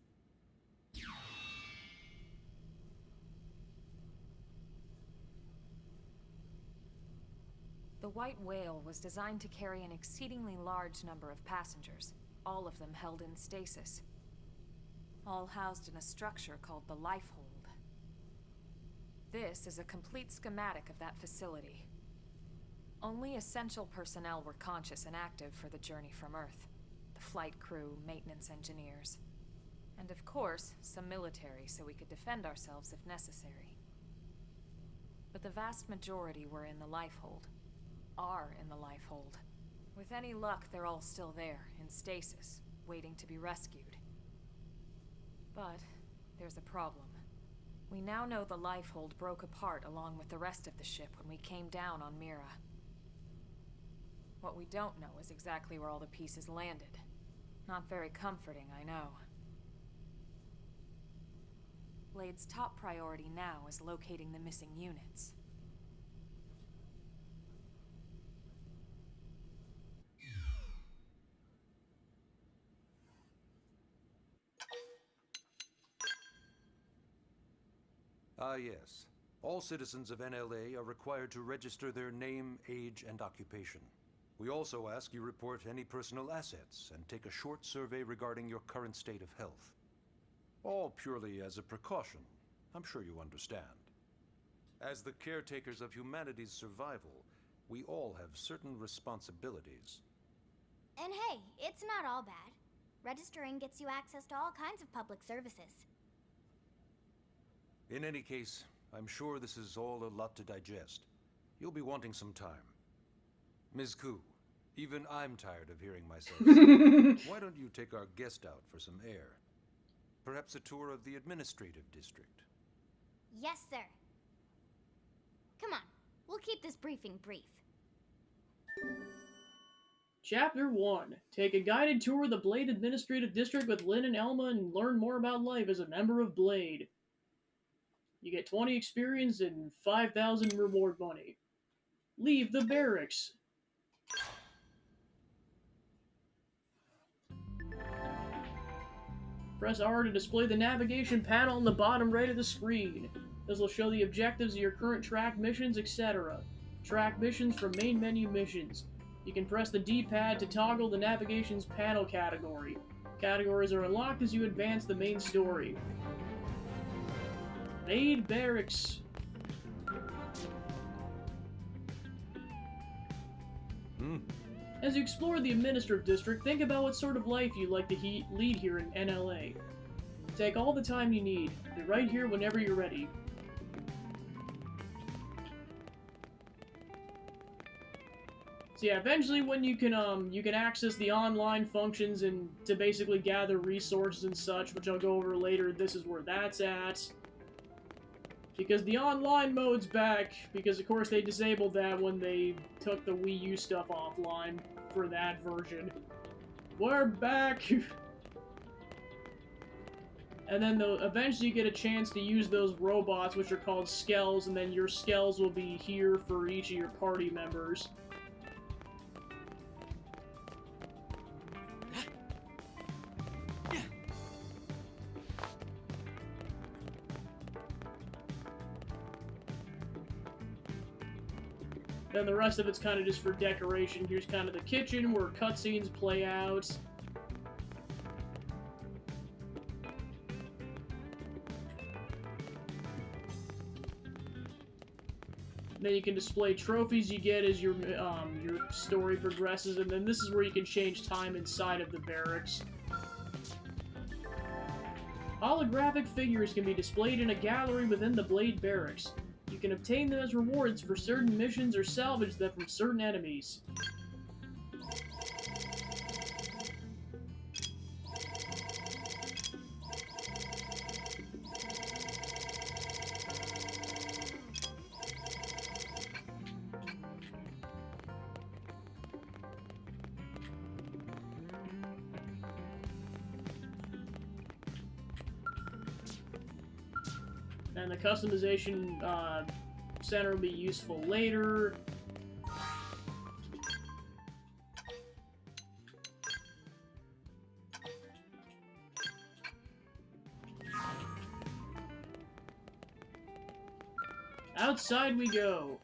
The White Whale was designed to carry an exceedingly large number of passengers, all of them held in stasis. All housed in a structure called the Lifehold. This is a complete schematic of that facility. Only essential personnel were conscious and active for the journey from Earth. The flight crew, maintenance engineers. And of course, some military so we could defend ourselves if necessary. But the vast majority were in the lifehold. Are in the lifehold. With any luck, they're all still there, in stasis, waiting to be rescued. But there's a problem. We now know the lifehold broke apart along with the rest of the ship when we came down on Mira. What we don't know is exactly where all the pieces landed. Not very comforting, I know. Blade's top priority now is locating the missing units. Ah, yes. All citizens of NLA are required to register their name, age, and occupation. We also ask you report any personal assets and take a short survey regarding your current state of health. All purely as a precaution. I'm sure you understand. As the caretakers of humanity's survival, we all have certain responsibilities. And hey, it's not all bad. Registering gets you access to all kinds of public services. In any case, I'm sure this is all a lot to digest. You'll be wanting some time. Ms. Koo, even I'm tired of hearing myself say, why don't you take our guest out for some air? Perhaps a tour of the administrative district. Yes, sir. Come on, we'll keep this briefing brief. Chapter 1. Take a guided tour of the Blade Administrative District with Lynn and Elma and learn more about life as a member of Blade. You get 20 experience and 5,000 reward money. Leave the barracks. Press R to display the navigation panel on the bottom right of the screen. This will show the objectives of your current track missions, etc. Track missions from main menu missions. You can press the D-pad to toggle the navigation's panel category. Categories are unlocked as you advance the main story. Blade Barracks. As you explore the administrative district, think about what sort of life you'd like to lead here in NLA. Take all the time you need. Be right here whenever you're ready. So yeah, eventually when you can access the online functions and to basically gather resources and such, which I'll go over later, this is where that's at. Because the online mode's back, because of course they disabled that when they took the Wii U stuff offline for that version. We're back! And then eventually you get a chance to use those robots, which are called skells, and then your skells will be here for each of your party members. Then the rest of it's kind of just for decoration. Here's kind of the kitchen where cutscenes play out. Then you can display trophies you get as your story progresses, and then this is where you can change time inside of the barracks. Holographic figures can be displayed in a gallery within the Blade Barracks. You can obtain them as rewards for certain missions or salvage them from certain enemies. And the customization center will be useful later. Outside we go.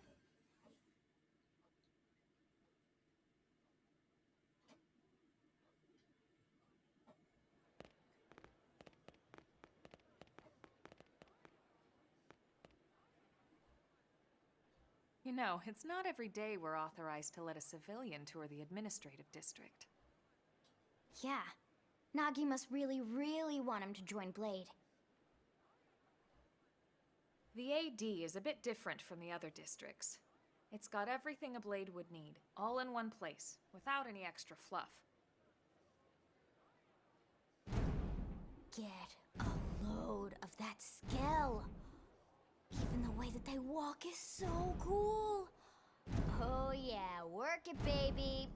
You know, it's not every day we're authorized to let a civilian tour the administrative district. Yeah. Nagi must really, really want him to join Blade. The AD is a bit different from the other districts. It's got everything a Blade would need, all in one place, without any extra fluff. Get a load of that scale. Even the way that they walk is so cool. Oh yeah, work it, baby.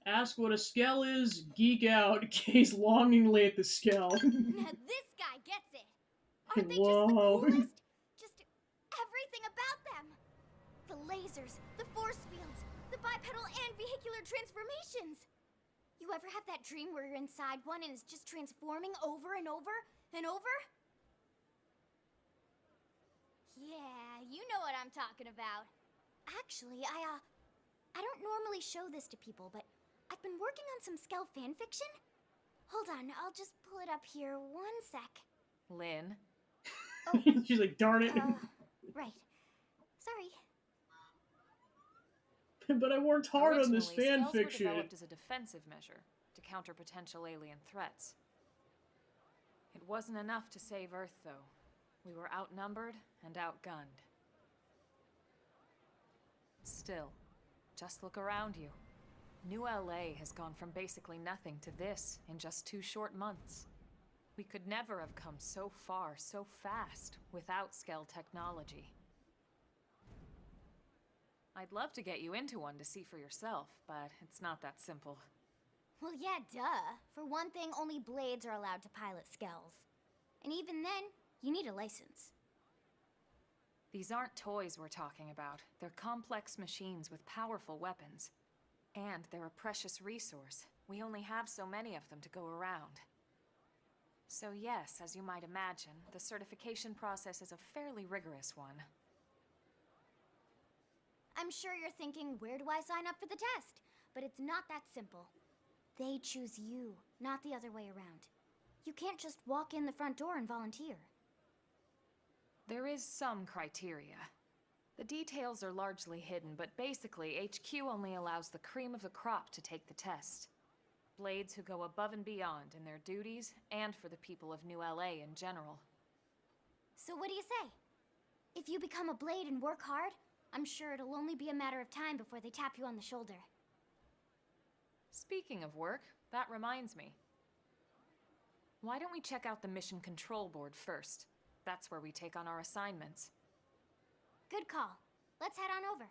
Ask what a skell is, geek out, gaze longingly at the skell. Now this guy gets it. Aren't they just the Whoa. coolest? Just everything about them. The lasers, the force fields, the bipedal and vehicular transformations. You ever have that dream where you're inside one and it's just transforming over and over and over? Yeah, you know what I'm talking about. Actually, I don't normally show this to people, but I've been working on some Skell fanfiction. Hold on, I'll just pull it up here 1 sec. Lynn? Oh, She's like, darn it. right. Sorry. But I worked hard on this Originally, Skells were fanfiction. developed as a defensive measure to counter potential alien threats. It wasn't enough to save Earth, though. We were outnumbered and outgunned. Still, just look around you. New LA has gone from basically nothing to this in just 2 short months. We could never have come so far so fast without Skell technology. I'd love to get you into one to see for yourself, but it's not that simple. Well, yeah, duh. For one thing, only Blades are allowed to pilot Skells. And even then, you need a license. These aren't toys we're talking about. They're complex machines with powerful weapons. And they're a precious resource. We only have so many of them to go around. So yes, as you might imagine, the certification process is a fairly rigorous one. I'm sure you're thinking, where do I sign up for the test? But it's not that simple. They choose you, not the other way around. You can't just walk in the front door and volunteer. There is some criteria. The details are largely hidden, but basically, HQ only allows the cream of the crop to take the test. Blades who go above and beyond in their duties, and for the people of New LA in general. So what do you say? If you become a Blade and work hard, I'm sure it'll only be a matter of time before they tap you on the shoulder. Speaking of work, that reminds me. Why don't we check out the Mission Control Board first? That's where we take on our assignments. Good call. Let's head on over.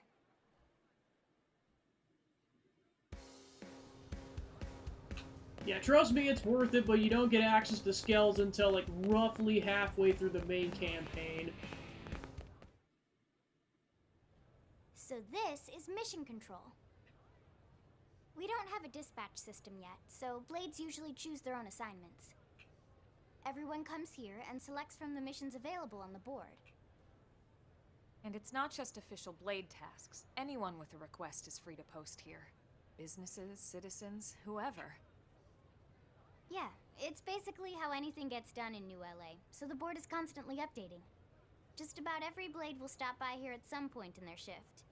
Yeah, trust me, it's worth it, but you don't get access to Skells until, like, roughly halfway through the main campaign. So this is Mission Control. We don't have a dispatch system yet, so Blades usually choose their own assignments. Everyone comes here and selects from the missions available on the board. And it's not just official Blade tasks. Anyone with a request is free to post here. Businesses, citizens, whoever. Yeah, it's basically how anything gets done in New LA, so the board is constantly updating. Just about every Blade will stop by here at some point in their shift.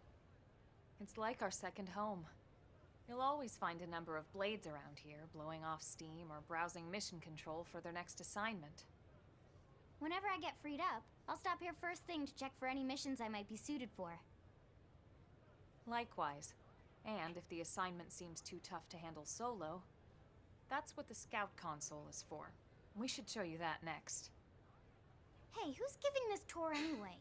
It's like our second home. You'll always find a number of Blades around here, blowing off steam or browsing mission control for their next assignment. Whenever I get freed up, I'll stop here first thing to check for any missions I might be suited for. Likewise. And if the assignment seems too tough to handle solo, that's what the Scout Console is for. We should show you that next. Hey, who's giving this tour anyway?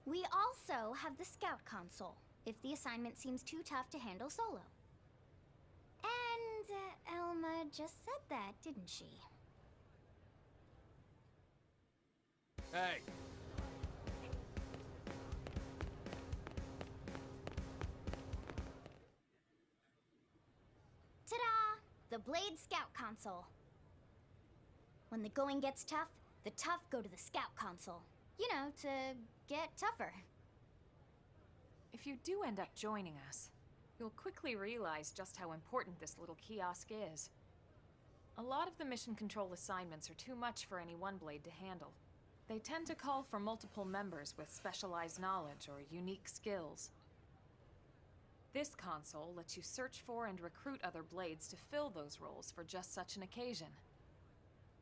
We also have the Scout Console, if the assignment seems too tough to handle solo. And Elma just said that, didn't she? Hey. Ta-da! The Blade Scout Console. When the going gets tough, the tough go to the Scout Console. You know, to get tougher. If you do end up joining us, you'll quickly realize just how important this little kiosk is. A lot of the mission control assignments are too much for any one blade to handle. They tend to call for multiple members with specialized knowledge or unique skills. This console lets you search for and recruit other blades to fill those roles for just such an occasion.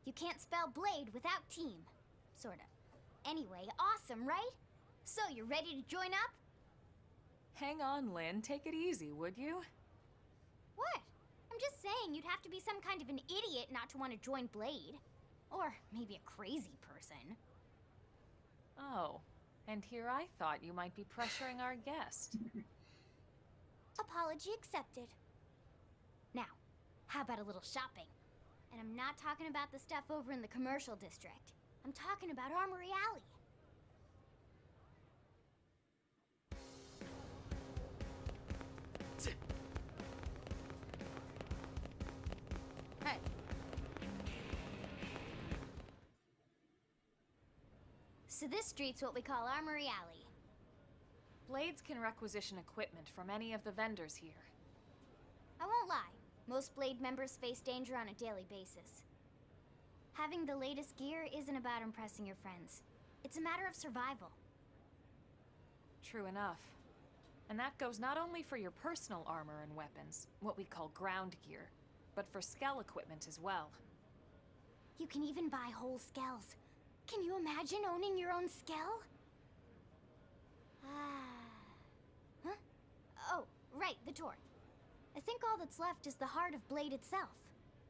You can't spell blade without team. Sorta. Anyway, awesome, right? So, you ready to join up? Hang on, Lynn. Take it easy, would you? What? I'm just saying you'd have to be some kind of an idiot not to want to join Blade. Or maybe a crazy person. Oh, and here I thought you might be pressuring our guest. Apology accepted. Now, how about a little shopping? And I'm not talking about the stuff over in the commercial district. I'm talking about Armory Alley. Hey. So this street's what we call Armory Alley. Blades can requisition equipment from any of the vendors here. I won't lie, most Blade members face danger on a daily basis. Having the latest gear isn't about impressing your friends. It's a matter of survival. True enough. And that goes not only for your personal armor and weapons, what we call ground gear, but for skell equipment as well. You can even buy whole skells. Can you imagine owning your own skell? Huh? Oh, right, the tour. I think all that's left is the heart of Blade itself.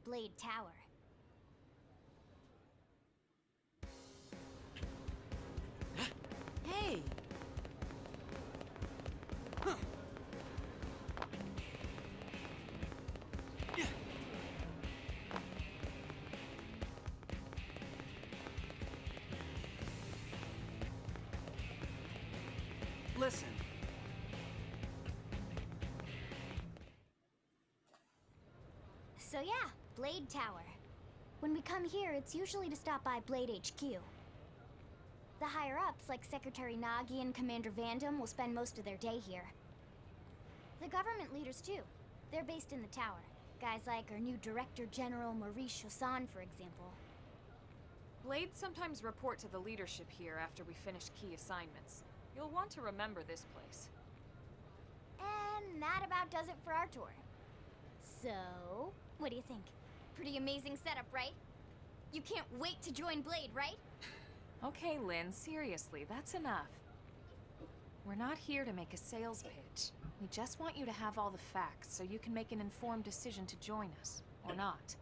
Blade Tower. Hey! Listen. So yeah, Blade Tower. When we come here, it's usually to stop by Blade HQ. The higher-ups, like Secretary Nagi and Commander Vandam, will spend most of their day here. The government leaders, too. They're based in the tower. Guys like our new Director General Maurice Chosan, for example. Blades sometimes report to the leadership here after we finish key assignments. You'll want to remember this place. And that about does it for our tour. So, what do you think? Pretty amazing setup, right? You can't wait to join Blade, right? Okay, Lynn, seriously, that's enough. We're not here to make a sales pitch. We just want you to have all the facts so you can make an informed decision to join us, or not.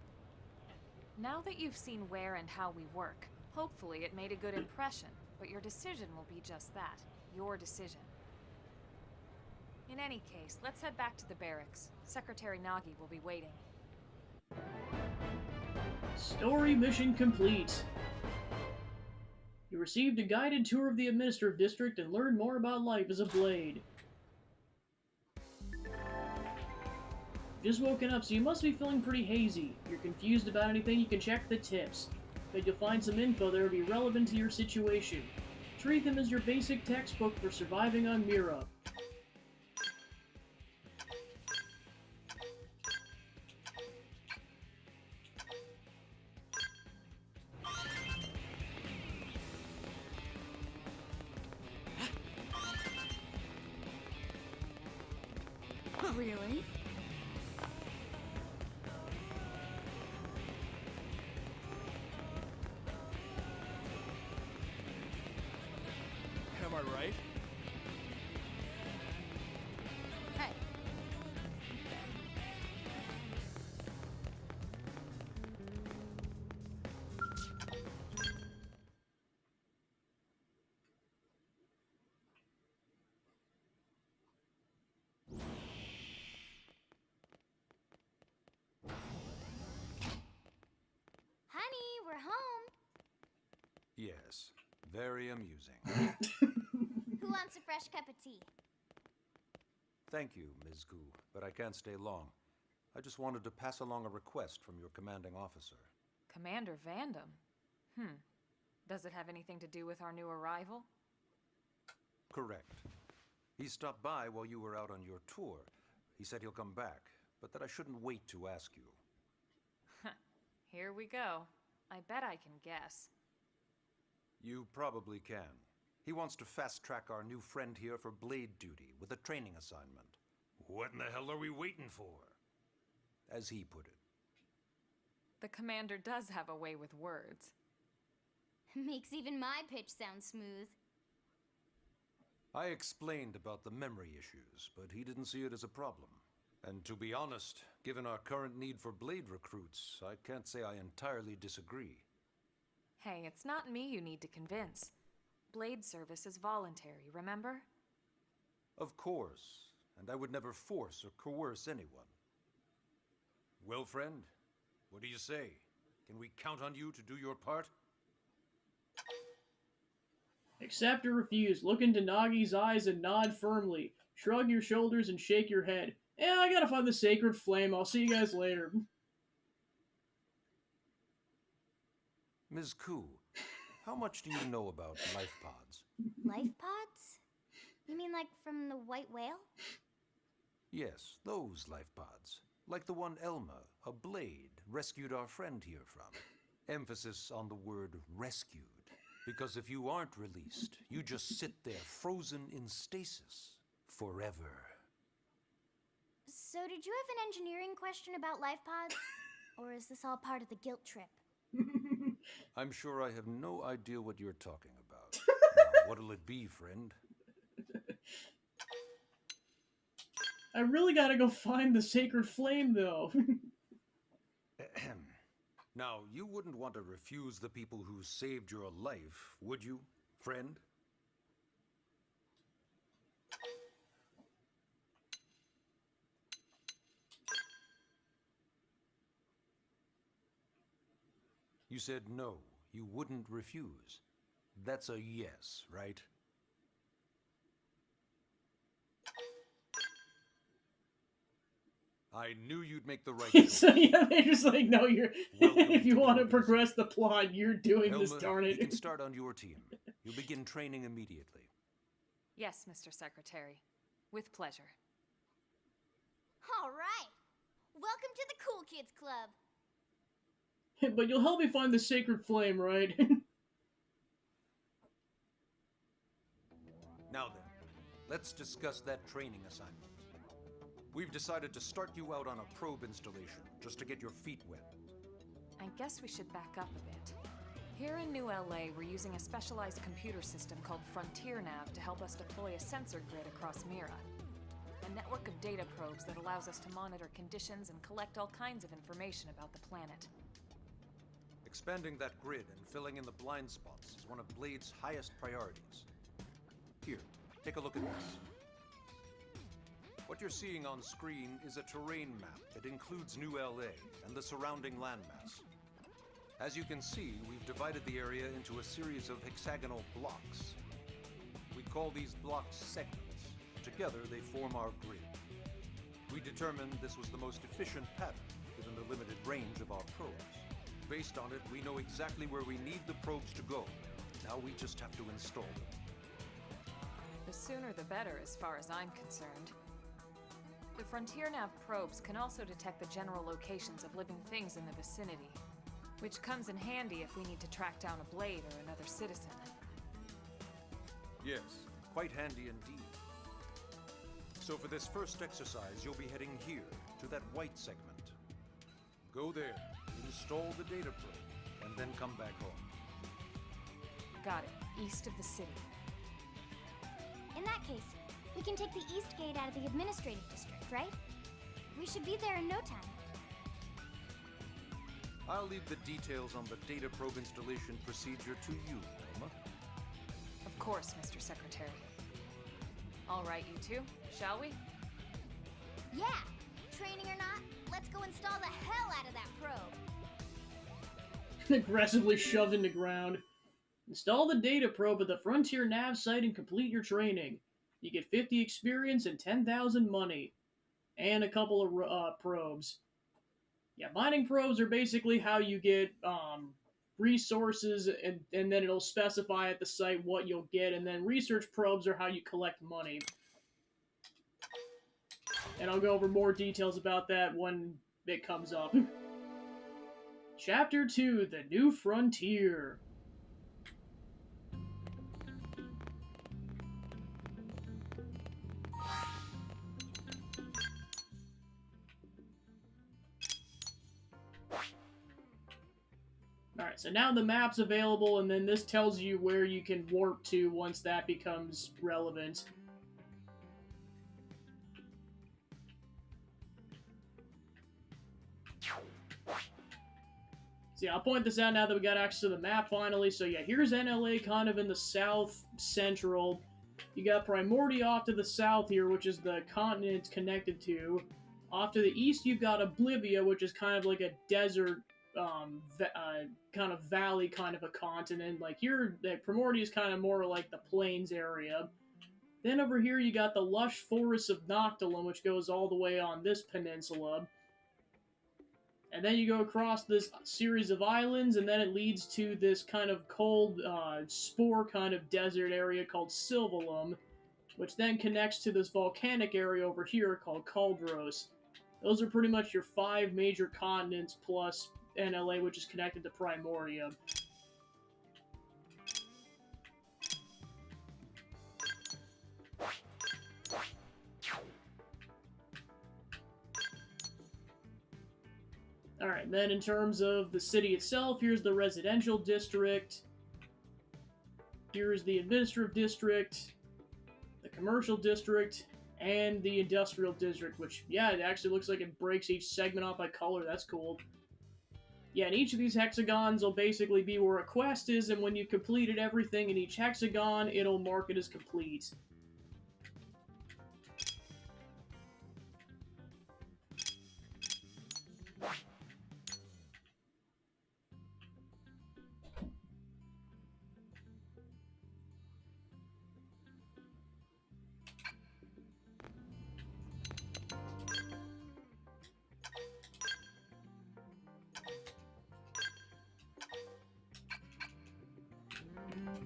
Now that you've seen where and how we work, hopefully it made a good impression, but your decision will be just that, your decision. In any case, let's head back to the barracks. Secretary Nagi will be waiting. Story mission complete. You received a guided tour of the Administrative District and learned more about life as a Blade. Just woken up, so you must be feeling pretty hazy. If you're confused about anything, you can check the tips. Bet you'll find some info that will be relevant to your situation. Treat them as your basic textbook for surviving on Mira. Really? Am I right? Hey! Honey, we're home. Yes, very amusing. Who wants a fresh cup of tea? Thank you, Ms. Gu, but I can't stay long. I just wanted to pass along a request from your commanding officer. Commander Vandam? Does it have anything to do with our new arrival? Correct. He stopped by while you were out on your tour. He said he'll come back, but that I shouldn't wait to ask you. Here we go. I bet I can guess. You probably can. He wants to fast-track our new friend here for blade duty with a training assignment. What in the hell are we waiting for? As he put it. The commander does have a way with words. Makes even my pitch sound smooth. I explained about the memory issues, but he didn't see it as a problem. And to be honest, given our current need for blade recruits, I can't say I entirely disagree. Hey, it's not me you need to convince. Blade service is voluntary, remember? Of course, and I would never force or coerce anyone. Well, friend, what do you say? Can we count on you to do your part? Accept or refuse. Look into Nagi's eyes and nod firmly. Shrug your shoulders and shake your head. Yeah, I gotta find the sacred flame. I'll see you guys later. Ms. Koo, how much do you know about life pods? Life pods? You mean like from the white whale? Yes, those life pods. Like the one Elma, a blade, rescued our friend here from. Emphasis on the word rescued. Because if you aren't released, you just sit there frozen in stasis. Forever. So did you have an engineering question about life pods? Or is this all part of the guilt trip? I'm sure I have no idea what you're talking about. Now, what'll it be, friend? I really gotta go find the sacred flame, though. Now, you wouldn't want to refuse the people who saved your life, would you, friend? You said no, you wouldn't refuse. That's a yes, right? I knew you'd make the right choice. So yeah, they're just like, no, you're. If you want to the progress the plot, you're doing Helma, this, darn you it. can start on your team. You'll begin training immediately. Yes, Mr. Secretary. With pleasure. All right. Welcome to the Cool Kids Club. But you'll help me find the sacred flame, right? Now then, let's discuss that training assignment. We've decided to start you out on a probe installation, just to get your feet wet. I guess we should back up a bit. Here in New LA, we're using a specialized computer system called Frontier Nav to help us deploy a sensor grid across Mira. A network of data probes that allows us to monitor conditions and collect all kinds of information about the planet. Expanding that grid and filling in the blind spots is one of Blade's highest priorities. Here, take a look at this. What you're seeing on screen is a terrain map that includes New LA and the surrounding landmass. As you can see, we've divided the area into a series of hexagonal blocks. We call these blocks segments. Together, they form our grid. We determined this was the most efficient pattern, given the limited range of our probes. Based on it, we know exactly where we need the probes to go. Now we just have to install them. The sooner the better, as far as I'm concerned. The Frontier Nav probes can also detect the general locations of living things in the vicinity, which comes in handy if we need to track down a blade or another citizen. Yes, quite handy indeed. So for this first exercise, you'll be heading here, to that white segment. Go there, install the data probe, and then come back home. Got it. East of the city. In that case, we can take the east gate out of the administrative district, right? We should be there in no time. I'll leave the details on the data probe installation procedure to you, Elma. Of course, Mr. Secretary. All right, you two, shall we? Yeah! Training or not, let's go install the hell out of that probe! Aggressively shoved into ground. Install the data probe at the Frontier Nav site and complete your training. You get 50 experience and 10,000 money. And a couple of probes. Yeah, mining probes are basically how you get resources, and then it'll specify at the site what you'll get, and then research probes are how you collect money. And I'll go over more details about that when it comes up. Chapter 2, The New Frontier. Alright, so now the map's available, and then this tells you where you can warp to once that becomes relevant. So yeah, I'll point this out now that we got access to the map finally. So yeah, here's NLA kind of in the south central. You got Primordia off to the south here, which is the continent it's connected to. Off to the east, you've got Oblivia, which is kind of like a desert, kind of valley kind of a continent. Like here, Primordia is kind of more like the plains area. Then over here, you got the lush forests of Noctilum, which goes all the way on this peninsula. And then you go across this series of islands, and then it leads to this kind of cold, spore kind of desert area called Silvalum, which then connects to this volcanic area over here called Caldros. Those are pretty much your 5 major continents plus NLA, which is connected to Primordia. Alright, then in terms of the city itself, here's the residential district, here's the administrative district, the commercial district, and the industrial district, which, yeah, it actually looks like it breaks each segment off by color. That's cool. Yeah, and each of these hexagons will basically be where a quest is, and when you've completed everything in each hexagon, it'll mark it as complete.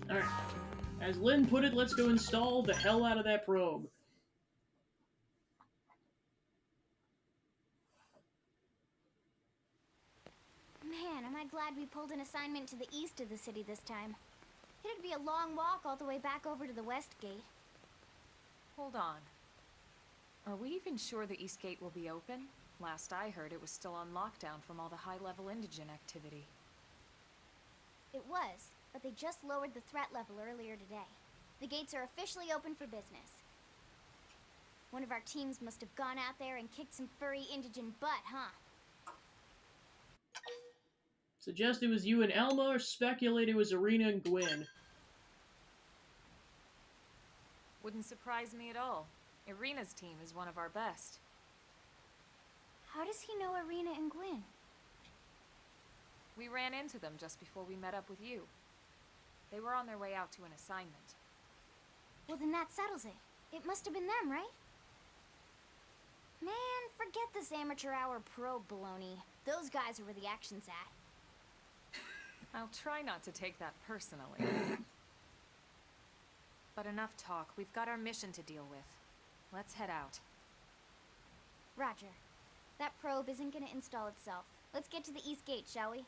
Alright. As Lynn put it, let's go install the hell out of that probe. Man, am I glad we pulled an assignment to the east of the city this time. It'd be a long walk all the way back over to the west gate. Hold on. Are we even sure the east gate will be open? Last I heard, it was still on lockdown from all the high-level indigent activity. It was, but they just lowered the threat level earlier today. The gates are officially open for business. One of our teams must have gone out there and kicked some furry indigent butt, huh? Suggest it was you and Elma, or speculate it was Irina and Gwyn. Wouldn't surprise me at all. Irina's team is one of our best. How does he know Irina and Gwyn? We ran into them just before we met up with you. They were on their way out to an assignment. Well, then that settles it. It must have been them, right? Man, forget this amateur hour probe baloney. Those guys are where the action's at. I'll try not to take that personally. But enough talk. We've got our mission to deal with. Let's head out. Roger. That probe isn't gonna install itself. Let's get to the east gate, shall we?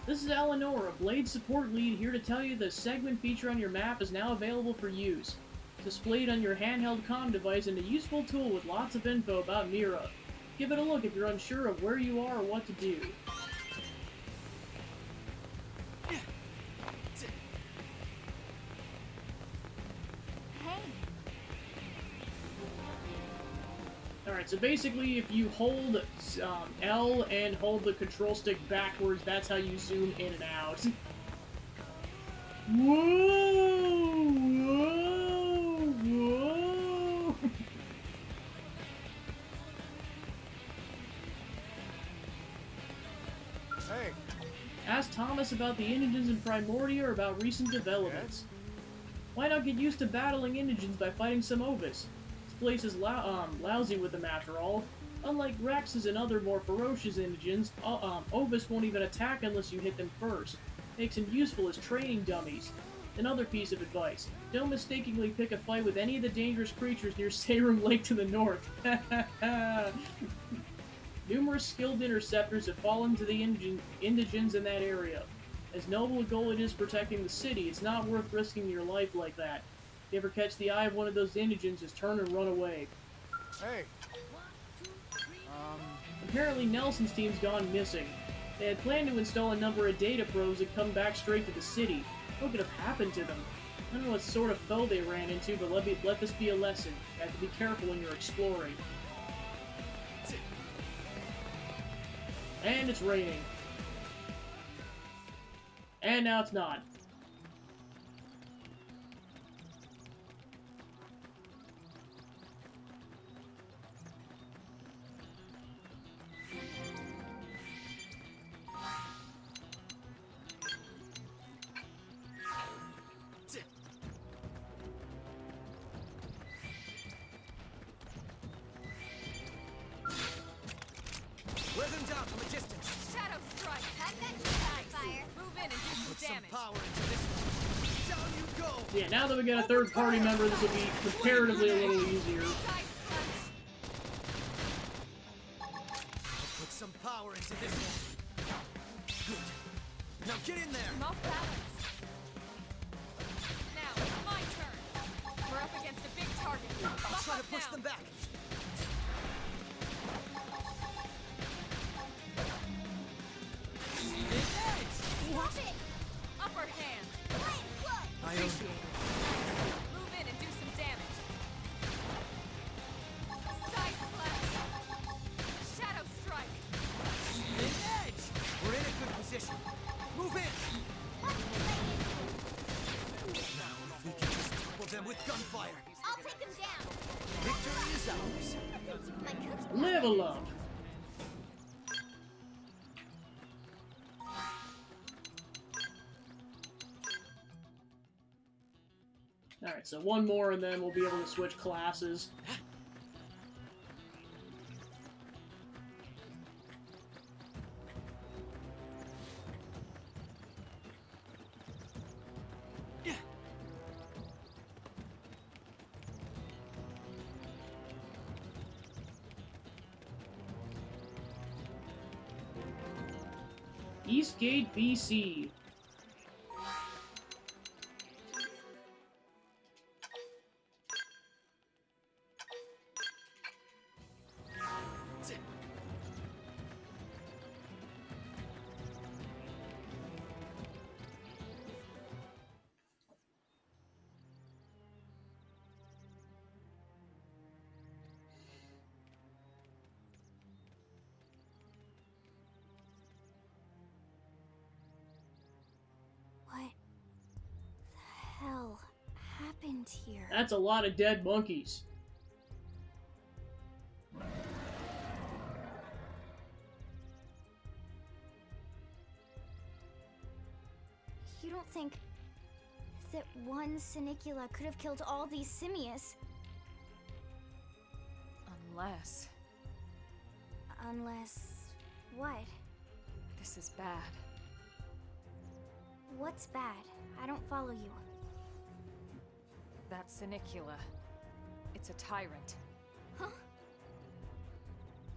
This is Eleanor, a Blade support lead, here to tell you the segment feature on your map is now available for use. Displayed on your handheld comm device and a useful tool with lots of info about Mira. Give it a look if you're unsure of where you are or what to do. Alright, so basically if you hold L and hold the control stick backwards, that's how you zoom in and out. Whoa! Whoa! Whoa! Hey! Ask Thomas about the indigents in Primordia or about recent developments. Why not get used to battling indigents by fighting some Ovis? This place is lousy with them after all. Unlike Rex's and other more ferocious indigents, Obus won't even attack unless you hit them first. Makes them useful as training dummies. Another piece of advice: don't mistakenly pick a fight with any of the dangerous creatures near Sarum Lake to the north. Numerous skilled interceptors have fallen to the indigents in that area. As noble a goal it is protecting the city, it's not worth risking your life like that. If you ever catch the eye of one of those indigents, just turn and run away. Hey. Apparently Nelson's team's gone missing. They had planned to install a number of data probes and come back straight to the city. What could have happened to them? I don't know what sort of foe they ran into, but let this be a lesson. You have to be careful when you're exploring. And it's raining. And now it's not. Wear them down from a distance. Shadow strike! Have that fire. Move in and do some Put some damage. power into this one. Down you go. Yeah, now that we got a third party member, this will be comparatively a little easier. Side slash. Put some power into this one. Good. Now get in there. I'm off balance. Now, it's my turn. We're up against a big target. I'll Buff try to up push now. them back. Stop it! Upper hand. I own Appreciate it. Move in and do some damage. Side slash. Shadow strike. edge. We're in a good position. Move in. Now, if we can just topple them with gunfire. I'll take them down. Victory is ours. My cookie. Level up! Alright, so one more and then we'll be able to switch classes. Eastgate, BC. What the hell happened here? That's a lot of dead monkeys. You don't think that one Sinicula could have killed all these simius? Unless Unless... what? this is bad. What's bad? I don't follow you. That Sinicula. It's a tyrant. Huh?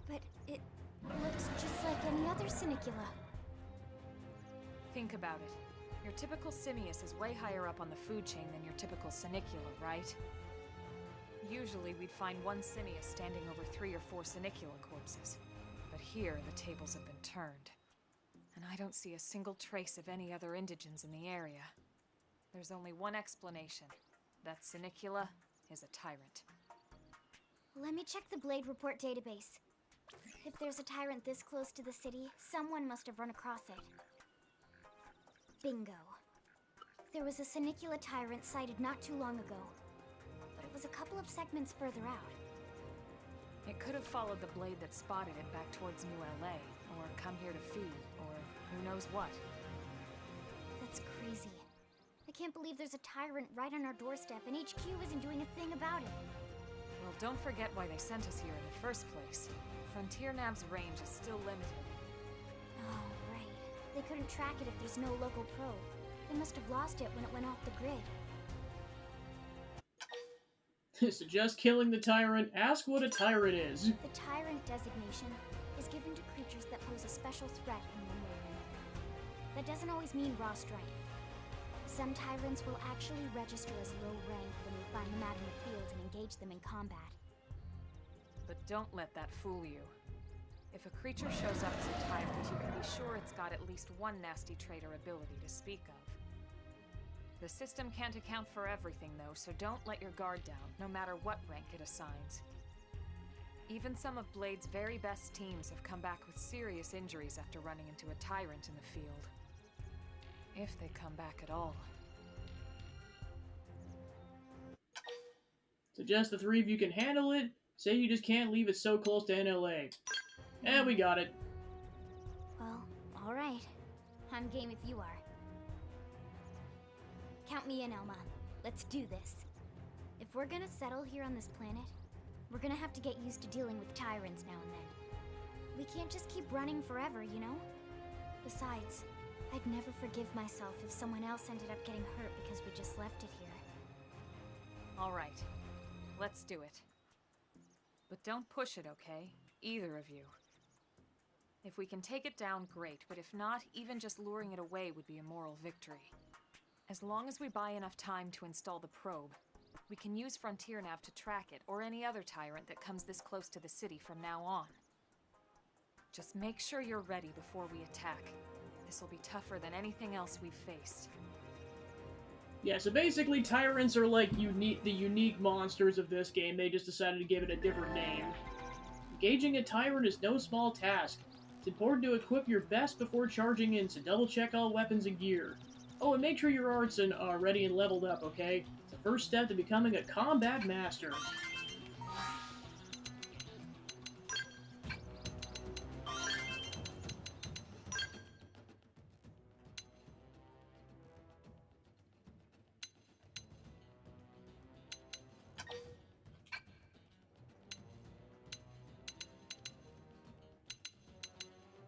But it looks just like any other Sinicula. Think about it. Your typical simius is way higher up on the food chain than your typical Sinicula, right? Usually we'd find one simius standing over 3 or 4 Sinicula corpses. But here, the tables have been turned. And I don't see a single trace of any other indigents in the area. There's only one explanation. That Sinicula is a tyrant. Let me check the Blade Report database. If there's a tyrant this close to the city, someone must have run across it. Bingo. There was a Sinicula tyrant sighted not too long ago, but it was a couple of segments further out. It could have followed the blade that spotted it back towards New LA, or come here to feed, or who knows what. That's crazy. I can't believe there's a tyrant right on our doorstep and HQ isn't doing a thing about it. Well, don't forget why they sent us here in the first place. Frontier Nav's range is still limited. Oh, right. They couldn't track it if there's no local probe. They must have lost it when it went off the grid. Suggest killing the tyrant. Ask what a tyrant is. The tyrant designation is given to creatures that pose a special threat in one way or another. That doesn't always mean raw strength. Some tyrants will actually register as low rank when you find them out in the field and engage them in combat. But don't let that fool you. If a creature shows up as a tyrant, you can be sure it's got at least one nasty trait or ability to speak of. The system can't account for everything, though, so don't let your guard down, no matter what rank it assigns. Even some of Blade's very best teams have come back with serious injuries after running into a tyrant in the field. If they come back at all. Suggest the three of you can handle it. Say you just can't leave it so close to NLA. And we got it. Well, alright. I'm game if you are. Count me in, Elma. Let's do this. If we're gonna settle here on this planet, we're gonna have to get used to dealing with tyrants now and then. We can't just keep running forever, you know? Besides, I'd never forgive myself if someone else ended up getting hurt because we just left it here. Alright. Let's do it. But don't push it, okay? Either of you. If we can take it down, great, but if not, even just luring it away would be a moral victory. As long as we buy enough time to install the probe, we can use Frontier Nav to track it, or any other tyrant that comes this close to the city from now on. Just make sure you're ready before we attack. This will be tougher than anything else we've faced. Yeah, so basically tyrants are like the unique monsters of this game. They just decided to give it a different name. Engaging a tyrant is no small task. It's important to equip your best before charging in, so double check all weapons and gear. Oh, and make sure your arts are ready and leveled up, okay? It's the first step to becoming a combat master.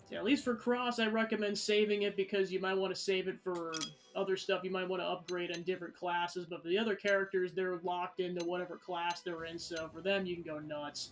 Yeah, at least for Cross, I recommend saving it because you might want to save it for other stuff you might want to upgrade on different classes, but for the other characters, they're locked into whatever class they're in, so for them, you can go nuts.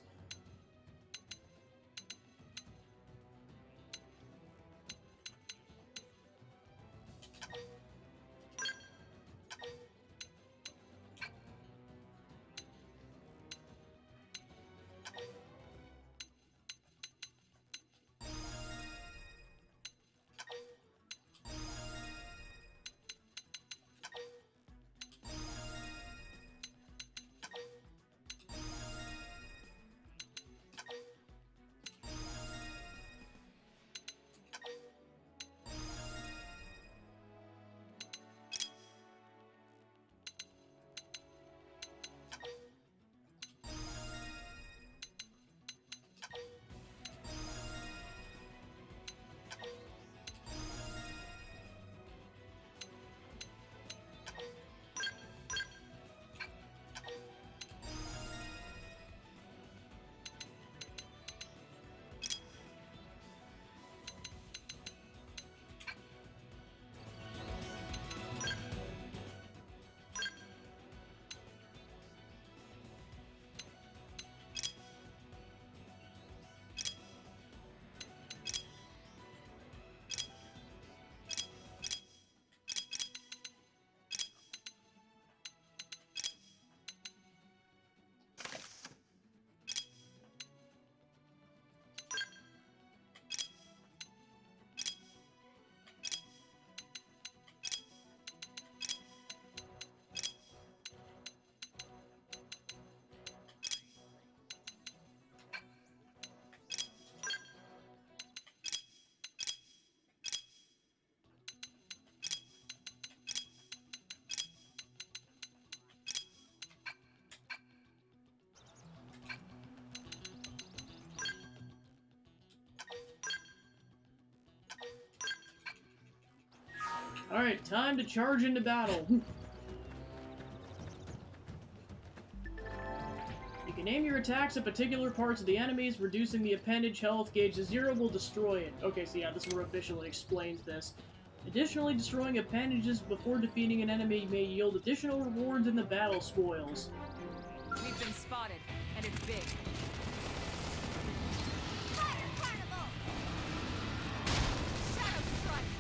Alright, time to charge into battle. you name your attacks at particular parts of the enemies, reducing the appendage health gauge to 0 will destroy it. Okay, so yeah, this one officially explains this. Additionally, destroying appendages before defeating an enemy may yield additional rewards in the battle spoils. We've been spotted, and it's big. Fire Carnival! Shadow Strike!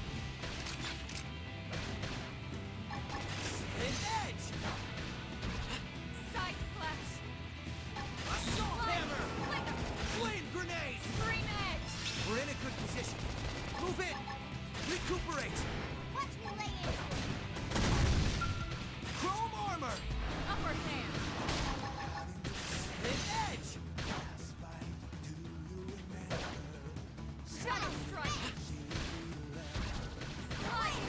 Edge! Side Slash! Assault hammer! Flicker! Flame grenade! Scream Edge! We're in a good position. Move in! Recuperate! Watch me lay in! Chrome armor! Upper hand! Edge! Shadow Strike! Slide!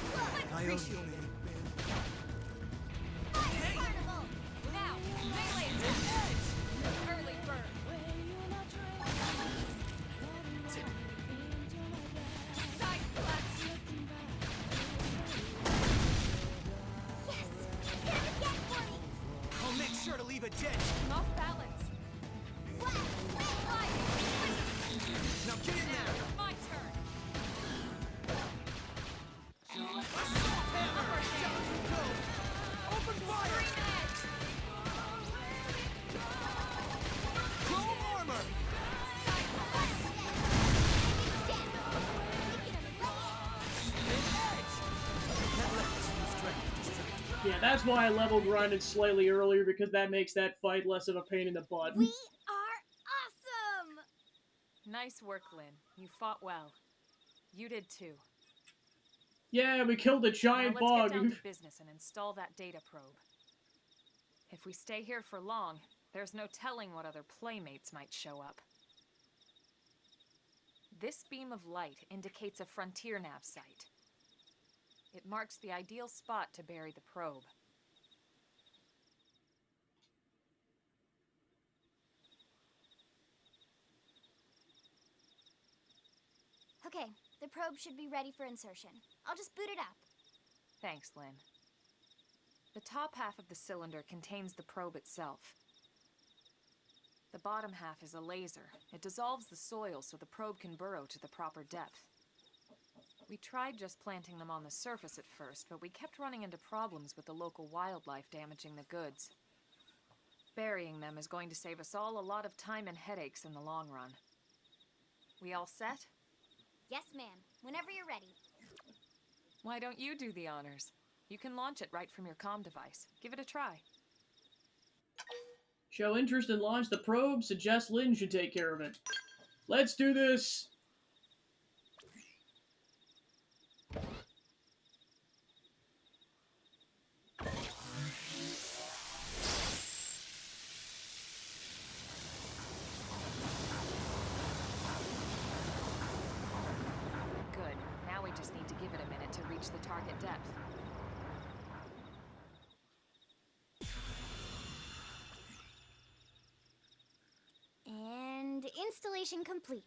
I owe you. Fire Carnival! Now! Melee attack! Early bird! Side Slash! Yes! Get him again for me! I'll make sure to leave a dent. Off balance! Flash! Slide! Now get in there! My turn! Assault hammer! Down you go! Open fire! Scream Edge! Chrome armor! Yeah, that's why I level grinded slightly earlier, because that makes that fight less of a pain in the butt. We are awesome! Nice work, Lynn. You fought well. You did too. Yeah, we killed a giant Now let's bug. get down to business and install that data probe. If we stay here for long, there's no telling what other playmates might show up. This beam of light indicates a frontier nav site. It marks the ideal spot to bury the probe. Okay, the probe should be ready for insertion. I'll just boot it up. Thanks, Lynn. The top half of the cylinder contains the probe itself. The bottom half is a laser. It dissolves the soil so the probe can burrow to the proper depth. We tried just planting them on the surface at first, but we kept running into problems with the local wildlife damaging the goods. Burying them is going to save us all a lot of time and headaches in the long run. We all set? Yes, ma'am. Whenever you're ready. Why don't you do the honors? You can launch it right from your comm device. Give it a try. Show interest and launch the probe. Suggest Lynn should take care of it. Let's do this! Good. Now we just need to give it a minute to reach the target depth. And installation complete.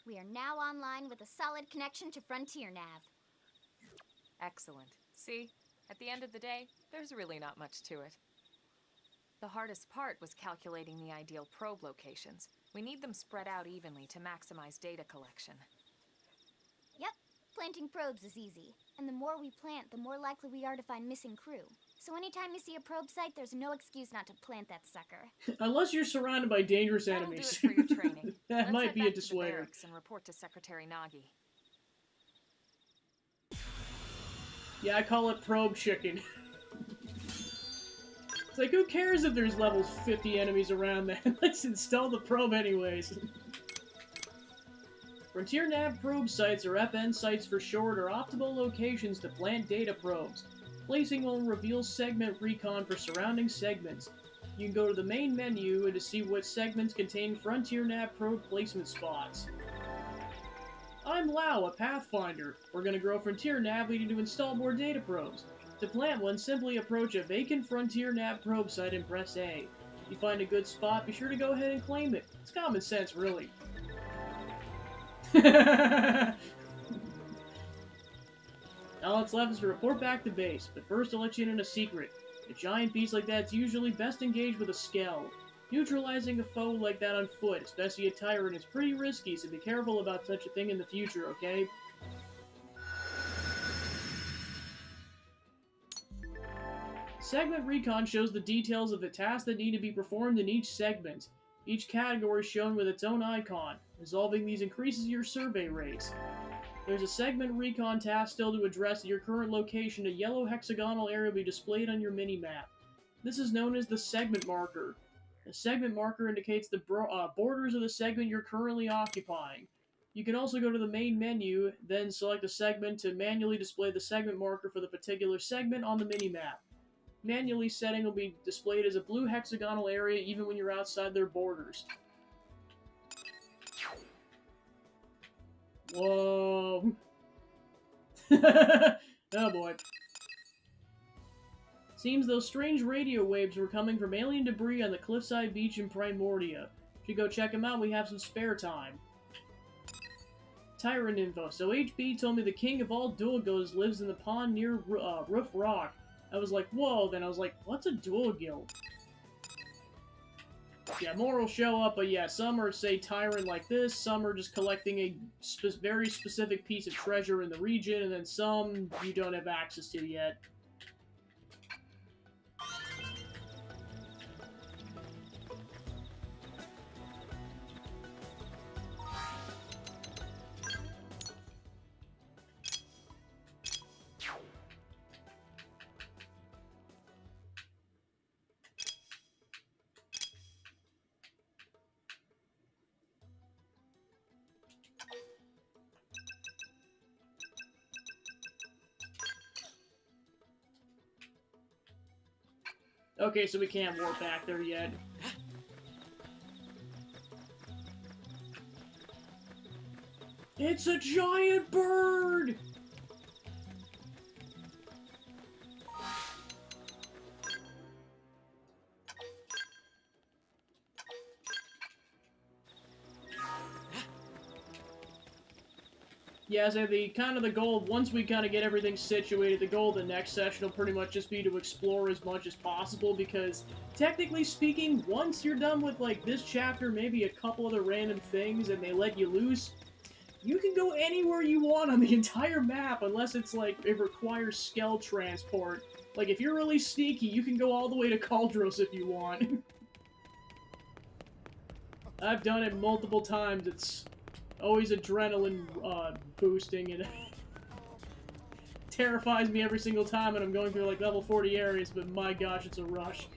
We are now online with a solid connection to Frontier Nav. Excellent. See? At the end of the day, there's really not much to it. The hardest part was calculating the ideal probe locations. We need them spread out evenly to maximize data collection. Yep, planting probes is easy. And the more we plant, the more likely we are to find missing crew. So anytime you see a probe site, there's no excuse not to plant that sucker. Unless you're surrounded by dangerous That'll enemies. do it for your training. That Let's might head be a back to the dissuader. barracks and report to Secretary Nagi. Yeah, I call it probe chicken. It's like, who cares if there's level 50 enemies around then? Let's install the probe anyways. Frontier Nav probe sites, or FN sites for short, are optimal locations to plant data probes. Placing will reveal segment recon for surrounding segments. You can go to the main menu to see what segments contain Frontier Nav probe placement spots. I'm Lau, a Pathfinder. We're going to grow Frontier Nav, leading to install more data probes. To plant one, simply approach a vacant Frontier Nav probe site and press A. If you find a good spot, be sure to go ahead and claim it. It's common sense, really. All that's left is to report back to base, but first I'll let you in on a secret. A giant beast like that's usually best engaged with a skell. Neutralizing a foe like that on foot, especially a tyrant, is pretty risky, so be careful about such a thing in the future, okay? Segment Recon shows the details of the tasks that need to be performed in each segment. Each category is shown with its own icon. Resolving these increases your survey rates. There's a Segment Recon task still to address at your current location. A yellow hexagonal area will be displayed on your mini-map. This is known as the Segment Marker. The Segment Marker indicates the borders of the segment you're currently occupying. You can also go to the main menu, then select a segment to manually display the segment marker for the particular segment on the mini-map. Manually setting will be displayed as a blue hexagonal area even when you're outside their borders. Whoa. Oh boy. Seems those strange radio waves were coming from alien debris on the cliffside beach in Primordia. Should go check them out, we have some spare time. Tyrant info. So HB told me the king of all dual guilds lives in the pond near Roof Rock. I was like, whoa, then I was like, what's a dual guild? Yeah, more will show up, but yeah, some are, say, tyrant like this, some are just collecting a very specific piece of treasure in the region, and then some you don't have access to yet. Okay, so we can't warp back there yet. It's a giant bird! Yeah, so the goal, once we kind of get everything situated, the goal of the next session will pretty much just be to explore as much as possible, because technically speaking, once you're done with, like, this chapter, maybe a couple other random things, and they let you loose, you can go anywhere you want on the entire map, unless it's, like, it requires Skell transport. Like, if you're really sneaky, you can go all the way to Cauldros if you want. I've done it multiple times, it's always adrenaline boosting, and terrifies me every single time, and I'm going through like level 40 areas, but my gosh, it's a rush.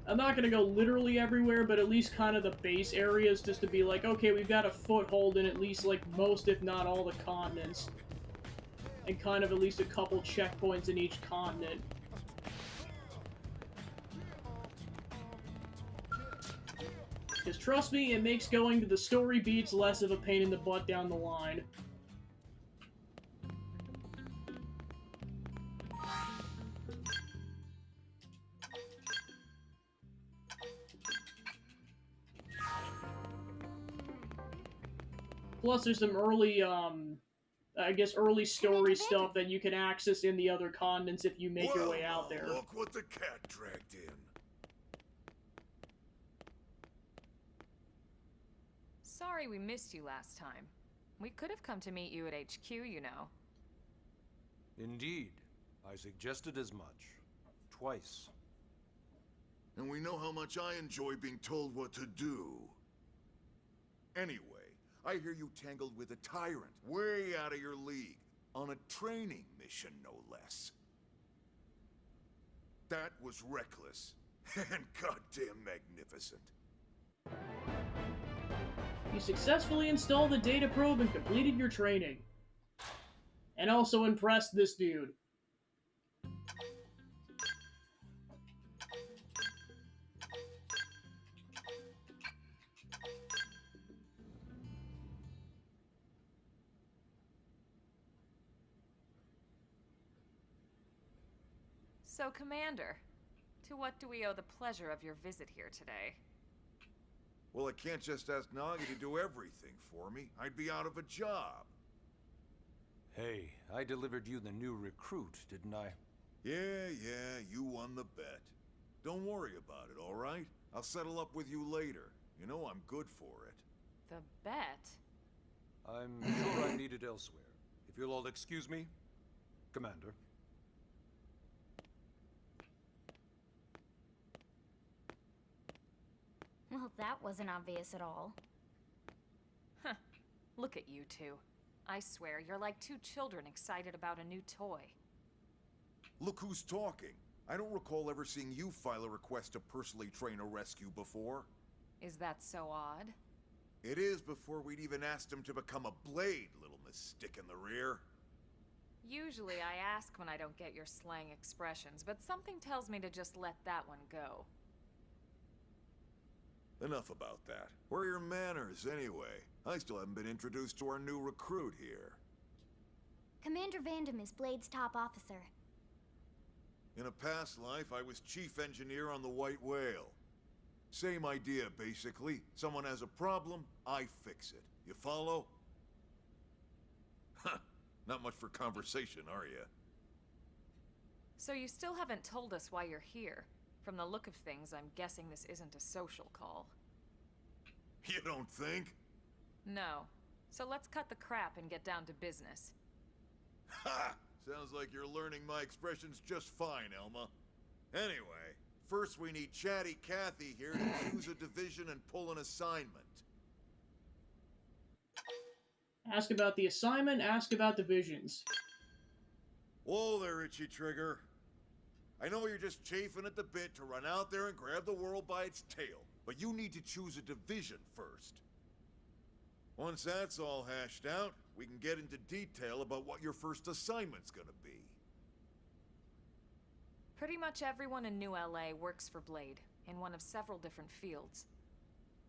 I'm not gonna go literally everywhere, but at least kind of the base areas, just to be like, okay, we've got a foothold in at least like most, if not all, the continents. And kind of at least a couple checkpoints in each continent. Because trust me, it makes going to the story beats less of a pain in the butt down the line. Plus, there's some early, I guess early story stuff that you can access in the other continents if you make your way out there. Look what the cat dragged in. Sorry we missed you last time. We could have come to meet you at HQ, you know. Indeed. I suggested as much. Twice. And we know how much I enjoy being told what to do. Anyway, I hear you tangled with a tyrant, way out of your league, on a training mission, no less. That was reckless, and goddamn magnificent. You successfully installed the data probe and completed your training. And also impressed this dude. So, Commander, to what do we owe the pleasure of your visit here today? Well, I can't just ask Nagi to do everything for me. I'd be out of a job. Hey, I delivered you the new recruit, didn't I? Yeah, you won the bet. Don't worry about it, all right? I'll settle up with you later. You know I'm good for it. The bet? I'm sure I'm needed elsewhere. If you'll all excuse me, Commander. Well, that wasn't obvious at all. Huh. Look at you two. I swear, you're like two children excited about a new toy. Look who's talking. I don't recall ever seeing you file a request to personally train a rescue before. Is that so odd? It is before we'd even asked him to become a blade, little Miss Stick in the Rear. Usually I ask when I don't get your slang expressions, but something tells me to just let that one go. Enough about that. Where are your manners, anyway? I still haven't been introduced to our new recruit here. Commander Vandam is Blade's top officer. In a past life, I was chief engineer on the White Whale. Same idea, basically. Someone has a problem, I fix it. You follow? Huh. Not much for conversation, are you? So you still haven't told us why you're here. From the look of things, I'm guessing this isn't a social call. You don't think? No. So let's cut the crap and get down to business. Ha! Sounds like you're learning my expressions just fine, Elma. Anyway, first we need Chatty Cathy here to choose a division and pull an assignment. Ask about the assignment, ask about divisions. Whoa there, Itchy Trigger. I know you're just chafing at the bit to run out there and grab the world by its tail, but you need to choose a division first. Once that's all hashed out, we can get into detail about what your first assignment's gonna be. Pretty much everyone in New LA works for Blade, in one of several different fields.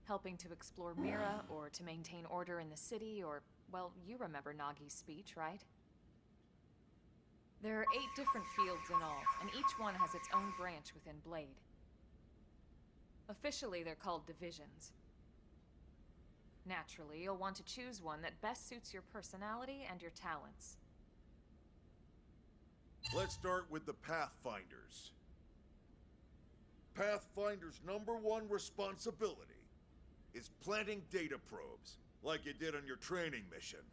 Helping to explore Mira, or to maintain order in the city, or, well, you remember Nagi's speech, right? There are 8 different fields in all, and each one has its own branch within Blade. Officially, they're called divisions. Naturally, you'll want to choose one that best suits your personality and your talents. Let's start with the Pathfinders. Pathfinder's #1 responsibility is planting data probes, like you did on your training mission.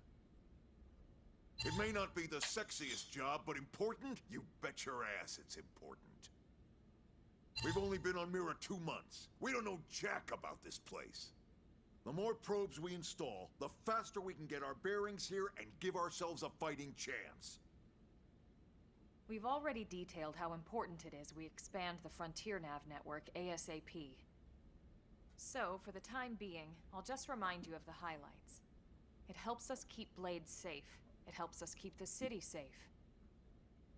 It may not be the sexiest job, but important? You bet your ass it's important. We've only been on Mira 2 months. We don't know jack about this place. The more probes we install, the faster we can get our bearings here and give ourselves a fighting chance. We've already detailed how important it is we expand the Frontier Nav network ASAP. So, for the time being, I'll just remind you of the highlights. It helps us keep Blade safe. It helps us keep the city safe.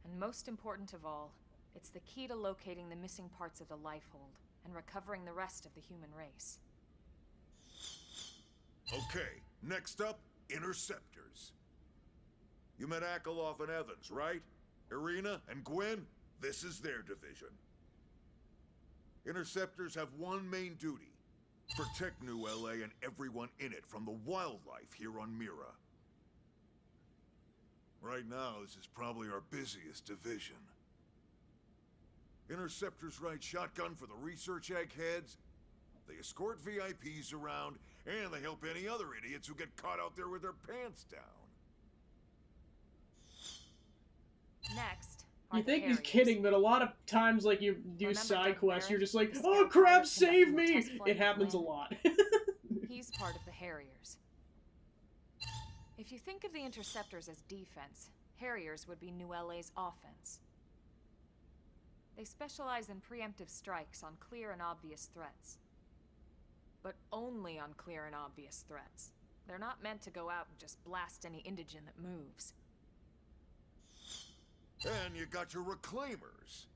And most important of all, it's the key to locating the missing parts of the Lifehold and recovering the rest of the human race. Okay, next up, Interceptors. You met Akalov and Evans, right? Irina and Gwen? This is their division. Interceptors have one main duty. Protect New LA and everyone in it from the wildlife here on Mira. Right now, this is probably our busiest division. Interceptors ride shotgun for the research eggheads. They escort VIPs around, and they help any other idiots who get caught out there with their pants down. Next, You think he's kidding, but a lot of times, like, you do side quests, you're just like, oh crap, save me! It happens a lot. He's part of the Harriers. If you think of the Interceptors as defense, Harriers would be New LA's offense. They specialize in preemptive strikes on clear and obvious threats. But only on clear and obvious threats. They're not meant to go out and just blast any indigene that moves. And you got your Reclaimers.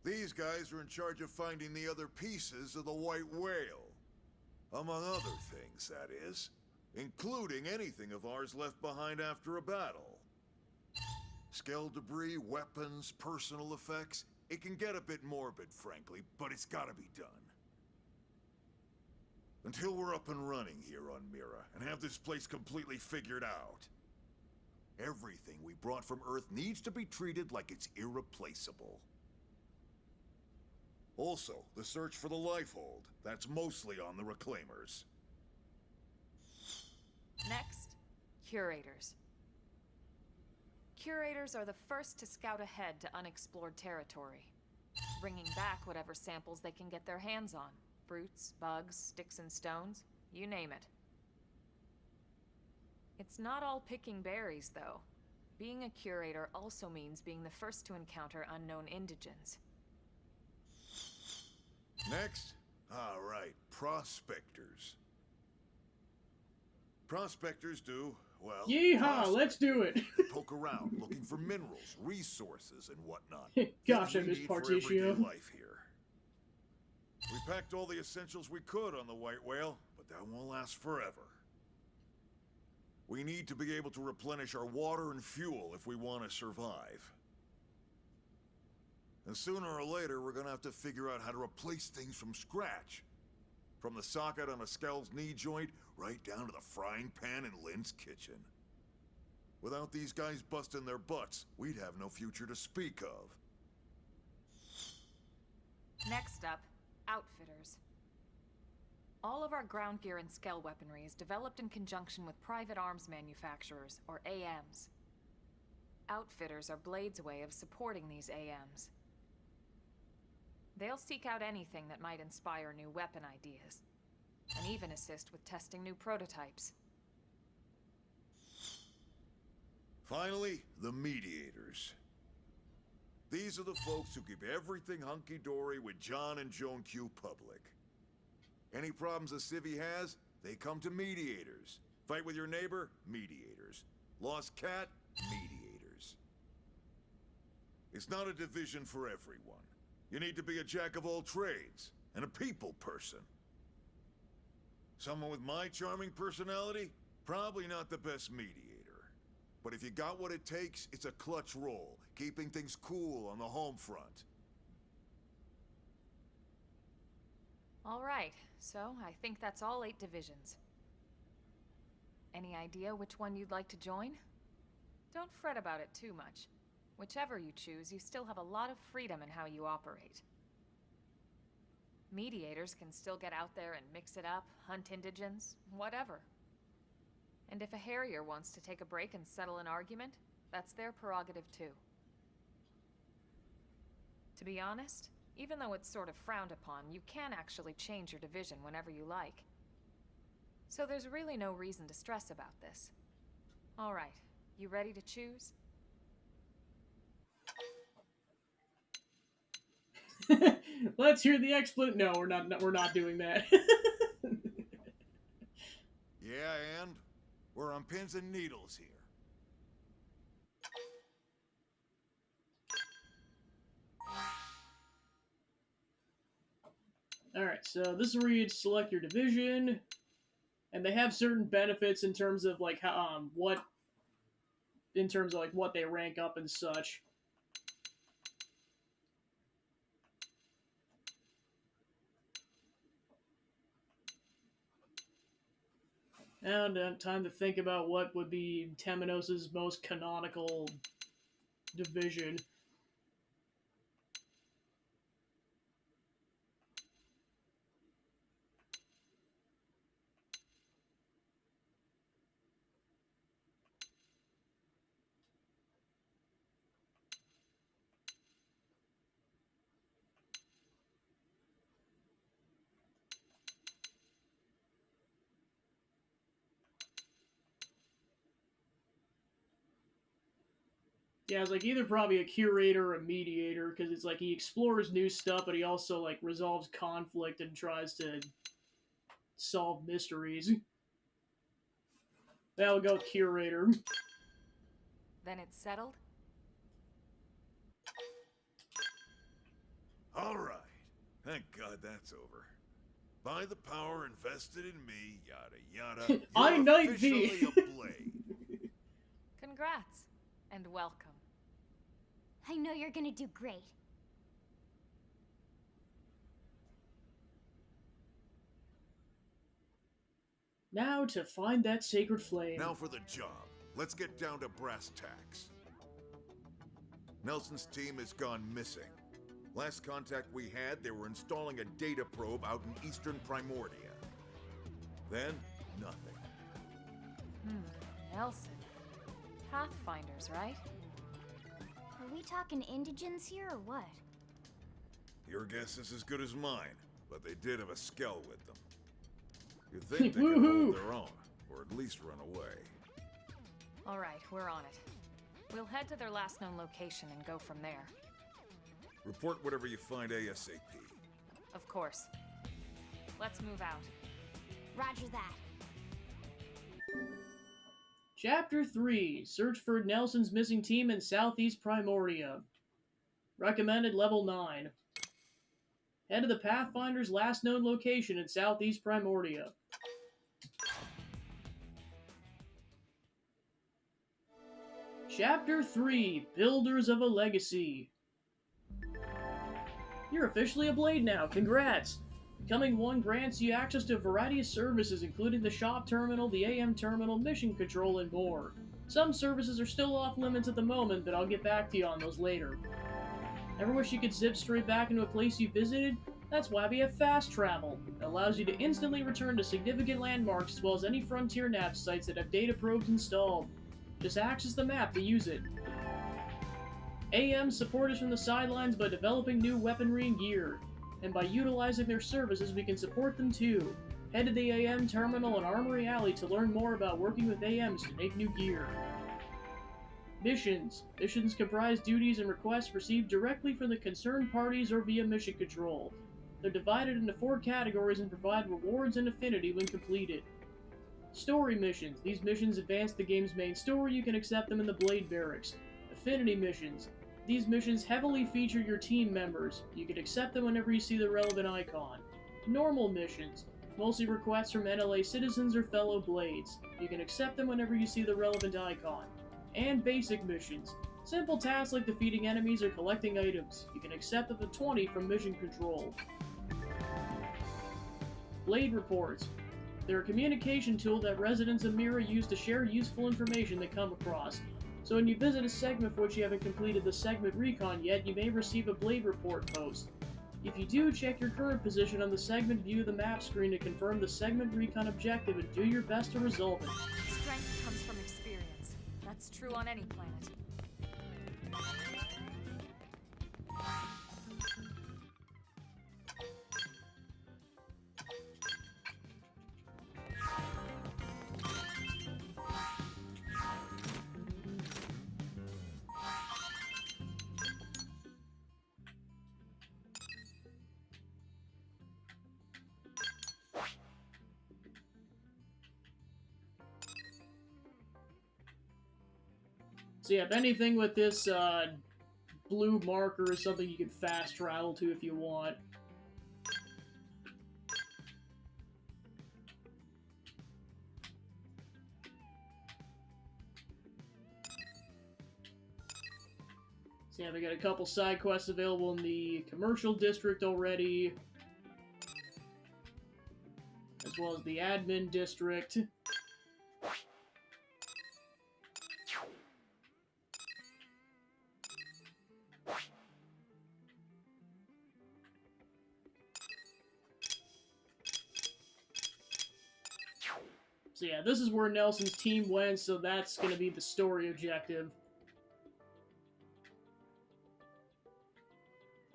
These guys are in charge of finding the other pieces of the White Whale. Among other things, that is. Including anything of ours left behind after a battle. Skell debris, weapons, personal effects. It can get a bit morbid, frankly, but it's gotta be done. Until we're up and running here on Mira, and have this place completely figured out. Everything we brought from Earth needs to be treated like it's irreplaceable. Also, the search for the Lifehold. That's mostly on the Reclaimers. Next, curators. Curators are the first to scout ahead to unexplored territory, bringing back whatever samples they can get their hands on. Fruits, bugs, sticks and stones, you name it. It's not all picking berries, though. Being a curator also means being the first to encounter unknown indigents. Next? All right, prospectors. Prospectors do, well... Yeehaw, let's do it! They poke around, looking for minerals, resources, and whatnot. Gosh, I Things we miss need for everyday Partitio. life here. We packed all the essentials we could on the White Whale, but that won't last forever. We need to be able to replenish our water and fuel if we want to survive. And sooner or later, we're gonna have to figure out how to replace things from scratch. From the socket on a Skell's knee joint, right down to the frying pan in Lynn's kitchen. Without these guys busting their butts, we'd have no future to speak of. Next up, outfitters. All of our ground gear and Skell weaponry is developed in conjunction with private arms manufacturers, or AMs. Outfitters are Blade's way of supporting these AMs. They'll seek out anything that might inspire new weapon ideas, and even assist with testing new prototypes. Finally, the mediators. These are the folks who keep everything hunky-dory with John and Joan Q public. Any problems a civvy has, they come to mediators. Fight with your neighbor? Mediators. Lost cat? Mediators. It's not a division for everyone. You need to be a jack of all trades, and a people person. Someone with my charming personality? Probably not the best mediator. But if you got what it takes, it's a clutch role, keeping things cool on the home front. All right, so I think that's all 8 divisions. Any idea which one you'd like to join? Don't fret about it too much. Whichever you choose, you still have a lot of freedom in how you operate. Mediators can still get out there and mix it up, hunt indigents, whatever. And if a Harrier wants to take a break and settle an argument, that's their prerogative too. To be honest, even though it's sort of frowned upon, you can actually change your division whenever you like. So there's really no reason to stress about this. All right, you ready to choose? Let's hear the explanation. No, we're not doing that. Yeah, and we're on pins and needles here. Alright, so this is where you select your division, and they have certain benefits in terms of like how what they rank up and such. And time to think about what would be Temenos' most canonical division. Yeah, it's like either probably a curator or a mediator, because it's like he explores new stuff, but he also like resolves conflict and tries to solve mysteries. That'll go curator. Then it's settled? All right. Thank God that's over. By the power invested in me, yada yada. I you're knight thee. officially a Blade. Congrats, and welcome. I know you're gonna do great. Now to find that sacred flame. Now for the job. Let's get down to brass tacks. Nelson's team has gone missing. Last contact we had, they were installing a data probe out in eastern Primordia. Then, nothing. Nelson. Pathfinders, right? Are we talking indigents here or what? Your guess is as good as mine, but they did have a skell with them. You'd think they could hold their own, or at least run away. Alright, we're on it. We'll head to their last known location and go from there. Report whatever you find ASAP. Of course. Let's move out. Roger that. Chapter 3. Search for Nelson's missing team in Southeast Primordia. Recommended level 9. Head to the Pathfinder's last known location in Southeast Primordia. Chapter 3. Builders of a Legacy. You're officially a Blade now, congrats! Becoming one grants you access to a variety of services, including the shop terminal, the AM terminal, mission control, and more. Some services are still off limits at the moment, but I'll get back to you on those later. Ever wish you could zip straight back into a place you visited? That's why we have fast travel. It allows you to instantly return to significant landmarks as well as any Frontier nav sites that have data probes installed. Just access the map to use it. AM support us from the sidelines by developing new weaponry and gear, and by utilizing their services we can support them too. Head to the AM terminal and Armory Alley to learn more about working with AMs to make new gear. Missions. Missions comprise duties and requests received directly from the concerned parties or via mission control. They're divided into 4 categories and provide rewards and affinity when completed. Story missions. These missions advance the game's main story. You can accept them in the Blade Barracks. Affinity missions. These missions heavily feature your team members. You can accept them whenever you see the relevant icon. Normal missions. Mostly requests from NLA citizens or fellow Blades. You can accept them whenever you see the relevant icon. And basic missions. Simple tasks like defeating enemies or collecting items. You can accept up to 20 from mission control. Blade reports. They're a communication tool that residents of Mira use to share useful information they come across. So when you visit a segment for which you haven't completed the segment recon yet, you may receive a Blade report post. If you do, check your current position on the segment view of the map screen to confirm the segment recon objective and do your best to resolve it. Strength comes from experience. That's true on any planet. So yeah, if anything with this blue marker is something you can fast travel to if you want. So yeah, we got a couple side quests available in the commercial district already, as well as the admin district. So yeah, this is where Nelson's team went, so that's going to be the story objective.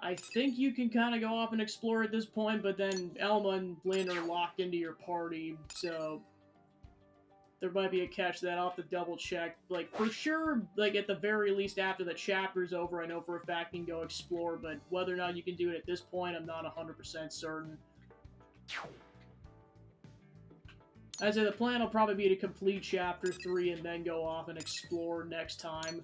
I think you can kind of go off and explore at this point, but then Elma and Lynn are locked into your party, so there might be a catch to that. I'll have to double check. Like, for sure, like, at the very least after the chapter's over, I know for a fact you can go explore, but whether or not you can do it at this point, I'm not 100% certain. I'd say the plan will probably be to complete Chapter 3 and then go off and explore next time.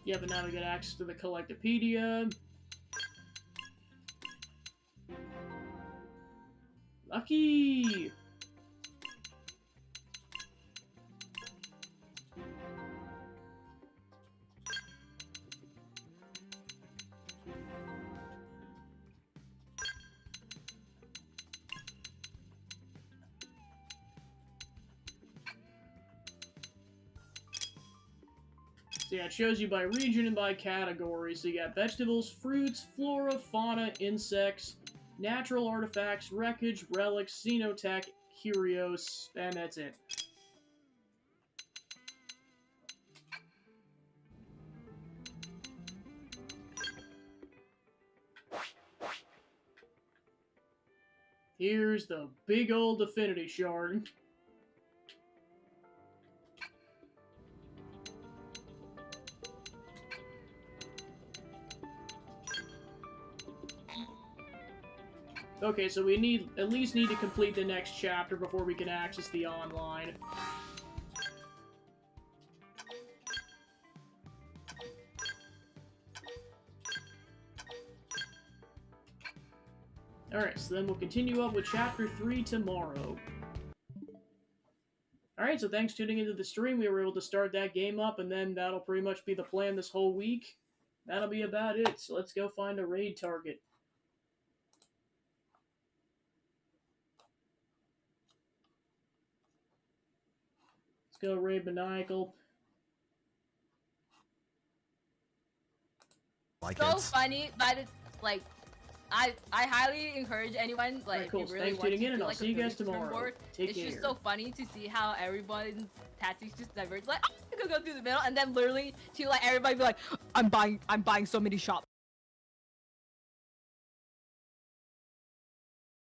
Yeah, but now we get access to the Collectopedia. Lucky! So yeah, it shows you by region and by category. So you got vegetables, fruits, flora, fauna, insects, natural artifacts, wreckage, relics, xenotech, curios, and that's it. Here's the big old affinity shard. Okay, so we at least need to complete the next chapter before we can access the online. Alright, so then we'll continue up with Chapter 3 tomorrow. Alright, so thanks for tuning into the stream. We were able to start that game up, and then that'll pretty much be the plan this whole week. That'll be about it, so let's go find a raid target. Let's go raid Maniacal. So funny, but it's like I highly encourage anyone like right, cool. if you really Thanks for want tuning in, and I'll like, see you guys tomorrow. Take it's care. just so funny to see how everyone's tactics just diverge. Like, oh, you could go through the middle, and then literally to like everybody be like, I'm buying so many shops.